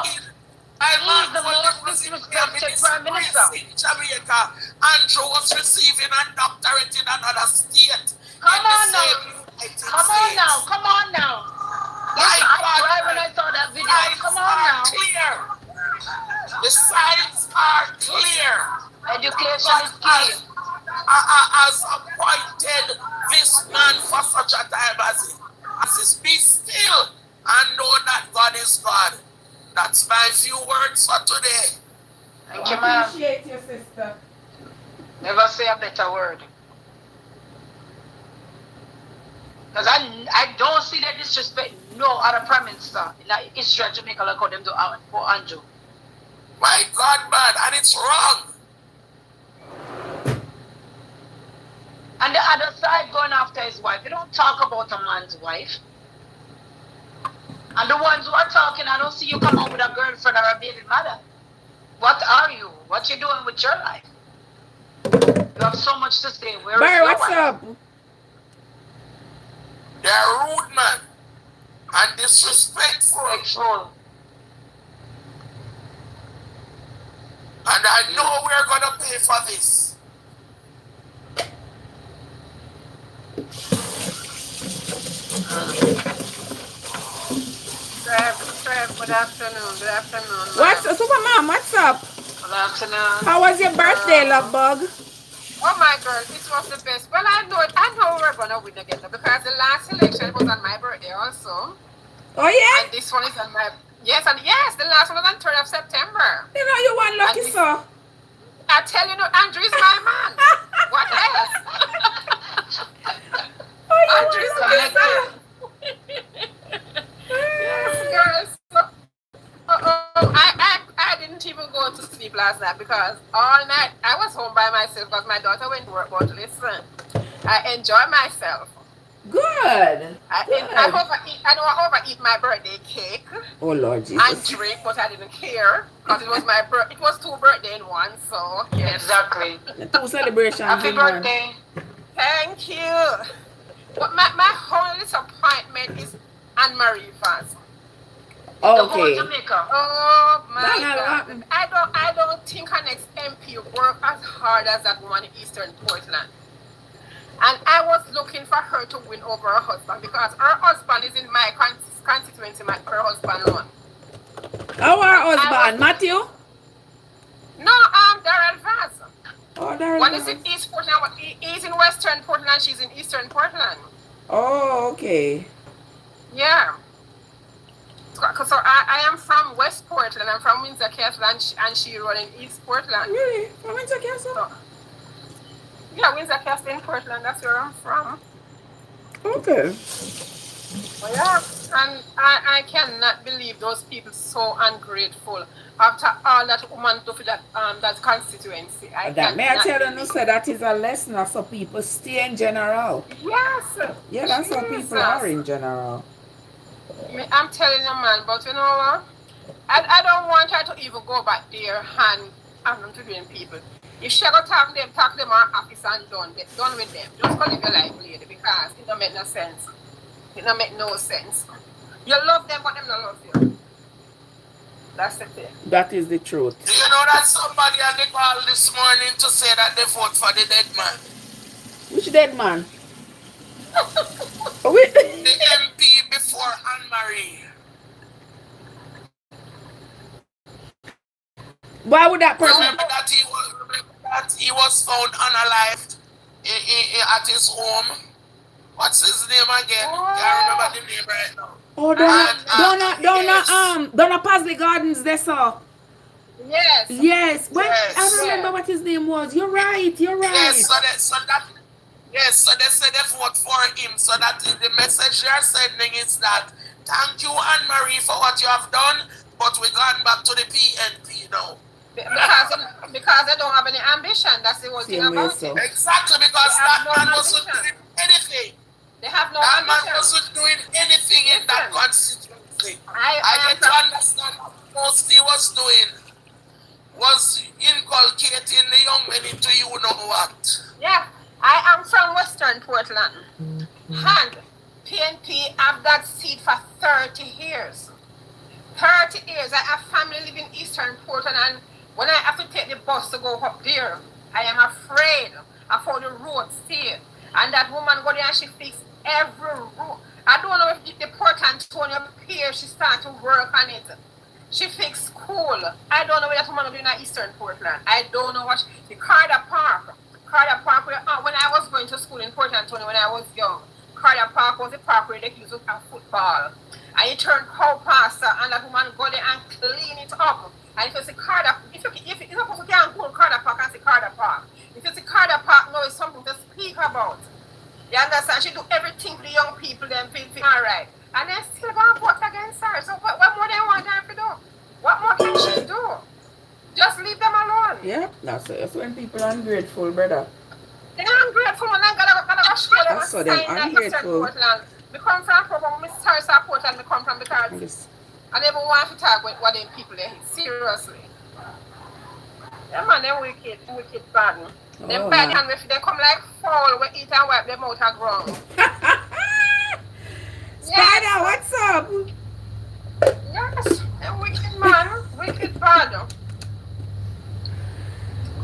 in Jamaica, Andrew was receiving a doctorate in another state. Come on now. The signs are clear. Education is key. Has appointed this man for such a time as this. Be still and know that God is God. That's my few words for today. Thank you, ma'am. Appreciate you, sister. Never say a better word. Because I don't see that disrespect no other prime minister in like Israel, Jamaica, like how them do for Andrew. My God, man, and it's wrong. And the other side going after his wife. You don't talk about a man's wife. And the ones who are talking, I don't see you come out with a girlfriend or a baby mother. What are you? What you doing with your life? You have so much to say. Where is your what's wife? up? They're rude, man, and disrespectful. And I know we're gonna pay for this. Trev, good afternoon. Good afternoon. What's up, Supermom? What's up? Good afternoon. How was your birthday, love bug? Oh my girl, this was the best. Well, I know we're gonna win again because the last election was on my birthday also. Oh yeah? And this one is on my yes, the last one was on 3rd of September. You know you want lucky, so. I tell you, no, Andrew is my man. What else? Andrew is my man. Yes, girls. I didn't even go to sleep last night because all night I was home by myself because my daughter went to work. But listen, I enjoy myself. Good. I know I overeat my birthday cake. Oh Lord Jesus. And drink, but I didn't care because it was my it was 2 birthdays in one. So yes. Exactly. 2 celebrations. Happy birthday. Thank you. But my whole disappointment is Anne-Marie Vaz. Okay. Jamaica. Oh my God! I don't think our next MP work as hard as that woman in Eastern Portland. And I was looking for her to win over her husband because her husband is in my constituency. Her husband won. Our husband, Matthew? No, Darrell Vaz. Oh, Darrell One Vaz. is in East Portland. He's in Western Portland. She's in Eastern Portland. Oh, okay. Yeah. So I am from West Portland. I'm from Windsor Castle, and she running East Portland. Really? From Windsor Castle? So, yeah, Windsor Castle in Portland. That's where I'm from. Okay. Well, yeah, and I cannot believe those people so ungrateful after all that woman do for that constituency. May I tell you, sir, that is a lesson so people stay in general. Yes. Yeah, that's how people are in general. I'm telling you, man, but you know what? I don't want her to even go back there and have them to doing people. If she go talk them on office and get done with them. Just go live your life, lady, because it don't make no sense. It don't make no sense. You love them, but them don't love you. That's the thing. That is the truth. Do you know that somebody had the call this morning to say that they vote for the dead man? Which dead man? The MP before Anne-Marie. Why would that person? Remember that he was found unalived at his home. What's his name again? Can't remember the name right now. Oh, don't pass the gardens there, sir. Yes. Yes. When, Yes. I don't remember what his name was. You're right. Yes, so they said they vote for him. So that the message they're sending is that thank you, Anne-Marie, for what you have done, but we're going back to the PNP now. Because they don't have any ambition. That's the whole thing about it. Exactly, because that man wasn't doing anything. They have no That ambition. man wasn't doing anything in that constituency. I get to understand what most he was doing was inculcating the young men into you know what. Yeah, I am from Western Portland. And PNP have that seat for 30 years. 30 years. I have family living in Eastern Portland, and when I have to take the bus to go up there, I am afraid of how the road stay. And that woman go there and she fix every road. I don't know if the Port Antonio pier she start to work on it. She fixed school. I don't know what that woman doing in Eastern Portland. I don't know what the Carter Park. Carter Park, when I was going to school in Port Antonio when I was young, Carter Park was the park where they used to have football. And you turn cow pastor and that woman go there and clean it up. And if you see Carter, if you can't go to Carter Park and see Carter Park. If you see Carter Park now, it's something to speak about. You understand? She do everything for the young people, then feel alright. And then still going to vote against her. So what more they want her to do? What more can she do? Just leave them alone. Yeah, that's when people are ungrateful, brother. They're ungrateful when I'm gonna show them a sign that Eastern Portland. We come from Portland, we come from the cards. Yes. I never want to talk with what them people they hit. Seriously. Them man, them wicked bad. Them bad hand, they come like fall, we eat and wipe them out of ground. Spider, what's up? Yes, them wicked man, wicked bad.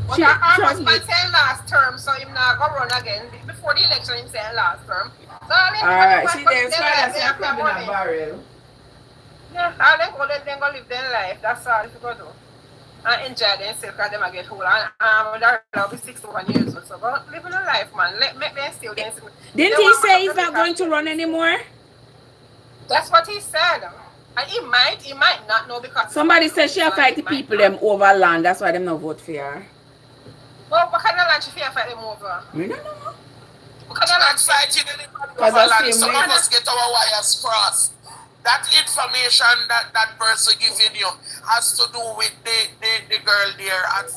But I was saying last term, so him not go run again. Before the election, him saying last term. So alright, see them Spider say I'm in a barrel. Yeah, all them go, then go live their life. That's all if you go do. And enjoy themselves because them get old. And they'll be 61 years old. So go live in a life, man. Make them still dance. Didn't he say he's not going to run anymore? That's what he said. And he might not know because somebody said she'll fight the people them over land. That's why them not vote for her. Well, what kind of land she fear fight them over? I don't know. What kind of land fighting anybody over land? Some of us get our wires crossed. That information that person giving you has to do with the girl there at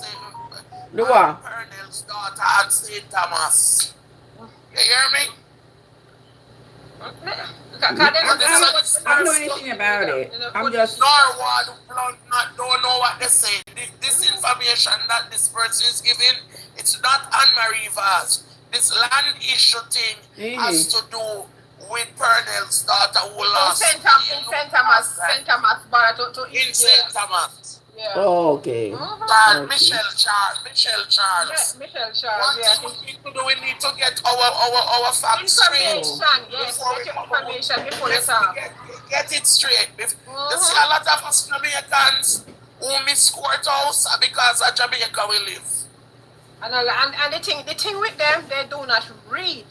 Pernell's daughter at St. Thomas. You hear me? I don't know anything about it. I'm just don't know what they say. This information that this person is giving, it's not Anne-Marie Vaz. This land issue thing has to do with Pernell's daughter who lost in St. Thomas, in St. Thomas. Yeah. Oh, okay. Okay. Michelle Charles. Yeah, Michelle Charles. What we need to do, we need to get our facts straight. Yes, get information before you talk. Get it straight. You see a lot of us Jamaicans who miss courthouse because of Jamaica we live. And the thing with them, they do not read.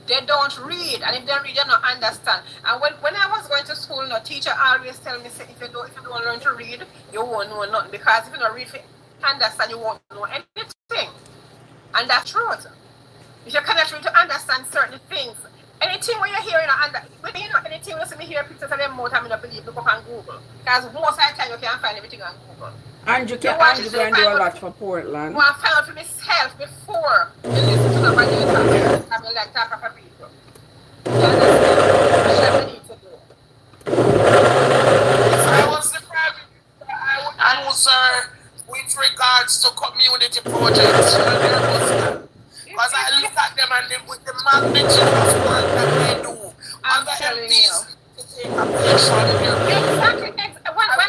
They don't read, and if they read, they don't understand. And when I was going to school, no teacher always tell me, say, if you don't learn to read, you won't know nothing. Because if you don't read, understand, you won't know anything. And that's truth. If you cannot read to understand certain things, anything when you hear, anything when you see me hear pictures of them mouth, I don't believe, look up on Google. Because most of the time you can't find everything on Google. Andrew can do a lot for Portland. I found out for myself before you listen to nobody talk. I mean, like talk for people. You understand? What need to do. If I was the Prime Minister, I would use her with regards to community projects. Because I look at them and with the magnitude of work that they do. I'm telling you. Exactly.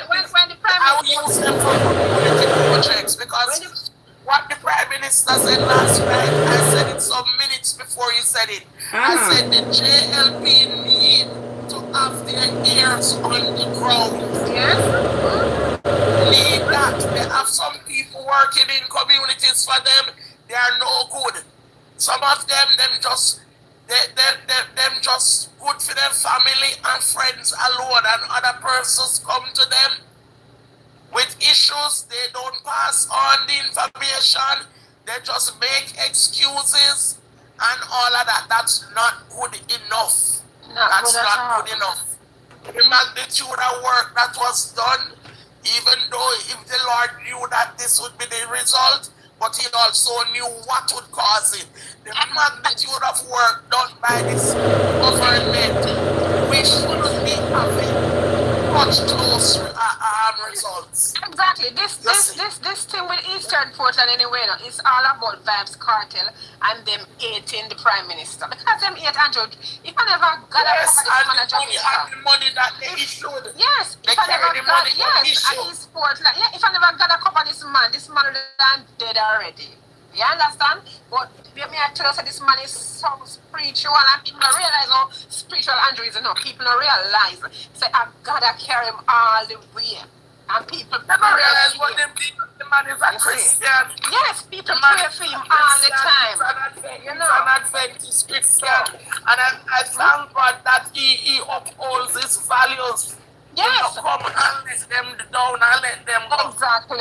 When the Prime Minister, I will use them for community projects because what the Prime Minister said last night, I said it some minutes before he said it. I said the JLP need to have their ears on the ground. yes, Need that. They have some people working in communities for them. They are no good. Some of them just them just good for their family and friends alone, and other persons come to them with issues. They don't pass on the information. They just make excuses and all of that. That's not good enough. That's not good enough. The magnitude of work that was done, even though if the Lord knew that this would be the result, but he also knew what would cause it. The magnitude of work done by this government, we shouldn't be having much close results. exactly. This thing with Eastern Portland anyway, it's all about Vibes Cartel and them hating the Prime Minister. Because them hate Andrew. If I never got the money that they issued. Yes, They if I carry never the got, money yes, for and East Portland, if I never got a cover this man would have dead already. You understand? But me I tell us that this man is so spiritual and people don't realize how spiritual Andrew is enough. People don't realize. Say I gotta carry him all the way. And people never realize what the man is a Christian. Yes, people pray for him all the time. He's an Adventist Christian. And I thank God that he upholds his values. Yes. You come and let them down and let them go. Exactly.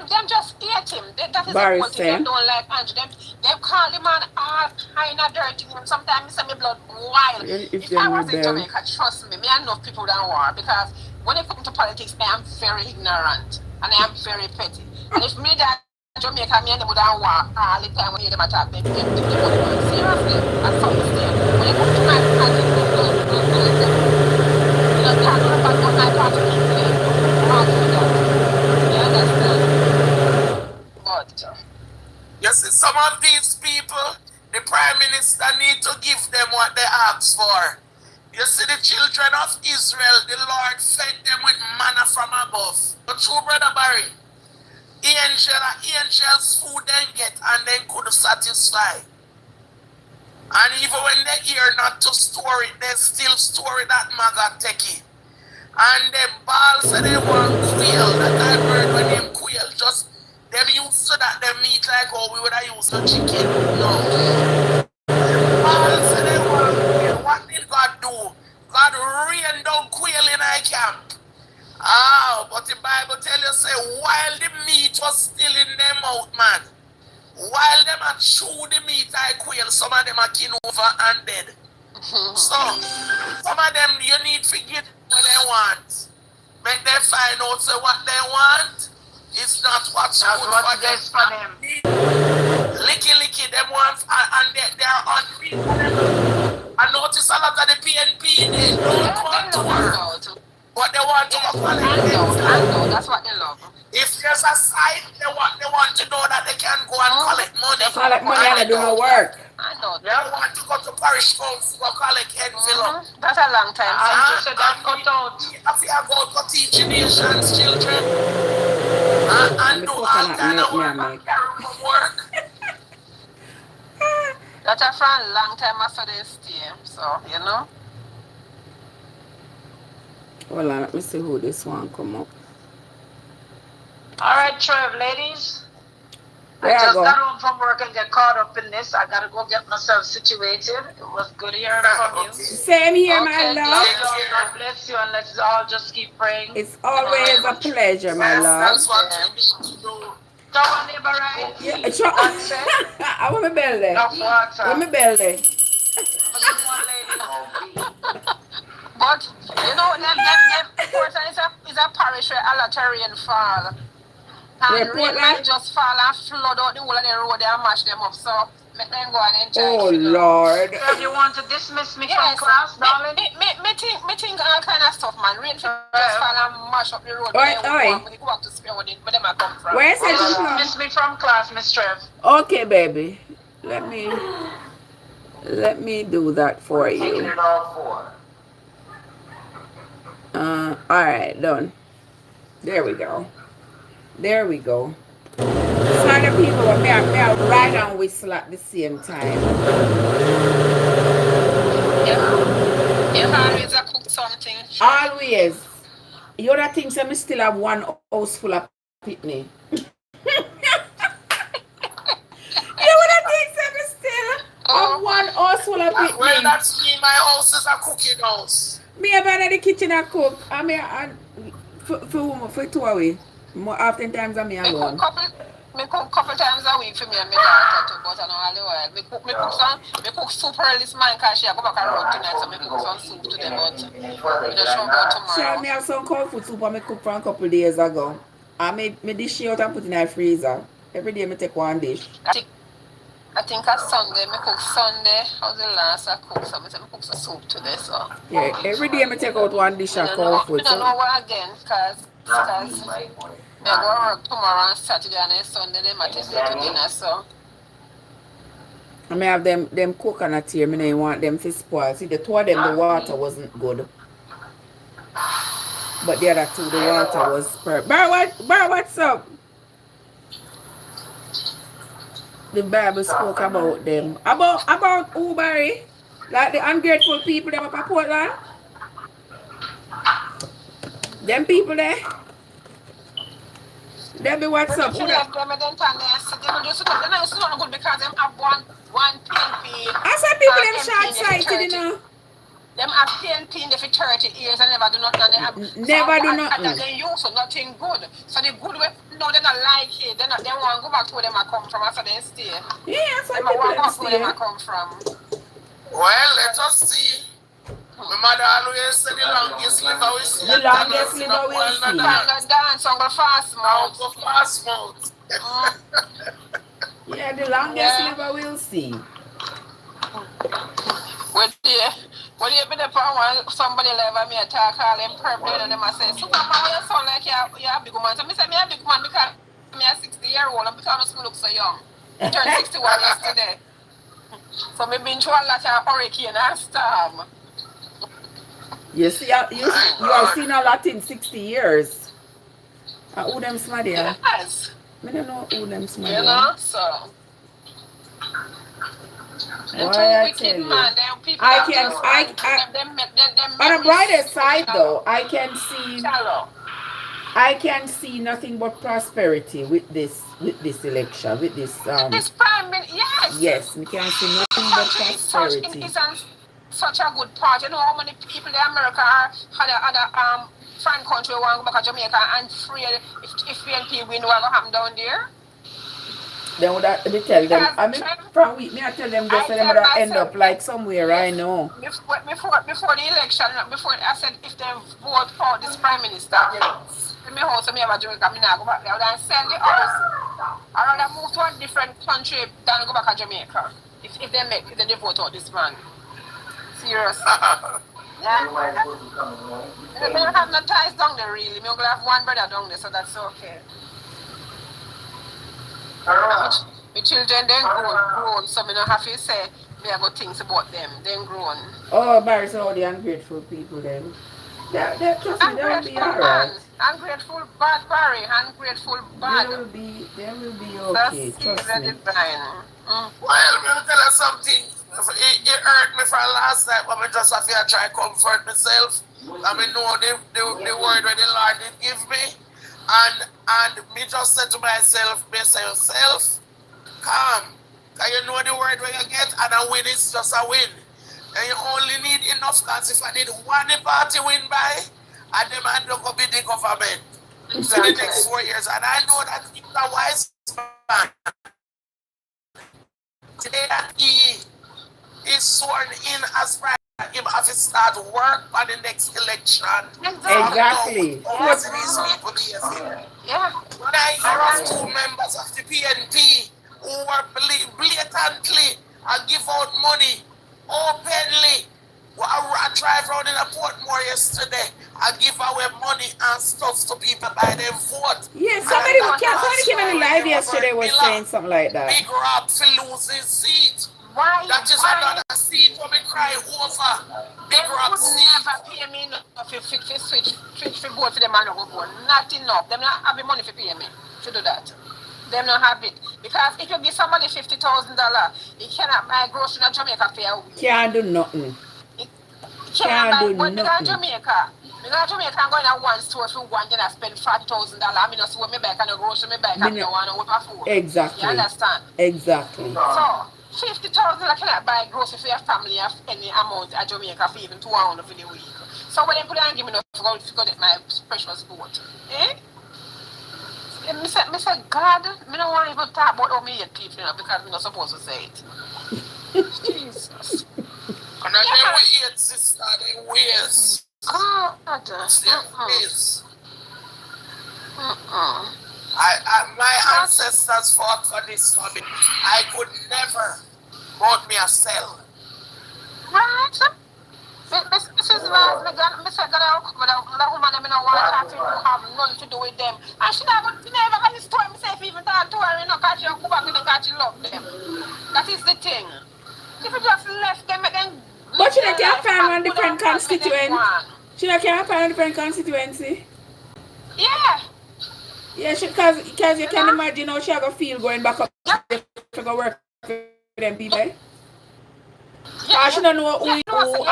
Them just hate him. That is Barry the whole thing. They don't like Andrew. Them call him man all kind of dirty. Sometimes I say my blood wild. If I was in Jamaica, trust me, I know people that war because when it comes to politics, I am very ignorant and I am very petty. And if me that Jamaica, me and them would war all the time when them attack me, them seriously. And some mistake. When it comes to my politics, you know, talk about what my party is doing. You understand? But you see, some of these people, the Prime Minister need to give them what they ask for. You see, the children of Israel, the Lord fed them with manna from above. The true brother Barry, angels food they get and then could satisfy. And even when they hear not to store it, they still store it that maga techie. And the balls and they want quail, that I heard when them quail, just them used to that them meat like how we would have used the chicken. No. Balls and they want quail. What did God do? God rained down quail in our camp. But the Bible tell you say while the meat was still in their mouth, man. While them are chew the meat I quail, some of them are kin over and dead. So, some of them you need to get what they want. Make them find out so what they want is not what's good for them. Licky, them want, and they are unreal. I notice a lot of the PNP, they don't want to work. But they want to work on it. I know, that's what they love. If there's a site, they want to know that they can go and collect money. Collect money and they do no work. I know. They want to go to parish council or collect envelope. That's a long time. So that cut out. If you go to teach nations, children, and do all kind of work and carry on work. That's a for a long time after they stay. So, you know. Hold on, let me see who this one come up. All right, Trev, ladies. There I just go. got home from work and get caught up in this. I gotta go get myself situated. It was good hearing from you. Same here, my Okay, love. God bless you, and let's all just keep praying. It's always a pleasure, my love. That's what you need to do. So, our neighbor, right? Yeah, sure. I want my bell there. Enough water. Want my bell there. But, you know, Portland is a parish where a lot of rain fall. And rain might just fall and flood out the whole of the road and mash them up. So, make them go and enjoy Oh, it. Lord. Trev, you want to dismiss me from class, darling? Me think all kind of stuff, man. Rain just fall and mash up the road. Oi. When you go up to Spain, where them I come from. Where is it? Dismiss me from class, Miss Trev. Okay, baby. Let me do that for you. Alright, done. There we go. There we go. So the people are me ride and whistle at the same time. You always cook something. Always. You other things I still have one house full of pitney. You other things I still have one house full of pitney. Well, that's me. My house is a cooking house. Me have been in the kitchen and cook. I mean, for 2 hours. More oftentimes I'm alone. Me cook couple times a week for me and my daughter too, but I know all the while. Me cook soup early this morning because she go back and run tonight, so me cook some soup today, but we just show about tomorrow. Sure, me have some cold food soup I cook from a couple days ago. I made me dish out and put in the freezer. Every day me take one dish. I think a Sunday, me cook Sunday. How's the last I cook? So me cook some soup today, so. Yeah, every day me take out one dish of cold food. I don't know what again, because I go work tomorrow and Saturday and Sunday, they might take me to dinner, so. I may have them coconut here, I don't want them to spoil. See, the two of them, the water wasn't good. But the other two, the water was perfect. Bar, what's up? The Bible spoke about them. About who, Barry? Like the ungrateful people that up at Portland? Them people there? Debbie, what's up? Them just not good because them have one PNP. I said people them short-sighted, you know. Them have PNP in there for 30 years and never do nothing. And they have, Never do nothing. And they use nothing good. So the good way, no, they don't like it. They want to go back to where they come from after they stay. Yeah, so they want to go back to where they come from. Well, let us see. My mother always said the longest liver we see. The longest liver we see. Dance on the fast mouth. Go fast mouth. Yeah, the longest liver we'll see. When you be the one somebody level me attack all them purple and them I say, Superman, you sound like you're a big woman. So I say me a big woman because me a 60-year-old and because I look so young. I turned 61 yesterday. So me been through a lot of hurricane and storm. You see, you have seen a lot in 60 years. Who them smarty? Yes. I don't know who them smarty. You know, so. Boy, I tell you. On the brighter side though, I can see nothing but prosperity with this election, with this this prime minister, yes, we can see nothing but prosperity. It's such a good part. You know how many people in America had other foreign country want to go back to Jamaica and free if PNP win, what will happen down there? Then would I tell them? I mean, from week, me I tell them just for them to end up like somewhere I know. Before the election, before I said if they vote for this prime minister, in my house, me have a Jamaica, me not go back there. I would sell the house. I rather move to a different country than go back to Jamaica. If they vote out this man. Seriously. Yeah. I don't have no ties down there really. Me only have one brother down there, so that's okay. My children then grown, so I don't have to say me have got things about them. Then grown. Oh, Barry, so the ungrateful people then. They'll be alright. Ungrateful bad, Barry. Ungrateful bad. They will be okay. Trust me. Well, let me tell you something. It hurt me from last night, but I just have to try to comfort myself. I mean, know the word where the Lord did give me. And me just said to myself, calm. Because you know the word where you get, and a win is just a win. And you only need enough, because if I need one party win by, and them and don't go be the government for the next 4 years. And I know that he's a wise man. Today that he is sworn in as prime, him have to start work on the next election. Exactly. What's these people here? Yeah. When I hear of 2 members of the PNP who were blatantly and give out money openly. I drive around in a Portmore yesterday and give away money and stuff to people by their vote. Yeah, somebody came in the live yesterday was saying something like that. Big Rob for losing seat. Why? That is another seat for me cry over. Big Rob seat. Never pay me enough to switch for both of them and go board. Not enough. Them not have the money to pay me to do that. Them not have it. Because if you give somebody $50,000, he cannot buy groceries in Jamaica for a week. Can't do nothing. Can't do nothing. Because Jamaica I'm going to one store for one, then I spend $5,000. I mean, I swear me back and I grocery me back and I want to work for food. Exactly. You understand? Exactly. So, $50,000 I cannot buy groceries for your family of any amount at Jamaica for even 200 for the week. So when they put on give me enough to go get my precious boat. Eh? Me say, God, me don't want to even talk about how me hate people, you know, because I'm not supposed to say it. Jesus. And then we hate sister, they ways. God. Ways. My ancestors fought for this for me. I could never bought me a cell. Right? Mrs. Vaz, I said, God, that woman, I don't want to have nothing to do with them. And she never got this story myself even talk to her, you know, because she don't go back and because she love them. That is the thing. If you just left them, then... But she can't find one different constituency. She can't find a different constituency. Yeah. Yeah, because you can imagine how she going to feel going back up to go work for them people. Yeah, she don't know who and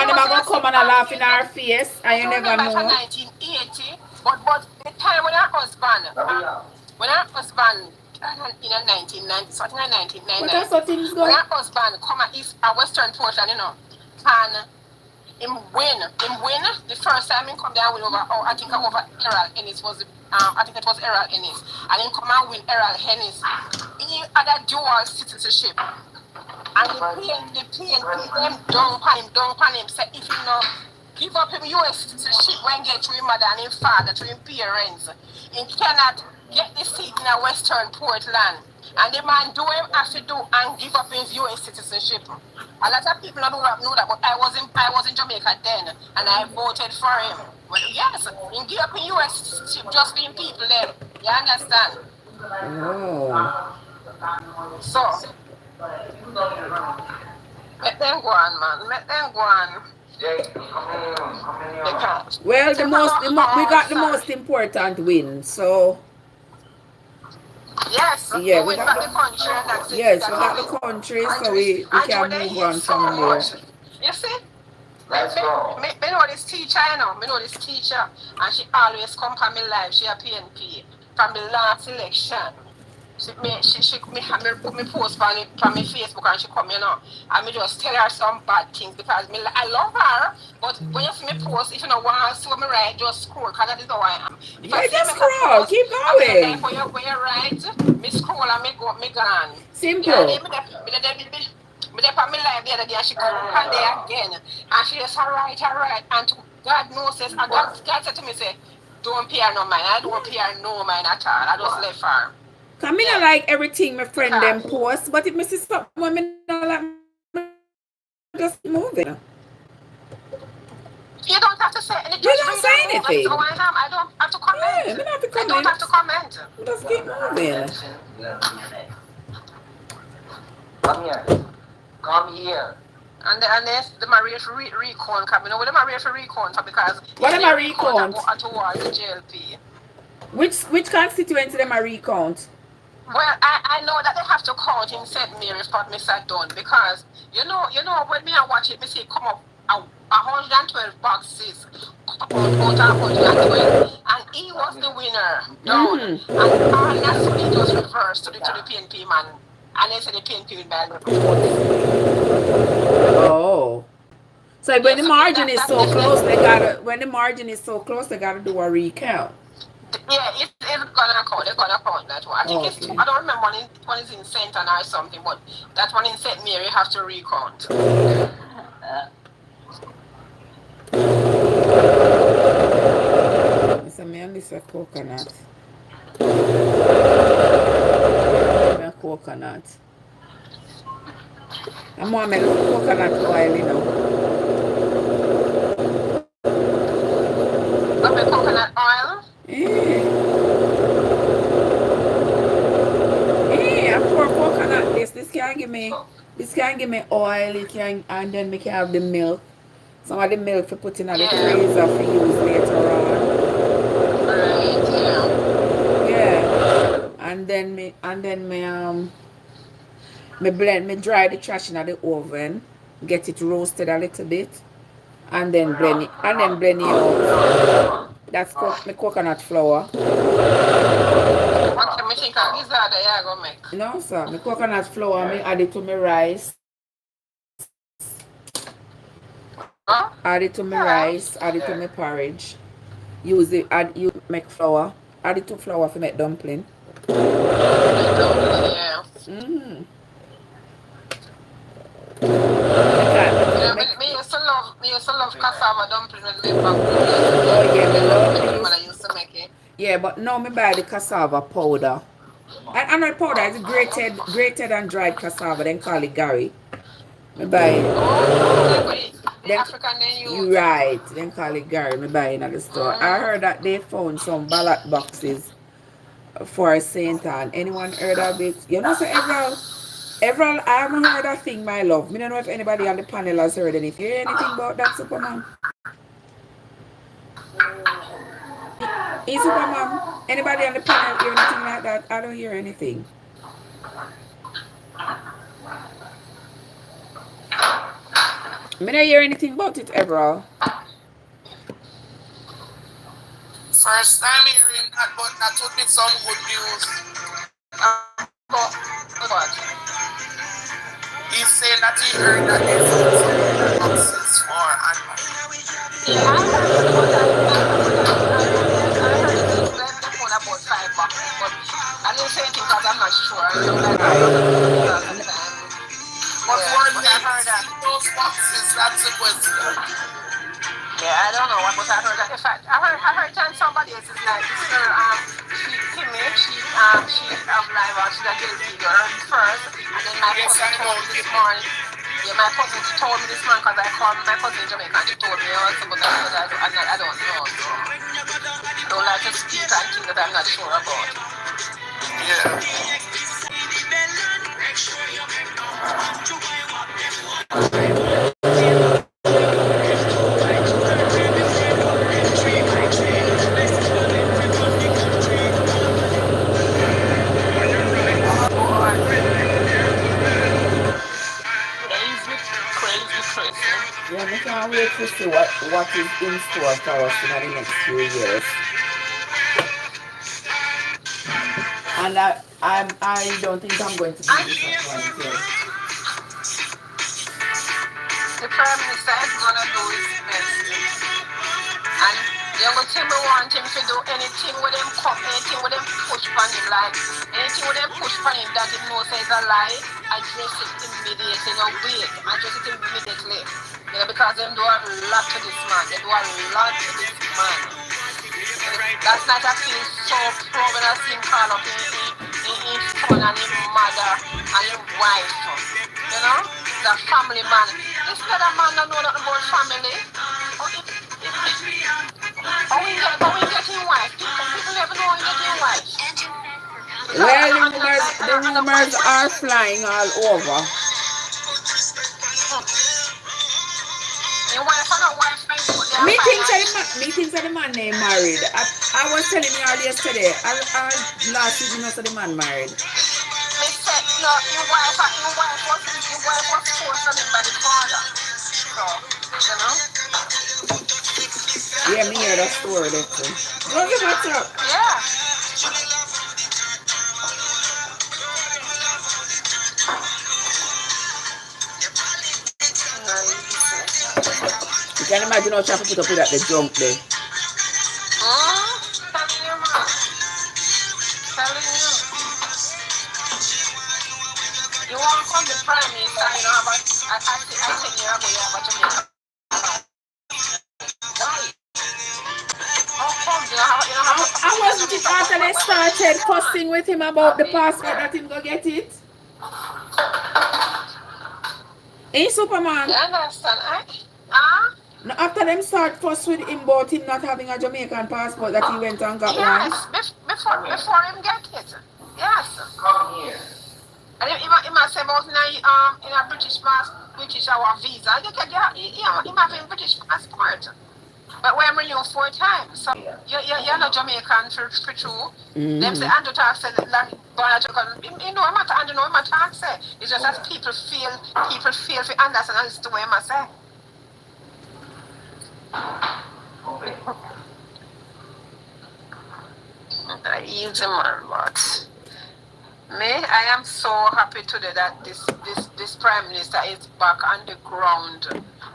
them are going to come and laugh in her face and you never know. 1980, but the time when her husband when her husband in 1990, something like 1990. But that's how things go. When her husband come at East Western Portland, you know, and him win. The first time he come down with over, I think over Errol Ennis was, I think it was Errol Ennis, and he come and win Errol Ennis. He had a dual citizenship, and the PNP them down on him, say if he no give up him US citizenship when get to him mother and him father, to him parents, he cannot get the seat in a Western Portland. And the man do him have to do and give up his US citizenship. A lot of people don't know that, but I was in Jamaica then, and I voted for him. Well, yes, he give up his US citizenship just being people there. You understand? Oh. So, let them go on, man. Let them go on. They can't. Well, we got the most important win, so. Yes, yeah, we got the country, and that's it. Yes, we got the country, so we can move on from there. You see? Me know this teacher, you know. Me know this teacher, and she always come from me life. She a PNP from the last election. She put me post on my Facebook, and she come, you know, and me just tell her some bad things because I love her. But when you see me post, if you don't want to see what me write, just scroll, because that is how I am. If yeah, just scroll, keep going. When you write, me scroll and me gone. Simple. Me there on my live the other day, and she come on there again, and she just alright, and God knows this, and God said to me, say, don't pay her no mind. I don't pay her no mind at all. I just left her. Cause me not like everything my friend them post, but if me see something when me not like, just move it. You don't have to say anything. You don't say anything. So I don't have to comment. Yeah, me not have to comment. I don't have to comment. Just keep moving. Come here. And the Maria for recount come. You know what the Maria for recount for, because what am I recount? Towards the JLP. Which constituency them I recount? Well, I know that they have to count in St. Mary for Mr. Dunn, because you know when me I watch it, me see come up 112 boxes out of 112, and he was the winner. Down, and all that's it was reversed to the PNP man, and they said the PNP will buy the Oh. So when the margin is so close, they gotta do a recount. Yeah, it's gonna count. They're gonna count that one. I think it's. I don't remember one is in Saint Anna or something, but that one in Saint Mary have to recount. It's a man. This a coconut. A coconut. I'm more make coconut oil, you know. Coconut oil. I pour coconut this can give me oil, it can, and then we can have the milk. Some of the milk for put in the freezer for use later on. Right, yeah. And then me dry the trash in the oven, get it roasted a little bit, and then blend it out. That's my coconut flour. What me think of gizzard you go make? No, sir. My coconut flour, me add it to my rice. Huh? Add it to my rice, add it to my porridge. You make flour. Add it to flour for make dumpling. Yeah. Me used to love cassava dumpling when we back. Oh yeah, me love I used to make it. Yeah, but now me buy the cassava powder. And not powder, it's grated and dried cassava, then call it Gary. Me buy it. The African then use. You right, then call it Gary. Me buy it at the store. I heard that they found some ballot boxes for Saint Anne. Anyone heard of it? You know, so Everall, I haven't heard a thing, my love. Me don't know if anybody on the panel has heard anything. You hear anything about that, Superman? Hey, Superman, anybody on the panel hear anything like that? I don't hear anything. Me don't hear anything about it, Everall. First time hearing that, but that would be some good news. What? He's saying that he heard that they found some boxes for Anne-Marie. Yeah, I heard it, but I heard it is left the phone about 5 bucks, but I didn't say anything because I'm not sure. I know that But were I heard that. those boxes? That's the question. Yeah, I don't know what, but I heard that. In fact, I heard that somebody else is like this girl, she live out, she's a girl video first, and then my cousin told me this morning. Yeah, my cousin told me this morning because I called my cousin in Jamaica and she told me also, but I don't know. So I don't like to speak on things that I'm not sure about. Yeah. Yeah, I can't wait to see what is in store for us in the next few years. And I don't think I'm going to be disappointed. The Prime Minister is going to do his best. And the only thing we want him to do, anything with them anything with them push on him, like anything with them push on him that he knows is a lie, address it immediately, no wait, address it immediately. Yeah, because they do a lot to this man. They do a lot to this man. Last night I feel so proud when I see him call up his son and his mother and his wife. You know? The family man. This other man don't know nothing about family. How we get his wife? People never know how we get his wife. Well, the rumors are flying all over. Me thinks that the man named married. I was telling you all yesterday. Last week, you know, so the man married. Me said, no, your wife was forced on him by the father. So, you know? Yeah, me hear that story there too. Don't give what's up. Yeah. You can imagine how Chappie put up with that, the junk there. Telling you, man. Telling you. You want to come to Prime Minister, you know, but I think you're going to have a Jamaica. Why? How come? I wasn't it after they started fussing with him about the passport that him go get it? Ain't Superman? You understand, No, after them start fuss with him about him not having a Jamaican passport that he went and got one. Yes, before him get it. Yes. Come here. And he must say about in a British our visa. He have a British passport. But when we renew 4 times, so you're not Jamaican for true. Them say Andrew talk said like you know what Andrew know what talk say. It's just that people feel to understand as to what I say. Easy man, but I am so happy today that this Prime Minister is back on the ground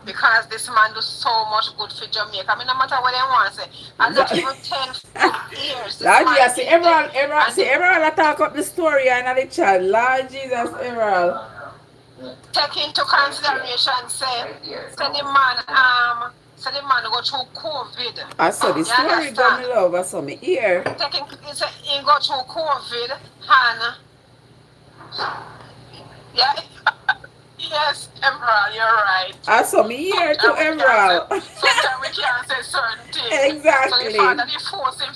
because this man does so much good for Jamaica. I mean, no matter what they want to say, and not even 10 years. Lord, yeah, see everyone talk up the story and the chat. Lord Jesus, everyone. Take into consideration, say the man go through COVID. I saw the story, got me love. I saw me ear. He go through COVID and yeah, yes, Emerald, you're right. I saw me ear to Emerald. Sometimes we can't say certain things. Exactly. So the father, they force him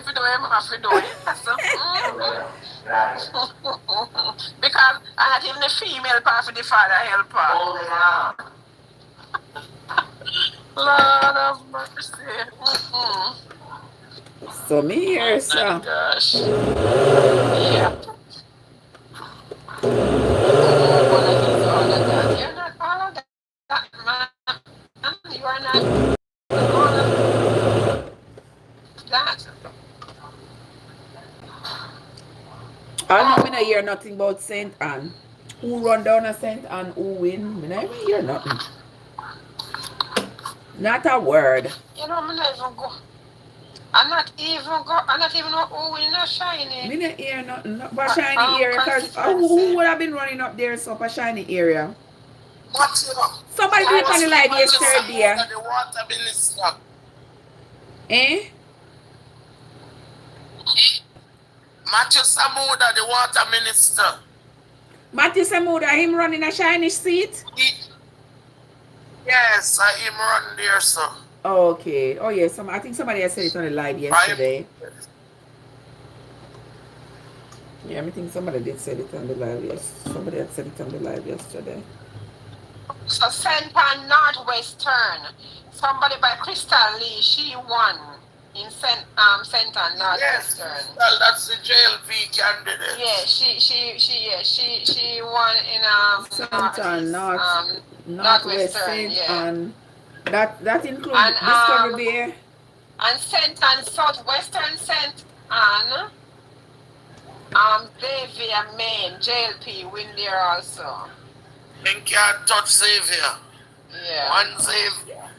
to do him, have to do it. Because not even the female part of the father help her. Hold it out. Lord of mercy. So me here, sir. Oh my gosh. Yeah. You're not all of that, man. You are not all of that. not hear nothing about St. Anne. Who run down a St. Anne, who win? I never hear nothing. Not a word. You know, I'm not even go. I'm not even know who win a Shiny. Me not hear nothing but Shiny area, because who would have been running up there so for Shiny area? Somebody do it on the live yesterday. The water minister. Eh? Matthew Samuda, the water minister. Matthew Samuda, him running a Shiny seat? Yes, him run there, sir. Okay. Oh yes, I think somebody had said it on the live yesterday. Yeah, I think somebody did say it on the live. Yes, somebody had said it on the live yesterday. So St. Anne Northwestern, somebody by Crystal Lee, she won in St. Anne Northwestern. Yes, well, that's the JLP candidate. Yeah, she won in St. Anne Northwestern, yeah. And that includes Discovery Bay. And St. Anne Southwestern St. Anne, Xavier, Maine, JLP win there also. Then can't touch Xavier. Yeah. One Xavier.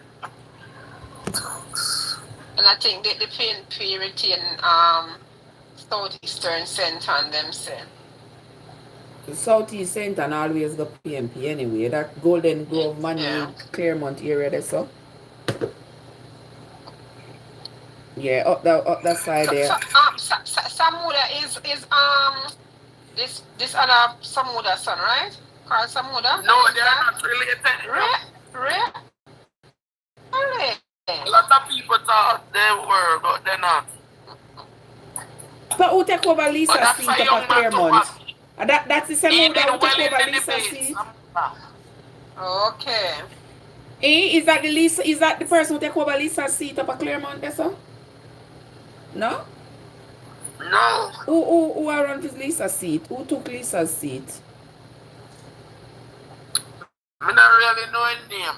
And I think the PNP retain Southeastern St. Anne them say. The Southeast St. Anne always go PNP anyway. That Golden Grove, Money, Claremont area there, so. Yeah, up that side there. Samuda is this other Samuda son, right? Carl Samuda? No, they are not related. Really? A lot of people thought they were, but they're not. But who take over Lisa's seat up at Claremont? That's the Samuda who take over Lisa's seat? Okay. Is that the person who take over Lisa's seat up at Claremont there, so? No? No. Who around his Lisa's seat? Who took Lisa's seat? I don't really know his name.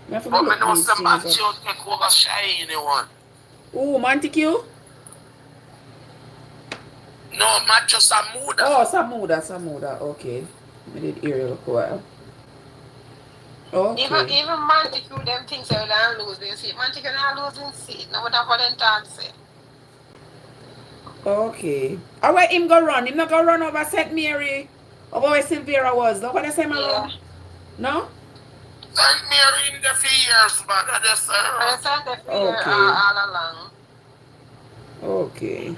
But I know some Montague take over Shiny one. Who, Montague? No, Matthew Samuda. Oh, Samuda, okay. I did hear it a while. Okay. Even Montague, them things they will lose their seat. Montague not losing seat. No matter what them talk say. Okay. Alright, him go run. Him not go run over St. Mary. Over where Silvera was. Look what they say, my love. No? St. Mary in the few years, but I just said all along. Okay.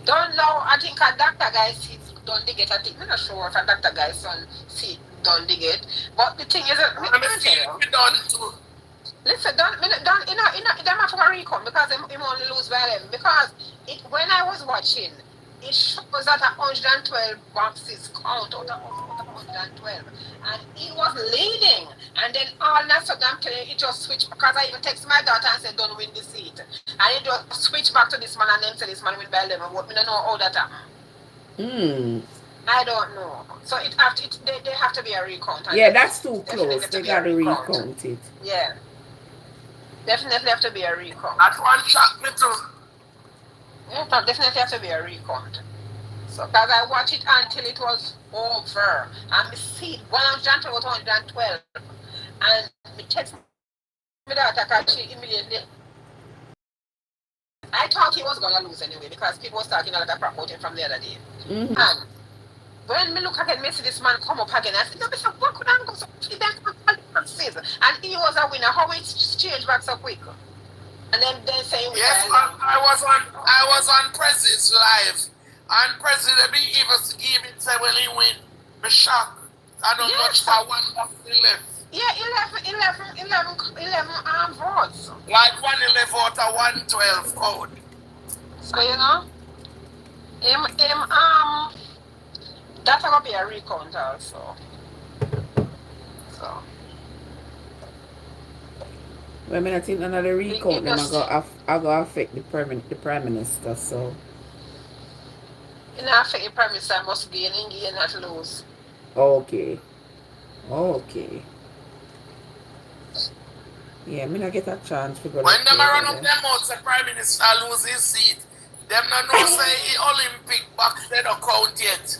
Don't know. I think a doctor guy's seat don't dig it. I think I'm not sure if a doctor guy's son seat don't dig it. But the thing is that listen, them have to recount because him only lose by them. Because when I was watching, it shows that 112 boxes count out of 112. And he was leading. And then all of a sudden, I'm telling you, it just switched because I even text my daughter and said, don't win the seat. And it just switched back to this man and then said this man win by 11. What me don't know how that happened. I don't know. So they have to be a recount. Yeah, that's too close. They got to recount it. Yeah. Definitely have to be a recount. That one shot me too. Yeah, definitely have to be a recount. So, because I watched it until it was over. And the seat, 112 was 112. And me text me that because she immediately. I thought he was going to lose anyway because people was talking a lot of crap about him from the other day. Mm-hmm. And when me look again, me see this man come up again. I said, no, Mr. What could I go so quickly? And he was a winner. How it changed back so quick? And then they say, yes, I was on President's live. And President be even say when he win, me shocked. I don't much for one box left. Yeah, 11 votes. Like 111 out of 112 code. So you know, that's gonna be a recount also. So. I mean, I think another recount then I go affect the prime minister. So. In affect the prime minister, must gain not lose. Okay. Yeah, I mean I get a chance to go. When them run up them out, the prime minister lose his seat. Them not know say the Olympic box they don't count yet.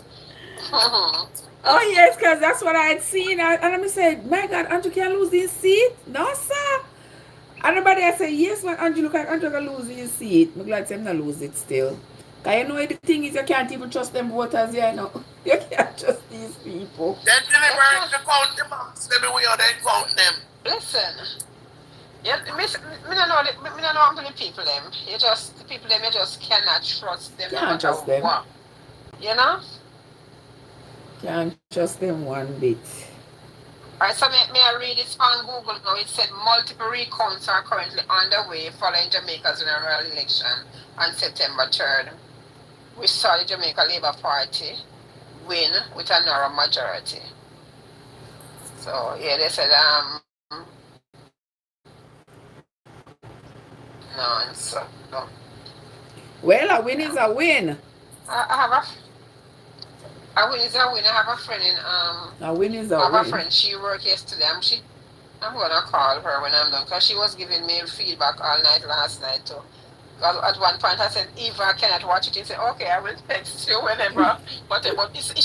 Oh yes, because that's what I had seen. And I said, my God, Andrew can lose his seat? No, sir. And everybody I say, yes, man, Andrew look like Andrew can lose his seat. I'm glad I'm not lose it still. Because you know the thing is you can't even trust them voters, you know. You can't trust these people. Then deliver to count the box, let me way how they count them. Listen. Yeah, me don't know how many people them. You just the people them you just cannot trust them. Can't trust them. What. You know? Can't trust them one bit. Alright, so may I read this on Google now. It said multiple recounts are currently underway following Jamaica's general election on September 3rd. We saw the Jamaica Labour Party win with a narrow majority. So yeah, they said no. Well, a win is a win. A win is a win. I have a friend in A win is a I have win. a friend. She worked yesterday. I'm gonna call her when I'm done because she was giving me feedback all night last night too. At one point I said, Eva, I cannot watch it. He said, okay, I will text you whenever. But she told me from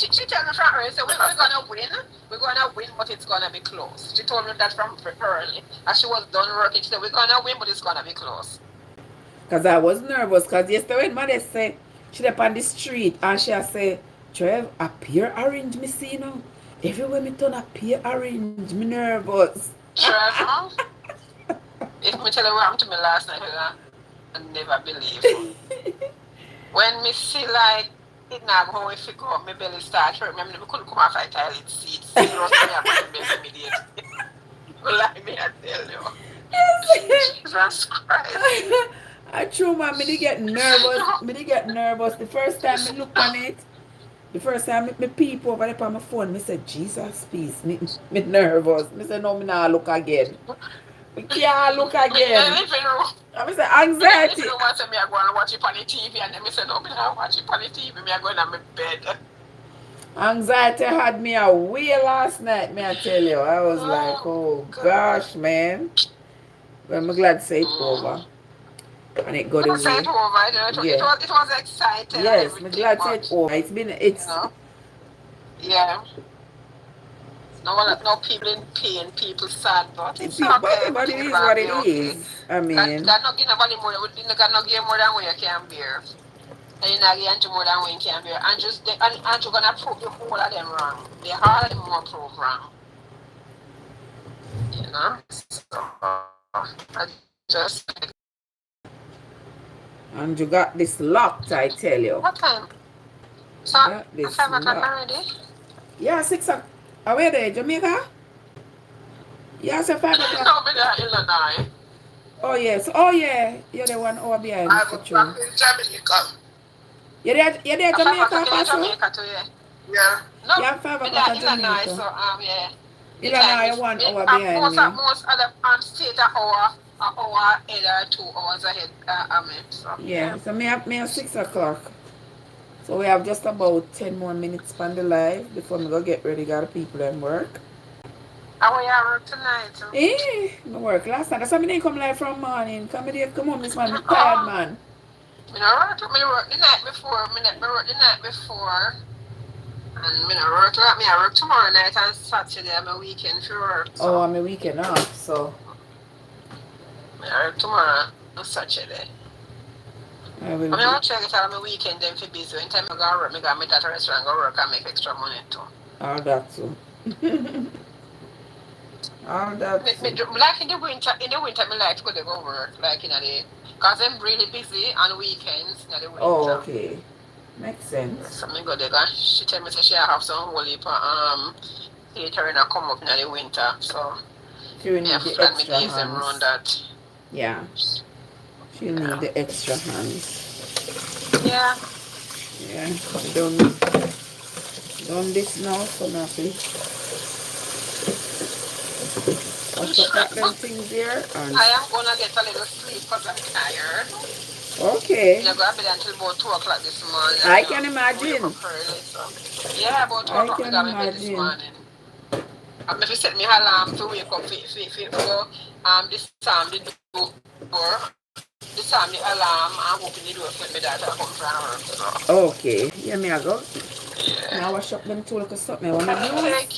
her, she said, we're gonna win. We're gonna win, but it's gonna be close. She told me that from early. As she was done working, she said, we're gonna win, but it's gonna be close. Because I was nervous because yesterday when Mother said she up on the street and she said, Trev, appear orange, me see now. Everywhere me turn appear orange, me nervous. Trev, if me tell you what happened to me last night, I never believe. When me see like it now how if it go up, my belly start hurt. Remember, me couldn't come off a toilet seat. Serious me up my belly immediately. Like me, I tell you. Jesus Christ. I true man, me did get nervous. The first time me look on it, the first time me peep over there on my phone, me said, Jesus, please, me nervous. Me said, no, me not look again. We can't look again. I say anxiety. If you want to me, I go and watch it on the TV, and then me say, no, me not watch it on the TV. Me I go in my bed. Anxiety had me away last night, me I tell you. I was like, oh gosh, man. But I'm glad to say it over. And it got away. Say it over. It was exciting. Yes, I'm glad to say it over. It's you know? Yeah. No people in pain, people sad, but it's okay. But it is what it is. I mean, God not give nobody more. God not give more than what you can bear. And you not give more than what you can bear. And you're gonna prove the whole of them wrong. The all of them more prove wrong. You know. So I just. And you got this locked, I tell you. What time? So, 5 o'clock already? Yeah, 6 o'clock. Are we there, Jamaica? Yeah, it's 5 o'clock. No, we're there, Illinois. Oh, yes. Oh, yeah. You're the 1 hour behind. I was back in Jamaica. You're there, Jamaica, Pastor? Jamaica too, yeah. Yeah. No, yeah, 5 o'clock at Illinois, Jamaica. so, yeah. Illinois, 1 hour behind me. Most other state an hour ahead or 2 hours ahead. So, yeah, so me at 6 o'clock. So we have just about 10 more minutes on the live before we go get ready, got the people and work. How are you at work tonight? I work last night. That's why I didn't come live from morning. Come home this man, I'm tired, man. I work the night before. And I work tomorrow night and Saturday. I'm a weekend for work. So. Oh, I'm a weekend off, so. I work tomorrow on Saturday. I'm going to check it out on my weekend then for busy. When time I go to work, I go meet at a restaurant, go work and make extra money too. All that too. All that too. Like in the winter, I like to go to work. Like in the, because I'm really busy on weekends in the winter. Oh, okay. Makes sense. So I go there. She tell me that she have some whole heap of catering that come up in the winter. So she will need the extra hands. Around that. Yeah. She'll need the extra hands. Yeah. Yeah. Done this now, so nothing. I'll put them things there. And I am gonna get a little sleep because I'm tired. okay. I'm going to bed until about 2 o'clock this morning. I can imagine. Yeah, about 2 o'clock I got bed this morning. If you set me alarm to wake up for this time, the door. this time the alarm, I'm hoping the door for me that I come from work. So. Okay. Yeah, me I go. Yeah. Now wash up them two little something I wanna do. Take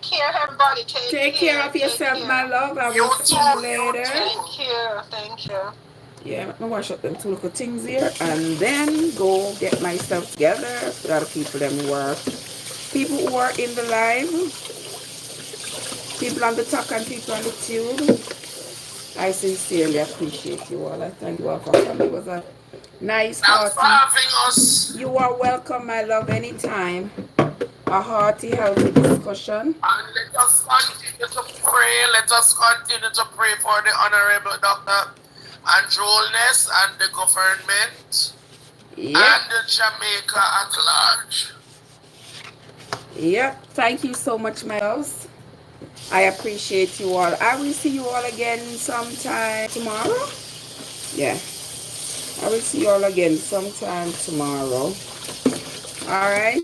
care, everybody. Take care of yourself, my love. I will see you later. Thank you. Yeah, I'm gonna wash up them two little things here and then go get myself together. A lot of people them work. People who are in the live, people on the talk and people on the tube. I sincerely appreciate you all. I thank you all for coming. It was a nice Thanks for having us. You are welcome, my love, anytime. A hearty, healthy discussion. And let us continue to pray. Let us continue to pray for the Honorable Dr. Andrew Holness and the government and the Jamaica at large. Yep. Thank you so much, my loves. I appreciate you all. I will see you all again sometime tomorrow. Yeah. I will see you all again sometime tomorrow. All right.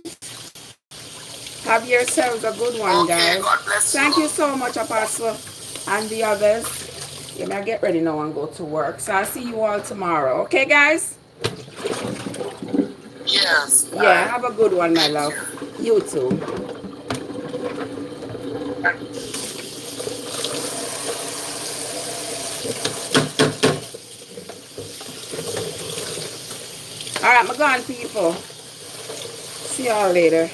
Have yourselves a good one, guys. God bless Thank you so much, Apostle, and the others. Yeah, now get ready now and go to work. So I'll see you all tomorrow. Okay, guys? Yes. Yeah, have a good one, my love. You too. All right, my gone, people. See y'all later.